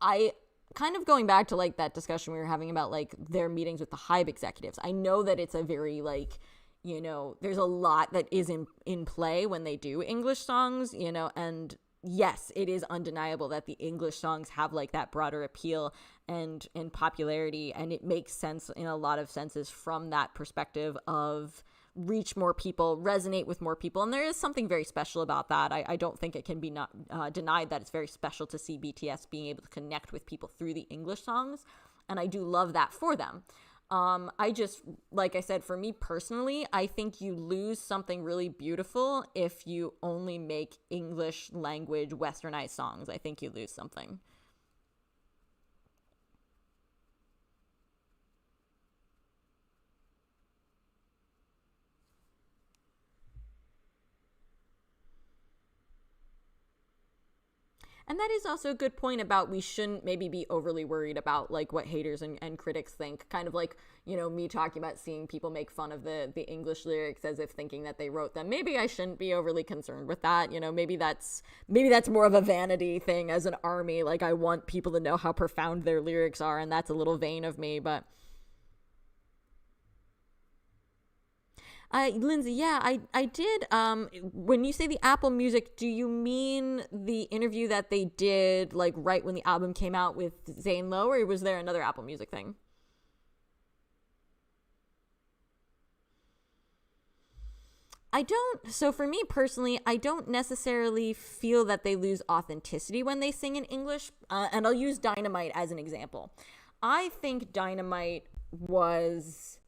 I kind of going back to like that discussion we were having about like their meetings with the Hive executives. I know that it's a very like there's a lot that is in play when they do English songs, and yes, it is undeniable that the English songs have like that broader appeal and popularity, and it makes sense in a lot of senses from that perspective of reach more people, resonate with more people. And there is something very special about that. I don't think it can be not denied that it's very special to see BTS being able to connect with people through the English songs. And I do love that for them. I just, like I said, for me personally, I think you lose something really beautiful if you only make English language westernized songs. I think you lose something. And that is also a good point about we shouldn't maybe be overly worried about like what haters and critics think. Kind of like, you know, me talking about seeing people make fun of the English lyrics as if thinking that they wrote them. Maybe I shouldn't be overly concerned with that. You know, maybe that's more of a vanity thing as an army. Like I want people to know how profound their lyrics are, and that's a little vain of me, but Lindsay, yeah, I did. When you say the Apple Music, do you mean the interview that they did, like, right when the album came out with Zane Lowe, or was there another Apple Music thing? So for me personally, I don't necessarily feel that they lose authenticity when they sing in English. And I'll use Dynamite as an example. I think Dynamite was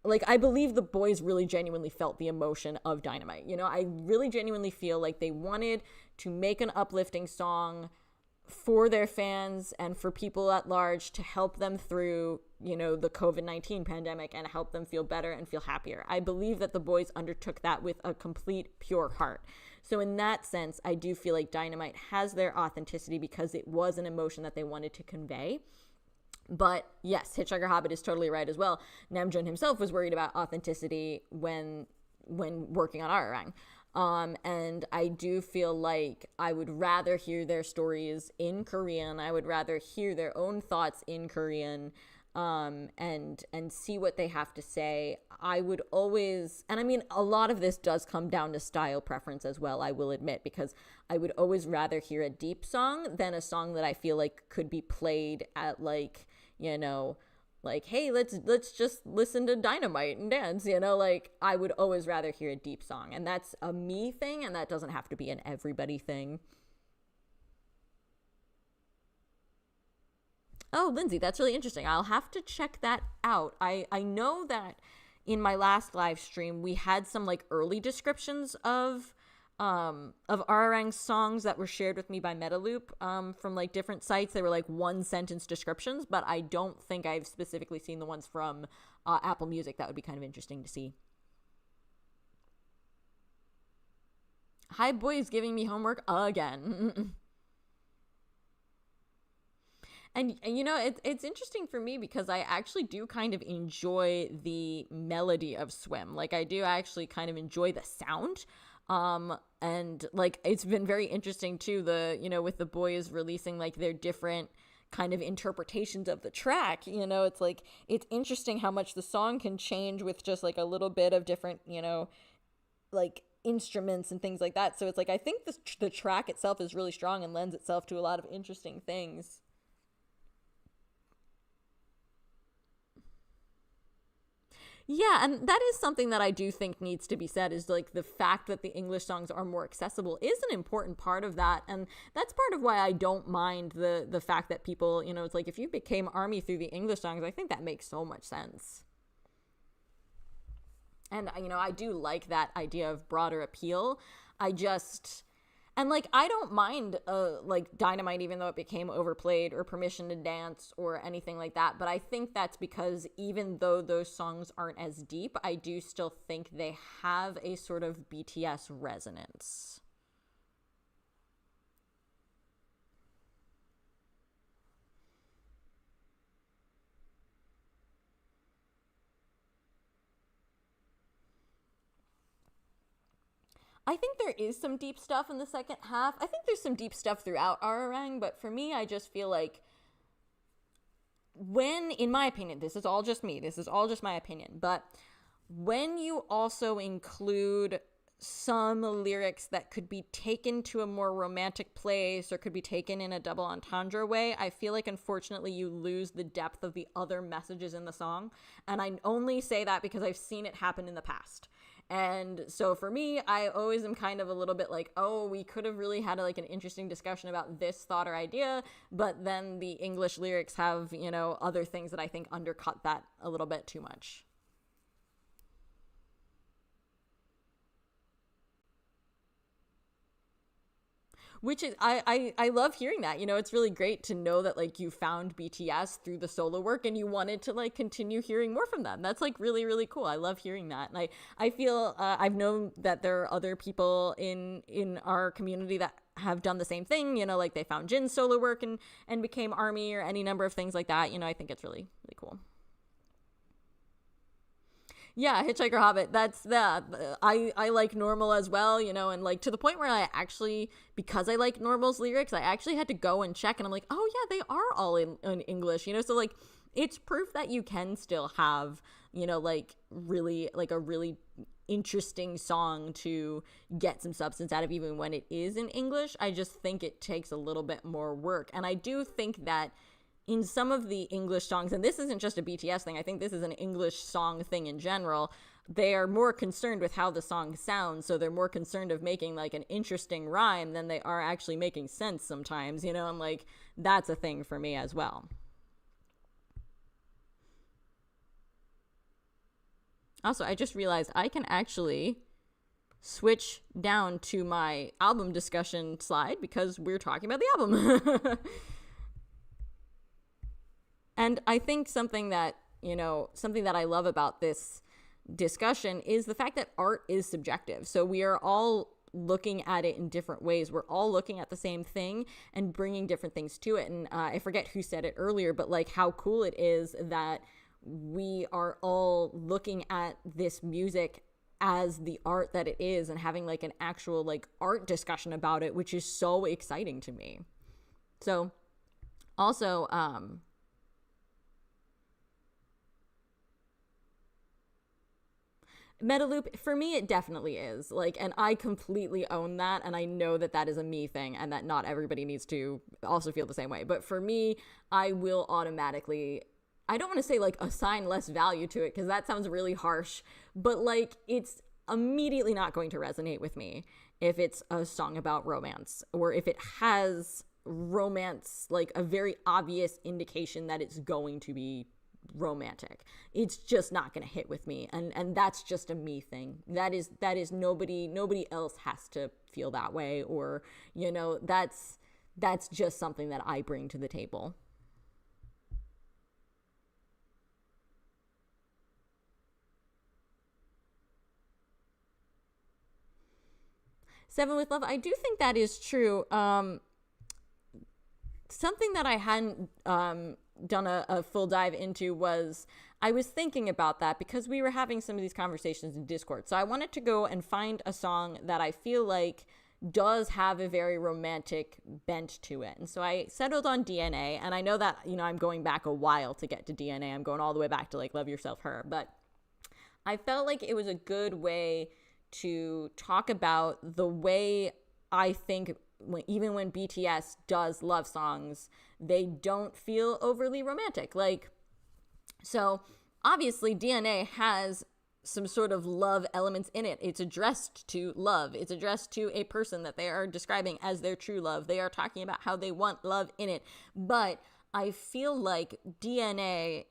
like, I believe the boys really genuinely felt the emotion of Dynamite. You know, I really genuinely feel like they wanted to make an uplifting song for their fans and for people at large to help them through, you know, the COVID-19 pandemic and help them feel better and feel happier. I believe that the boys undertook that with a complete pure heart. So in that sense, I do feel like Dynamite has their authenticity because it was an emotion that they wanted to convey. But yes, Hitchhiker Hobbit is totally right as well. Namjoon himself was worried about authenticity when working on Arirang. And I do feel like I would rather hear their stories in Korean. I would rather hear their own thoughts in Korean, and see what they have to say. I would always, and I mean, a lot of this does come down to style preference as well, I will admit, because I would always rather hear a deep song than a song that I feel like could be played at, like, you know, like, hey, let's just listen to Dynamite and dance, you know, like, I would always rather hear a deep song, and that's a me thing, and that doesn't have to be an everybody thing. Oh, Lindsay, that's really interesting. I'll have to check that out. I know that in my last live stream we had some like early descriptions of Arirang's songs that were shared with me by Metaloop, from like different sites. They were like one sentence descriptions, but I don't think I've specifically seen the ones from Apple Music. That would be kind of interesting to see. Hi, boys, giving me homework again. And you know, it's interesting for me because I actually do kind of enjoy the melody of Swim. Like, I do actually kind of enjoy the sound. And like, it's been very interesting too, you know, with the boys releasing like their different kind of interpretations of the track. You know, it's like, it's interesting how much the song can change with just like a little bit of different, you know, like instruments and things like that. So it's like, I think the track itself is really strong and lends itself to a lot of interesting things. Yeah, and that is something that I do think needs to be said, is like the fact that the English songs are more accessible is an important part of that. And that's part of why I don't mind the fact that people, you know, it's like, if you became ARMY through the English songs, I think that makes so much sense. And, you know, I do like that idea of broader appeal. I just, and like, I don't mind like Dynamite, even though it became overplayed, or Permission to Dance or anything like that. But I think that's because even though those songs aren't as deep, I do still think they have a sort of BTS resonance. I think there is some deep stuff in the second half. I think there's some deep stuff throughout Arirang, but for me, I just feel like when, in my opinion, this is all just me, this is all just my opinion, but when you also include some lyrics that could be taken to a more romantic place or could be taken in a double entendre way, I feel like unfortunately you lose the depth of the other messages in the song. And I only say that because I've seen it happen in the past. And so for me, I always am kind of a little bit like, oh, we could have really had like an interesting discussion about this thought or idea, but then the English lyrics have, you know, other things that I think undercut that a little bit too much. Which is, I love hearing that. You know, it's really great to know that like you found BTS through the solo work and you wanted to like continue hearing more from them. That's like really, really cool. I love hearing that. And I feel I've known that there are other people in our community that have done the same thing, you know, like they found Jin's solo work and became ARMY, or any number of things like that. You know, I think it's really, really cool. Yeah, Hitchhiker Hobbit. That's that. I like Normal as well, you know, and like to the point where I actually, because I like Normal's lyrics, I actually had to go and check, and I'm like, oh yeah, they are all in English, you know. So like, it's proof that you can still have, you know, like really like a really interesting song to get some substance out of, even when it is in English. I just think it takes a little bit more work, and I do think that in some of the English songs, and this isn't just a BTS thing, I think this is an English song thing in general, they are more concerned with how the song sounds, so they're more concerned of making like an interesting rhyme than they are actually making sense sometimes, you know, and like that's a thing for me as well. Also, I just realized I can actually switch down to my album discussion slide because we're talking about the album. And I think something that I love about this discussion is the fact that art is subjective. So we are all looking at it in different ways. We're all looking at the same thing and bringing different things to it. And I forget who said it earlier, but like how cool it is that we are all looking at this music as the art that it is and having like an actual like art discussion about it, which is so exciting to me. So also, Metaloop, for me, it definitely is. Like, and I completely own that, and I know that that is a me thing, and that not everybody needs to also feel the same way. But for me, I will automatically, I don't want to say, like, assign less value to it, because that sounds really harsh, but, like, it's immediately not going to resonate with me if it's a song about romance, or if it has romance, like, a very obvious indication that it's going to be romantic. It's just not going to hit with me, and that's just a me thing. That is nobody else has to feel that way, or you know, that's just something that I bring to the table. Seven with Love, I do think that is true. Something that I hadn't done a full dive into was, I was thinking about that because we were having some of these conversations in Discord. So I wanted to go and find a song that I feel like does have a very romantic bent to it. And so I settled on DNA. And I know that, you know, I'm going back a while to get to DNA. I'm going all the way back to like Love Yourself, Her. But I felt like it was a good way to talk about the way I think even when BTS does love songs, they don't feel overly romantic. Like, so obviously DNA has some sort of love elements in it. It's addressed to love. It's addressed to a person that they are describing as their true love. They are talking about how they want love in it. But I feel like DNA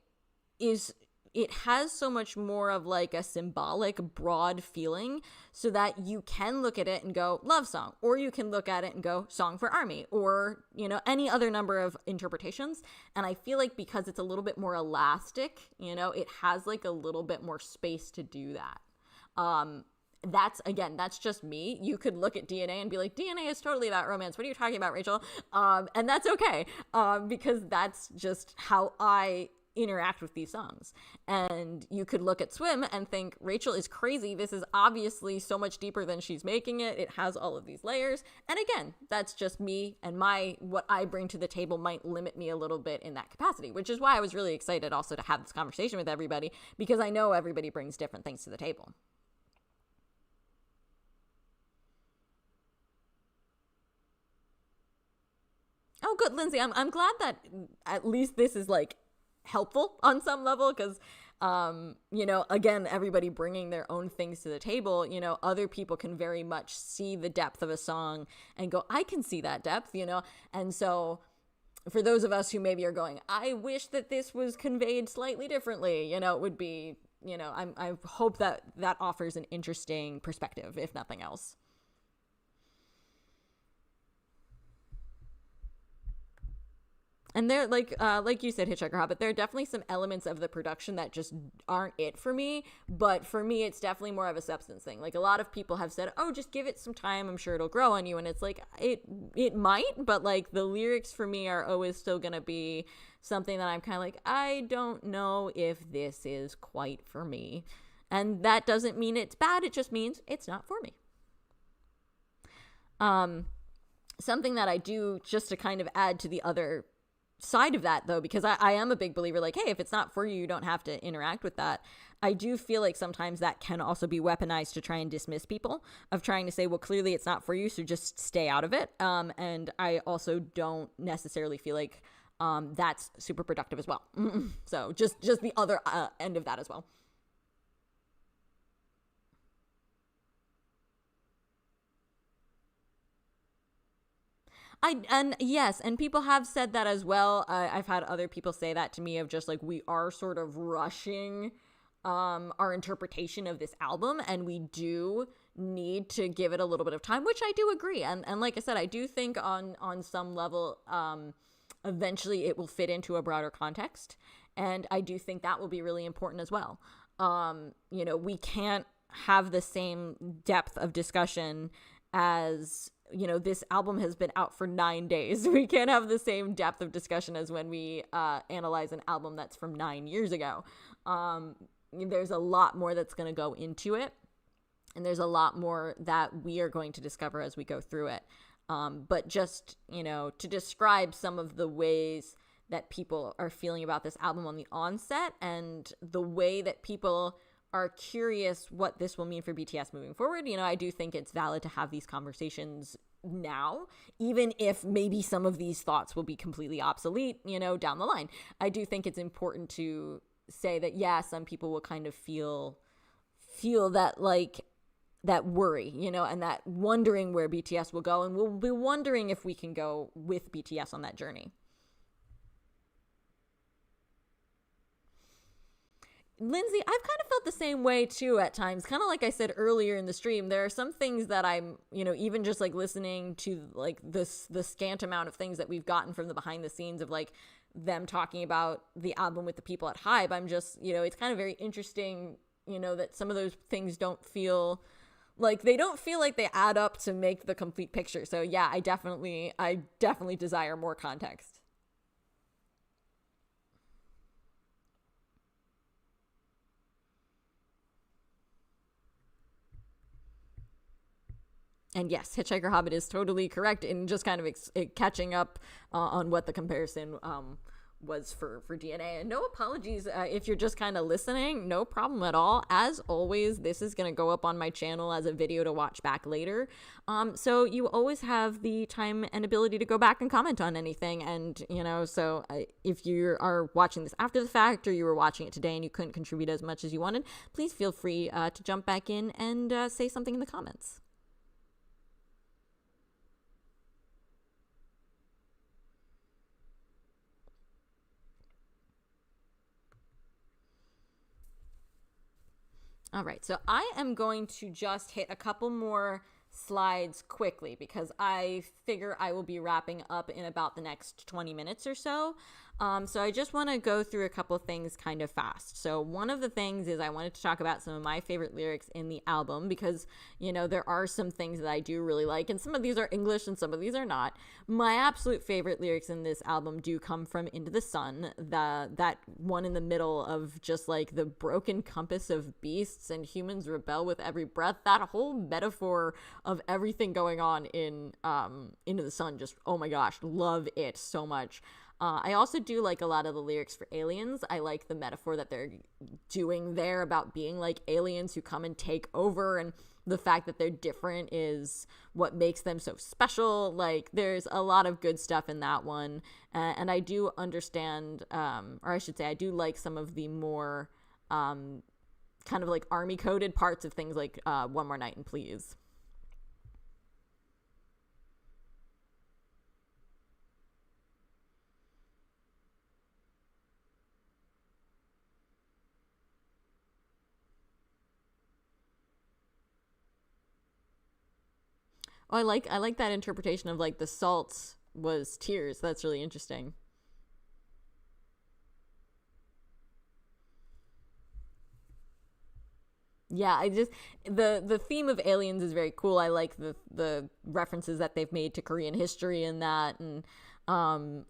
it has so much more of like a symbolic, broad feeling, so that you can look at it and go love song, or you can look at it and go song for ARMY, or, you know, any other number of interpretations. And I feel like because it's a little bit more elastic, you know, it has like a little bit more space to do that. That's just me. You could look at DNA and be like, DNA is totally about romance. What are you talking about, Rachel? And that's okay, because that's just how I interact with these songs. And you could look at Swim and think, Rachel is crazy. This is obviously so much deeper than she's making it. It has all of these layers. And again, that's just me, and what I bring to the table might limit me a little bit in that capacity, which is why I was really excited also to have this conversation with everybody, because I know everybody brings different things to the table. Oh, good, Lindsay. I'm glad that at least this is like helpful on some level, because you know, again, everybody bringing their own things to the table, you know, other people can very much see the depth of a song and go, I can see that depth, you know. And so for those of us who maybe are going, I wish that this was conveyed slightly differently, you know, it would be, you know, I hope that offers an interesting perspective, if nothing else. And they're like you said, Hitchhiker Hobbit, there are definitely some elements of the production that just aren't it for me. But for me, it's definitely more of a substance thing. Like, a lot of people have said, oh, just give it some time, I'm sure it'll grow on you. And it's like, it might, but like the lyrics for me are always still gonna be something that I'm kind of like, I don't know if this is quite for me. And that doesn't mean it's bad, it just means it's not for me. Something that I do, just to kind of add to the other side of that, though, because I am a big believer, like, hey, if it's not for you, you don't have to interact with that. I do feel like sometimes that can also be weaponized to try and dismiss people, of trying to say, well, clearly it's not for you, so just stay out of it. And I also don't necessarily feel like that's super productive as well. So just the other end of that as well. And yes, and people have said that as well. I've had other people say that to me, of just like, we are sort of rushing our interpretation of this album, and we do need to give it a little bit of time, which I do agree. And like I said, I do think on some level, eventually it will fit into a broader context, and I do think that will be really important as well. We can't have the same depth of discussion as, this album has been out for 9 days. We can't have the same depth of discussion as when we analyze an album that's from 9 years ago. There's a lot more that's going to go into it, and there's a lot more that we are going to discover as we go through it. But just, to describe some of the ways that people are feeling about this album on the onset, and the way that people are curious what this will mean for BTS moving forward. I do think it's valid to have these conversations now, even if maybe some of these thoughts will be completely obsolete, down the line. I do think it's important to say that, yeah, some people will kind of feel that, like, that worry, and that wondering where BTS will go, and we'll be wondering if we can go with BTS on that journey. Lindsay, I've kind of felt the same way too at times. Kind of like I said earlier in the stream, there are some things that I'm, even just like listening to like the scant amount of things that we've gotten from the behind the scenes of like them talking about the album with the people at Hype. I'm just, it's kind of very interesting, that some of those things don't feel like they add up to make the complete picture. So yeah, I definitely desire more context. And yes, Hitchhiker Hobbit is totally correct in just kind of catching up on what the comparison was for DNA. And no apologies if you're just kind of listening, no problem at all. As always, this is going to go up on my channel as a video to watch back later. So you always have the time and ability to go back and comment on anything. And, so if you are watching this after the fact, or you were watching it today and you couldn't contribute as much as you wanted, please feel free to jump back in and say something in the comments. All right, so I am going to just hit a couple more slides quickly, because I figure I will be wrapping up in about the next 20 minutes or so. So I just want to go through a couple of things kind of fast. So one of the things is I wanted to talk about some of my favorite lyrics in the album, because, there are some things that I do really like, and some of these are English and some of these are not. My absolute favorite lyrics in this album do come from Into the Sun, that one in the middle of just like the broken compass of beasts and humans rebel with every breath. That whole metaphor of everything going on in Into the Sun, just, oh my gosh, love it so much. I also do like a lot of the lyrics for Aliens. I like the metaphor that they're doing there about being like aliens who come and take over, and the fact that they're different is what makes them so special. Like, there's a lot of good stuff in that one. And I do understand, or I should say, I do like some of the more kind of like army coded parts of things like One More Night and Please. Oh, I like that interpretation of like the salt was tears. That's really interesting. Yeah, I just the theme of aliens is very cool. I like the references that they've made to Korean history in that, and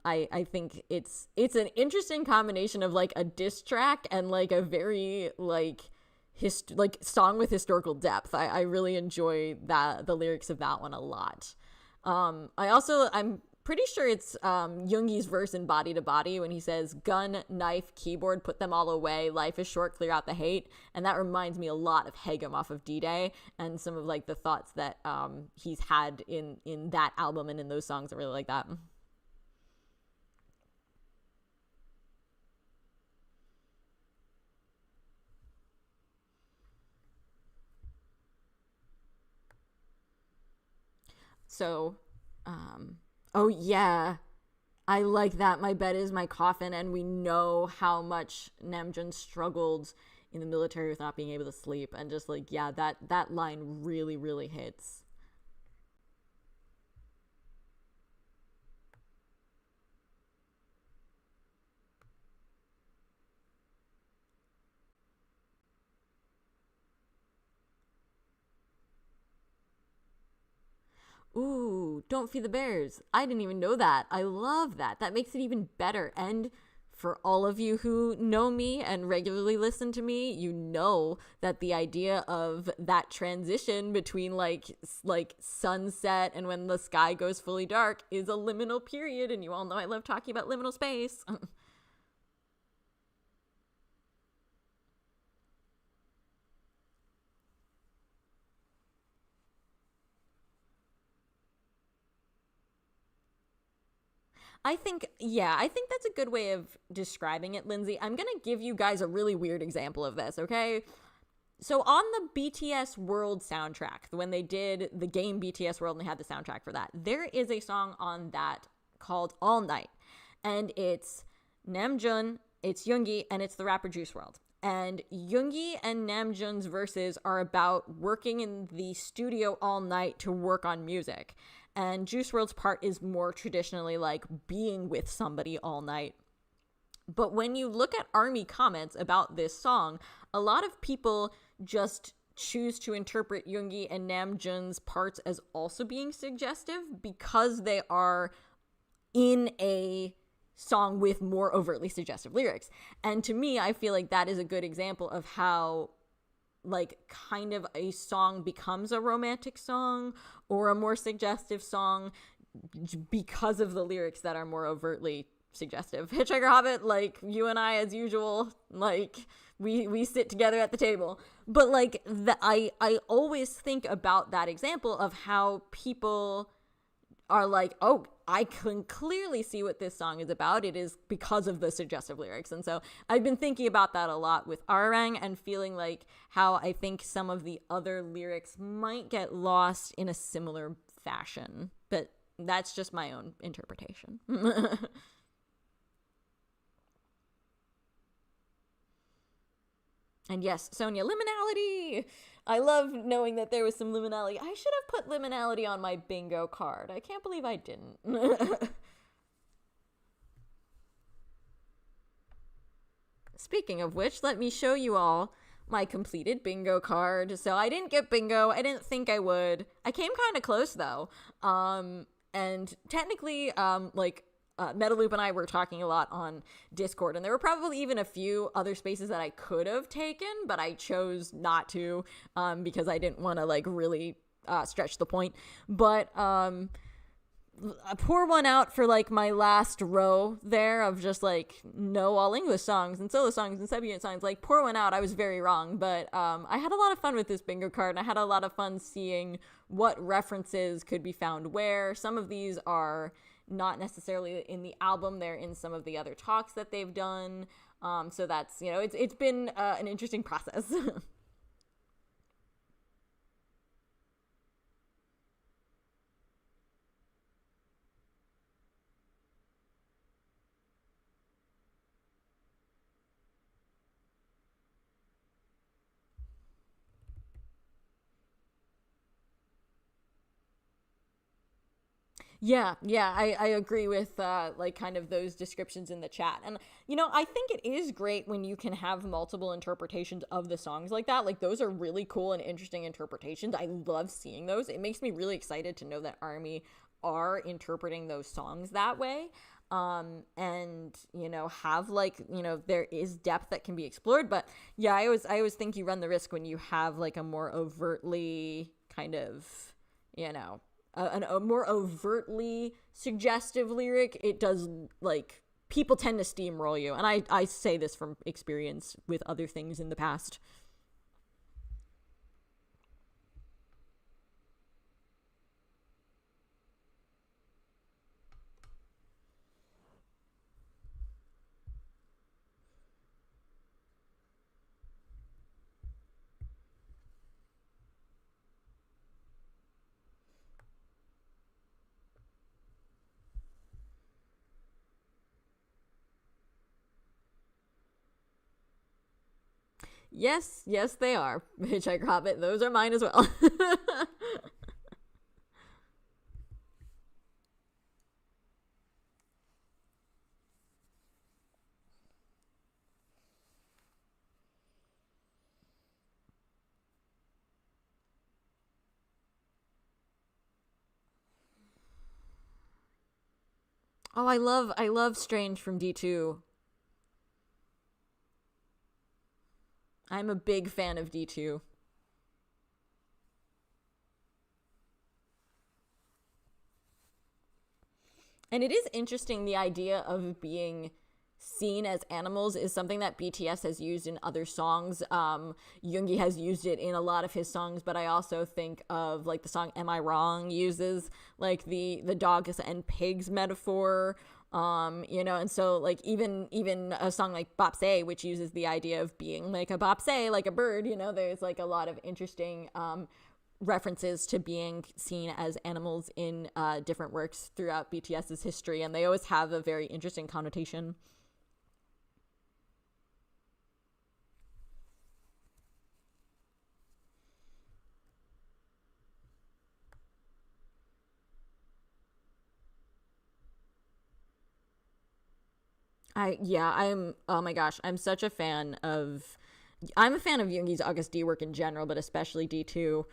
I think it's an interesting combination of like a diss track and like a very like song with historical depth. I really enjoy that, the lyrics of that one a lot. I'm pretty sure it's Yoongi's verse in Body to Body when he says, gun, knife, keyboard, put them all away. Life is short, clear out the hate. And that reminds me a lot of Hegum off of D-Day and some of like the thoughts that he's had in that album and in those songs. I really like that. So, oh yeah, I like that. My bed is my coffin, and we know how much Namjoon struggled in the military with not being able to sleep, and just like yeah, that line really really hits. Ooh, don't feed the bears. I didn't even know that. I love that. That makes it even better. And for all of you who know me and regularly listen to me, you know that the idea of that transition between like sunset and when the sky goes fully dark is a liminal period, and you all know I love talking about liminal space. I think that's a good way of describing it, Lindsay. I'm going to give you guys a really weird example of this, okay? So on the BTS World soundtrack, when they did the game BTS World and they had the soundtrack for that, there is a song on that called All Night. And it's Namjoon, it's Yoongi, and it's the rapper Juice World. And Yoongi and Namjoon's verses are about working in the studio all night to work on music. And Juice World's part is more traditionally like being with somebody all night. But when you look at ARMY comments about this song, a lot of people just choose to interpret Yoongi and Namjoon's parts as also being suggestive because they are in a song with more overtly suggestive lyrics. And to me, I feel like that is a good example of how like kind of a song becomes a romantic song or a more suggestive song because of the lyrics that are more overtly suggestive. Hitchhiker Hobbit, like you and I as usual, like we sit together at the table. But like I always think about that example of how people are like, oh, I can clearly see what this song is about. It is because of the suggestive lyrics. And so I've been thinking about that a lot with Arirang and feeling like how I think some of the other lyrics might get lost in a similar fashion. But that's just my own interpretation. And yes, Sonia, liminality. I love knowing that there was some liminality. I should have put liminality on my bingo card. I can't believe I didn't. Speaking of which, let me show you all my completed bingo card. So I didn't get bingo. I didn't think I would. I came kind of close though. And technically, Metaloop and I were talking a lot on Discord, and there were probably even a few other spaces that I could have taken, but I chose not to because I didn't want to like really stretch the point. But I pour one out for like my last row there of just like no all English songs and solo songs and sub-unit songs. Like pour one out. I was very wrong, but I had a lot of fun with this bingo card, and I had a lot of fun seeing what references could be found where. Some of these are not necessarily in the album, they're in some of the other talks that they've done. So that's, you know, it's been an interesting process. Yeah, I agree with like kind of those descriptions in the chat. And I think it is great when you can have multiple interpretations of the songs like that. Like those are really cool and interesting interpretations. I love seeing those. It makes me really excited to know that Army are interpreting those songs that way. And have like there is depth that can be explored, but yeah, I always think you run the risk when you have like a more overtly kind of you know a more overtly suggestive lyric. It does, like, people tend to steamroll you, and I say this from experience with other things in the past. Yes, they are. Hitchhiker Hobbit, those are mine as well. Oh, I love Strange from D2. I'm a big fan of D2. And it is interesting, the idea of being seen as animals is something that BTS has used in other songs. Yoongi has used it in a lot of his songs, but I also think of like the song "Am I Wrong" uses like the dogs and pigs metaphor. And so like even a song like Bopsay, which uses the idea of being like a bopsay, like a bird. There's like a lot of interesting references to being seen as animals in different works throughout BTS's history, and they always have a very interesting connotation. I'm, oh my gosh, I'm a fan of Jungi's August D work in general, but especially D2,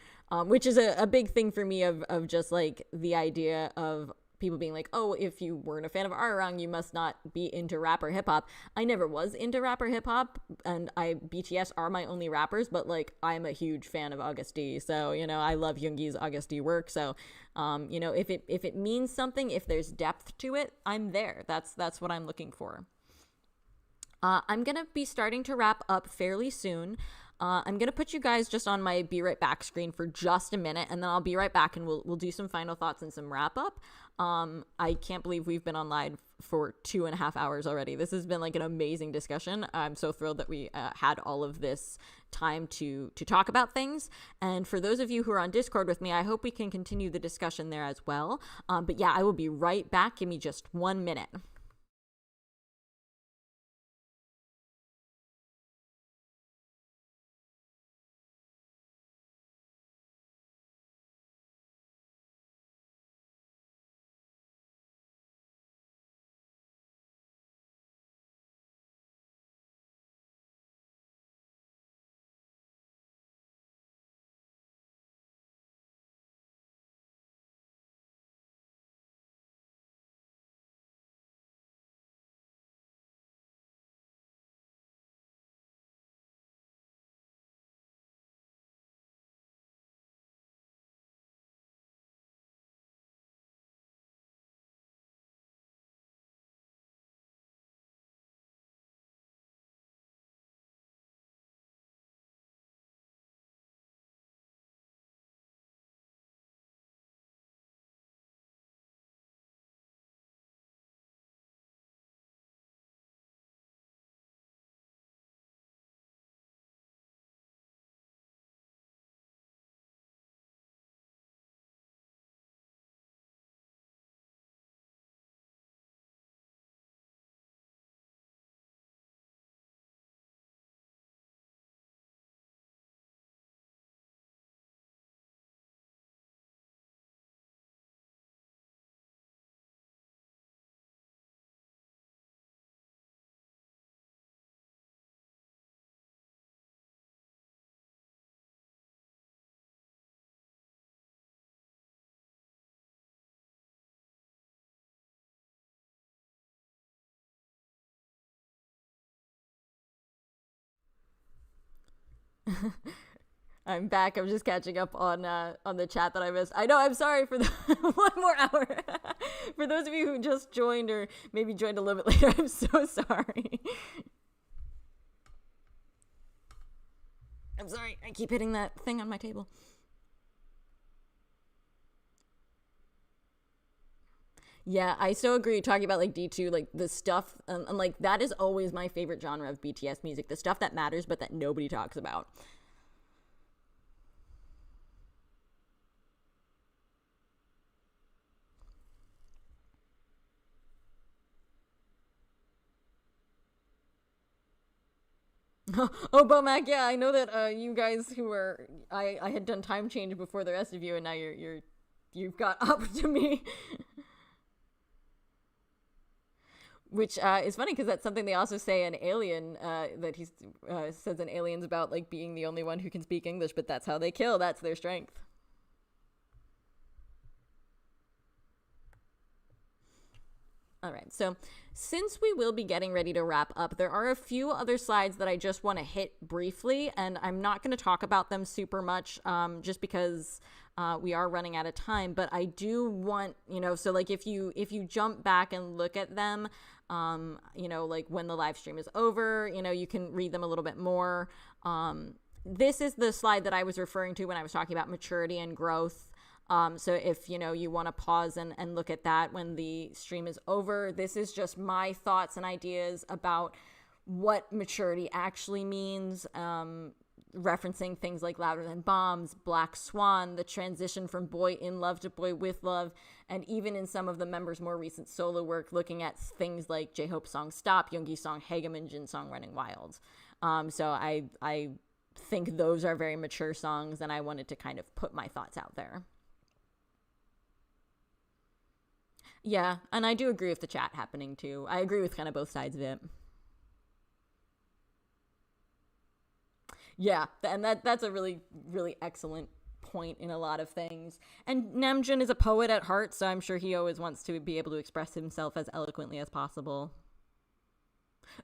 which is a big thing for me of just like the idea of people being like, oh, if you weren't a fan of Arirang, you must not be into rap or hip hop. I never was into rap or hip hop, and BTS are my only rappers, but like I'm a huge fan of August D. So I love Jungi's August D work. So if it means something, if there's depth to it, I'm there. That's what I'm looking for. I'm going to be starting to wrap up fairly soon. I'm going to put you guys just on my be right back screen for just a minute, and then I'll be right back and we'll do some final thoughts and some wrap up. I can't believe we've been online for 2.5 hours already. This has been like an amazing discussion. I'm so thrilled that we had all of this time to talk about things. And for those of you who are on Discord with me, I hope we can continue the discussion there as well. But yeah, I will be right back. Give me just 1 minute. I'm back. I'm just catching up on the chat that I missed. I know. I'm sorry for the 1 more hour. For those of you who just joined or maybe joined a little bit later, I'm so sorry. I'm sorry. I keep hitting that thing on my table. Yeah, I so agree. Talking about like D2, like the stuff, and like that is always my favorite genre of BTS music. The stuff that matters, but that nobody talks about. Oh, Bomac, yeah, I know that you guys who were I had done time change before the rest of you, and now you've got up to me. Which is funny because that's something they also say in Alien, that he says in Aliens about like being the only one who can speak English, but that's how they kill. That's their strength. All right, so since we will be getting ready to wrap up, there are a few other slides that I just want to hit briefly, and I'm not going to talk about them super much, just because we are running out of time. But I do want, so like if you jump back and look at them, like when the live stream is over, you can read them a little bit more. This is the slide that I was referring to when I was talking about maturity and growth. So if, you want to pause and look at that when the stream is over, this is just my thoughts and ideas about what maturity actually means, referencing things like Louder Than Bombs, Black Swan, the transition from boy in love to boy with love, and even in some of the members' more recent solo work, looking at things like J-Hope's song Stop, Yoongi's song Hagam, and Jin's song Running Wild. So I think those are very mature songs, and I wanted to kind of put my thoughts out there. Yeah, and I do agree with the chat happening too. I agree with kind of both sides of it. Yeah, and that's a really, really excellent point in a lot of things. And Namjoon is a poet at heart, so I'm sure he always wants to be able to express himself as eloquently as possible.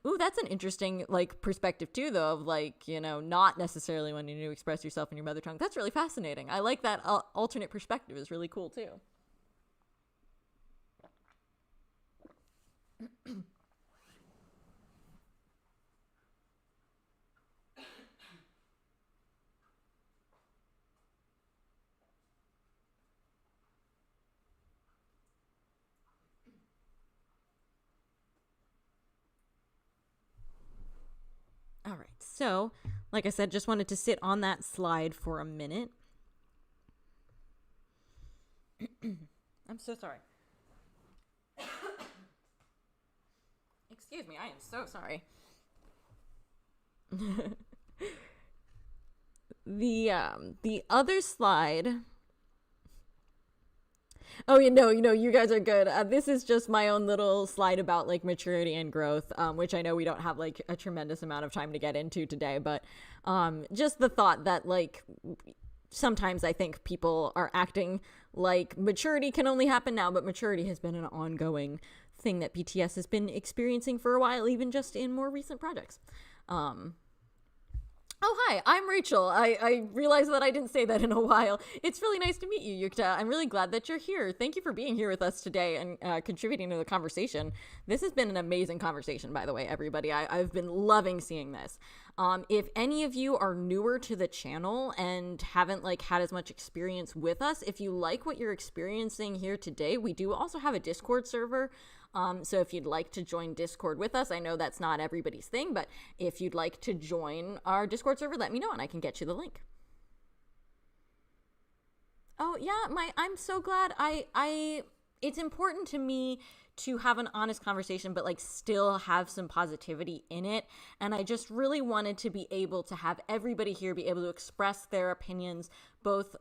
Ooh, that's an interesting perspective too, though, of not necessarily wanting to express yourself in your mother tongue. That's really fascinating. I like that alternate perspective. Is really cool too. All right, so like I said, just wanted to sit on that slide for a minute. I'm so sorry. Excuse me, I am so sorry. The other slide. Oh, you guys are good. This is just my own little slide about maturity and growth, which I know we don't have a tremendous amount of time to get into today, but just the thought that sometimes I think people are acting like maturity can only happen now, but maturity has been an ongoing thing that BTS has been experiencing for a while, even just in more recent projects. Oh, hi, I'm Rachel. I realized that I didn't say that in a while. It's really nice to meet you, Yukta. I'm really glad that you're here. Thank you for being here with us today and contributing to the conversation. This has been an amazing conversation, by the way, everybody. I've been loving seeing this. If any of you are newer to the channel and haven't had as much experience with us, if you like what you're experiencing here today, we do also have a Discord server. So if you'd like to join Discord with us, I know that's not everybody's thing, but if you'd like to join our Discord server, let me know and I can get you the link. Oh yeah, I'm so glad. It's important to me to have an honest conversation, but still have some positivity in it. And I just really wanted to be able to have everybody here be able to express their opinions, both,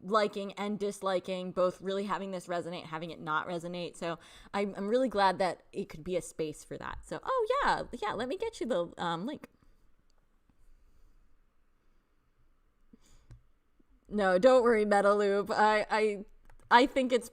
liking and disliking, both really having this resonate, having it not resonate. So I'm really glad that it could be a space for that. So, oh yeah, let me get you the link. No, don't worry, Metaloop. I think it's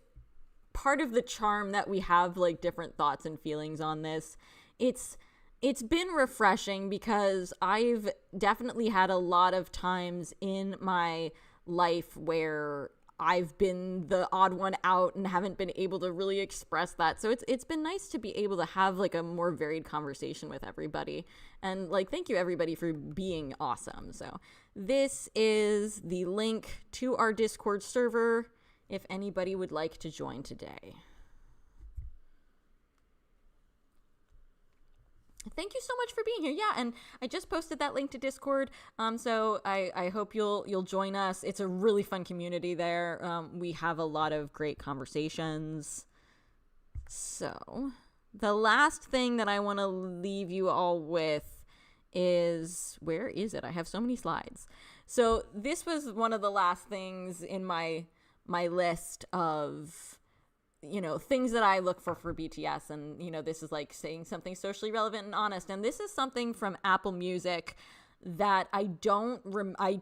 part of the charm that we have different thoughts and feelings on this. It's It's been refreshing because I've definitely had a lot of times in my life where I've been the odd one out and haven't been able to really express that. So it's been nice to be able to have like a more varied conversation with everybody. And like thank you everybody for being awesome. So this is the link to our Discord server if anybody would like to join today. Thank you so much for being here. Yeah, and I just posted that link to Discord. So I hope you'll join us. It's a really fun community there. We have a lot of great conversations. So the last thing that I want to leave you all with is, where is it? I have so many slides. So this was one of the last things in my list of things that I look for BTS. And, this is like saying something socially relevant and honest. And this is something from Apple Music that I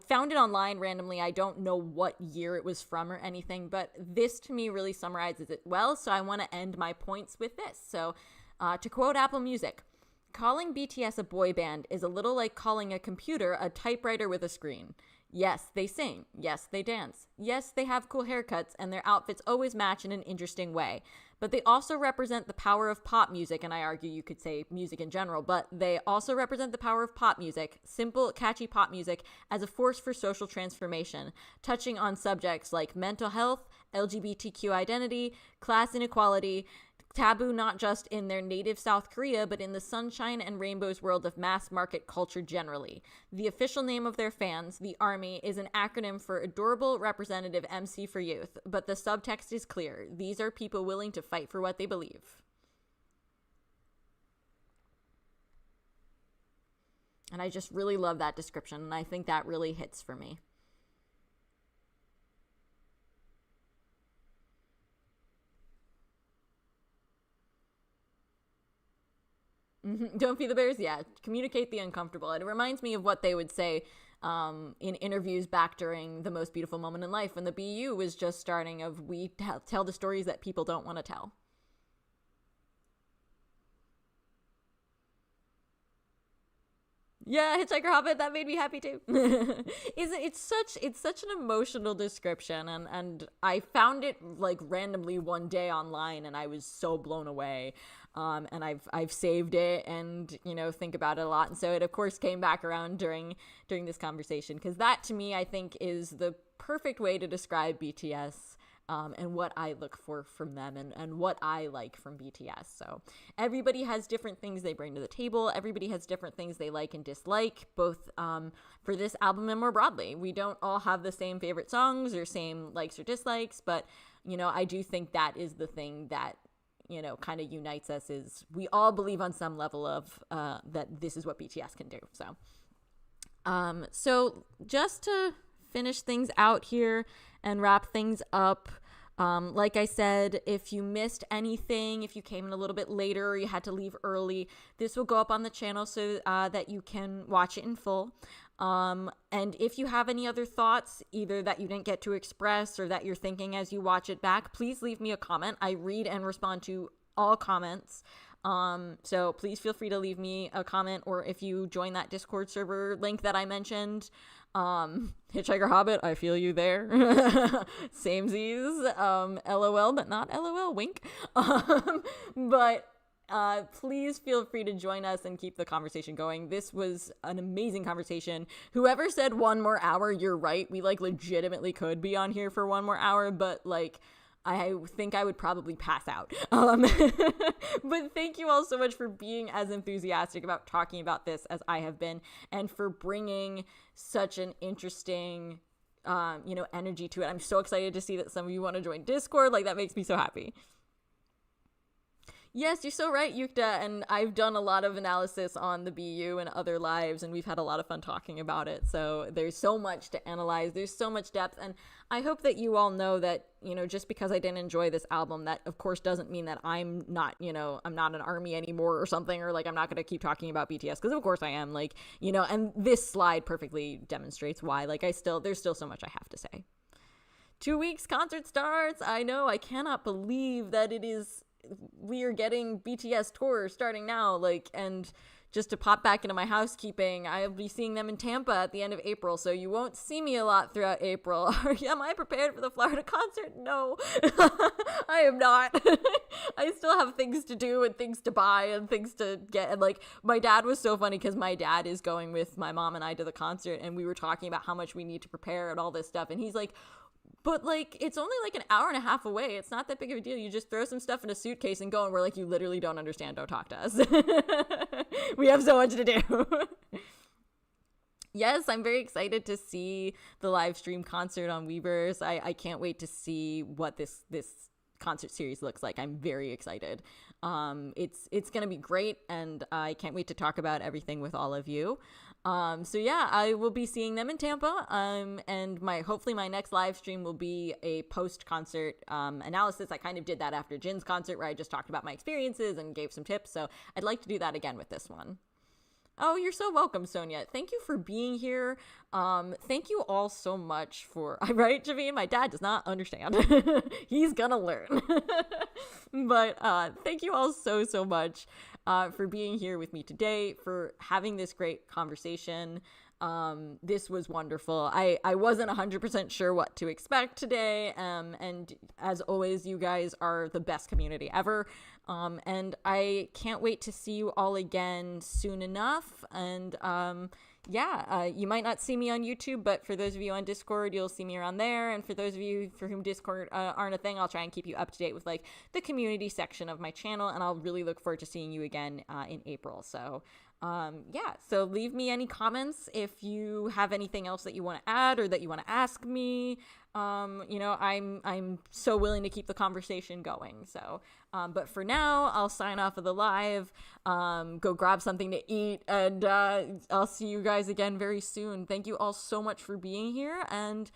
found it online randomly. I don't know what year it was from or anything, but this to me really summarizes it well. So I want to end my points with this. So to quote Apple Music, calling BTS a boy band is a little like calling a computer a typewriter with a screen. Yes, they sing. Yes, they dance. Yes, they have cool haircuts and their outfits always match in an interesting way. But they also represent the power of pop music, and I argue you could say music in general, but they also represent the power of pop music, simple, catchy pop music, as a force for social transformation, touching on subjects like mental health, LGBTQ identity, class inequality, taboo not just in their native South Korea, but in the sunshine and rainbows world of mass market culture generally. The official name of their fans, the ARMY, is an acronym for Adorable Representative MC for Youth, but the subtext is clear. These are people willing to fight for what they believe. And I just really love that description, and I think that really hits for me. Don't feed the bears? Yeah. Communicate the uncomfortable. And it reminds me of what they would say in interviews back during the most beautiful moment in life when the BU was just starting of we tell the stories that people don't want to tell. Yeah, Hitchhiker Hobbit, that made me happy too. It's such an emotional description, and I found it like randomly one day online and I was so blown away. And I've saved it and think about it a lot, and so it of course came back around during this conversation, because that to me I think is the perfect way to describe BTS. And what I look for from them and what I like from BTS. So everybody has different things they bring to the table. Everybody has different things they like and dislike, both for this album and more broadly. We don't all have the same favorite songs or same likes or dislikes, but, I do think that is the thing that, kind of unites us, is we all believe on some level of that this is what BTS can do. So just to finish things out here and wrap things up. Like I said, if you missed anything, if you came in a little bit later or you had to leave early, this will go up on the channel so that you can watch it in full. And if you have any other thoughts, either that you didn't get to express or that you're thinking as you watch it back, please leave me a comment. I read and respond to all comments. So please feel free to leave me a comment, or if you join that Discord server link that I mentioned, Hitchhiker Hobbit, I feel you there. Samesies, LOL, but not LOL, wink. But please feel free to join us and keep the conversation going. This was an amazing conversation. Whoever said 1 more hour, you're right. We legitimately could be on here for 1 more hour, but I think I would probably pass out. But thank you all so much for being as enthusiastic about talking about this as I have been, and for bringing such an interesting, energy to it. I'm so excited to see that some of you want to join Discord. That makes me so happy. Yes, you're so right, Yukta, and I've done a lot of analysis on the BU and other lives, and we've had a lot of fun talking about it, so there's so much to analyze, there's so much depth, and I hope that you all know that, just because I didn't enjoy this album, that of course doesn't mean that I'm not, I'm not an ARMY anymore or something, or I'm not going to keep talking about BTS, because of course I am, and this slide perfectly demonstrates why, there's still so much I have to say. 2 weeks, concert starts, I know, I cannot believe that we are getting BTS tour starting now, and just to pop back into my housekeeping, I'll be seeing them in Tampa at the end of April, so you won't see me a lot throughout April. Am I prepared for the Florida concert? No, I am not. I still have things to do and things to buy and things to get. And like, my dad was so funny because my dad is going with my mom and I to the concert, and we were talking about how much we need to prepare and all this stuff. And he's like, but like, it's only like an hour and a half away. It's not that big of a deal. You just throw some stuff in a suitcase and go. And we're like, you literally don't understand. Don't talk to us. We have so much to do. Yes, I'm very excited to see the live stream concert on Weverse. I can't wait to see what this concert series looks like. I'm very excited. It's going to be great, and I can't wait to talk about everything with all of you. So yeah, I will be seeing them in Tampa. And hopefully my next live stream will be a post-concert analysis. I kind of did that after Jin's concert, where I just talked about my experiences and gave some tips. So I'd like to do that again with this one. Oh, you're so welcome, Sonia. Thank you for being here. Thank you all so much for, right, Javine? My dad does not understand. He's gonna learn. But thank you all so much for being here with me today, for having this great conversation. This was wonderful. I wasn't 100% sure what to expect today. And as always, you guys are the best community ever. And I can't wait to see you all again soon enough. And you might not see me on YouTube, but for those of you on Discord, you'll see me around there. And for those of you for whom Discord aren't a thing, I'll try and keep you up to date with like the community section of my channel. And I'll really look forward to seeing you again in April. So so leave me any comments if you have anything else that you want to add or that you want to ask me. I'm so willing to keep the conversation going. So, but for now, I'll sign off of the live, go grab something to eat, and I'll see you guys again very soon. Thank you all so much for being here, and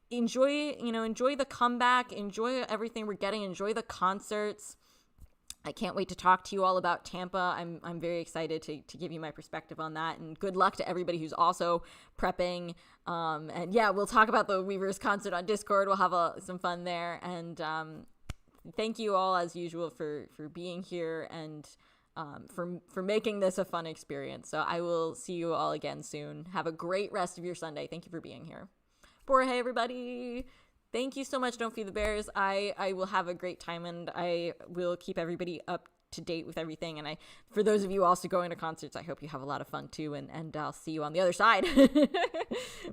enjoy the comeback, enjoy everything we're getting, enjoy the concerts. I can't wait to talk to you all about Tampa. I'm very excited to give you my perspective on that, and good luck to everybody who's also prepping. And yeah, we'll talk about the Weverse concert on Discord. We'll have some fun there. And thank you all as usual for being here and for making this a fun experience. So I will see you all again soon. Have a great rest of your Sunday. Thank you for being here. Hey everybody. Thank you so much. Don't feed the bears. I will have a great time, and I will keep everybody up to date with everything. And for those of you also going to concerts, I hope you have a lot of fun too. And I'll see you on the other side.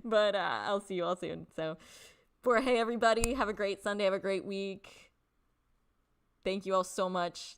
But I'll see you all soon. So, hey everybody, have a great Sunday. Have a great week. Thank you all so much.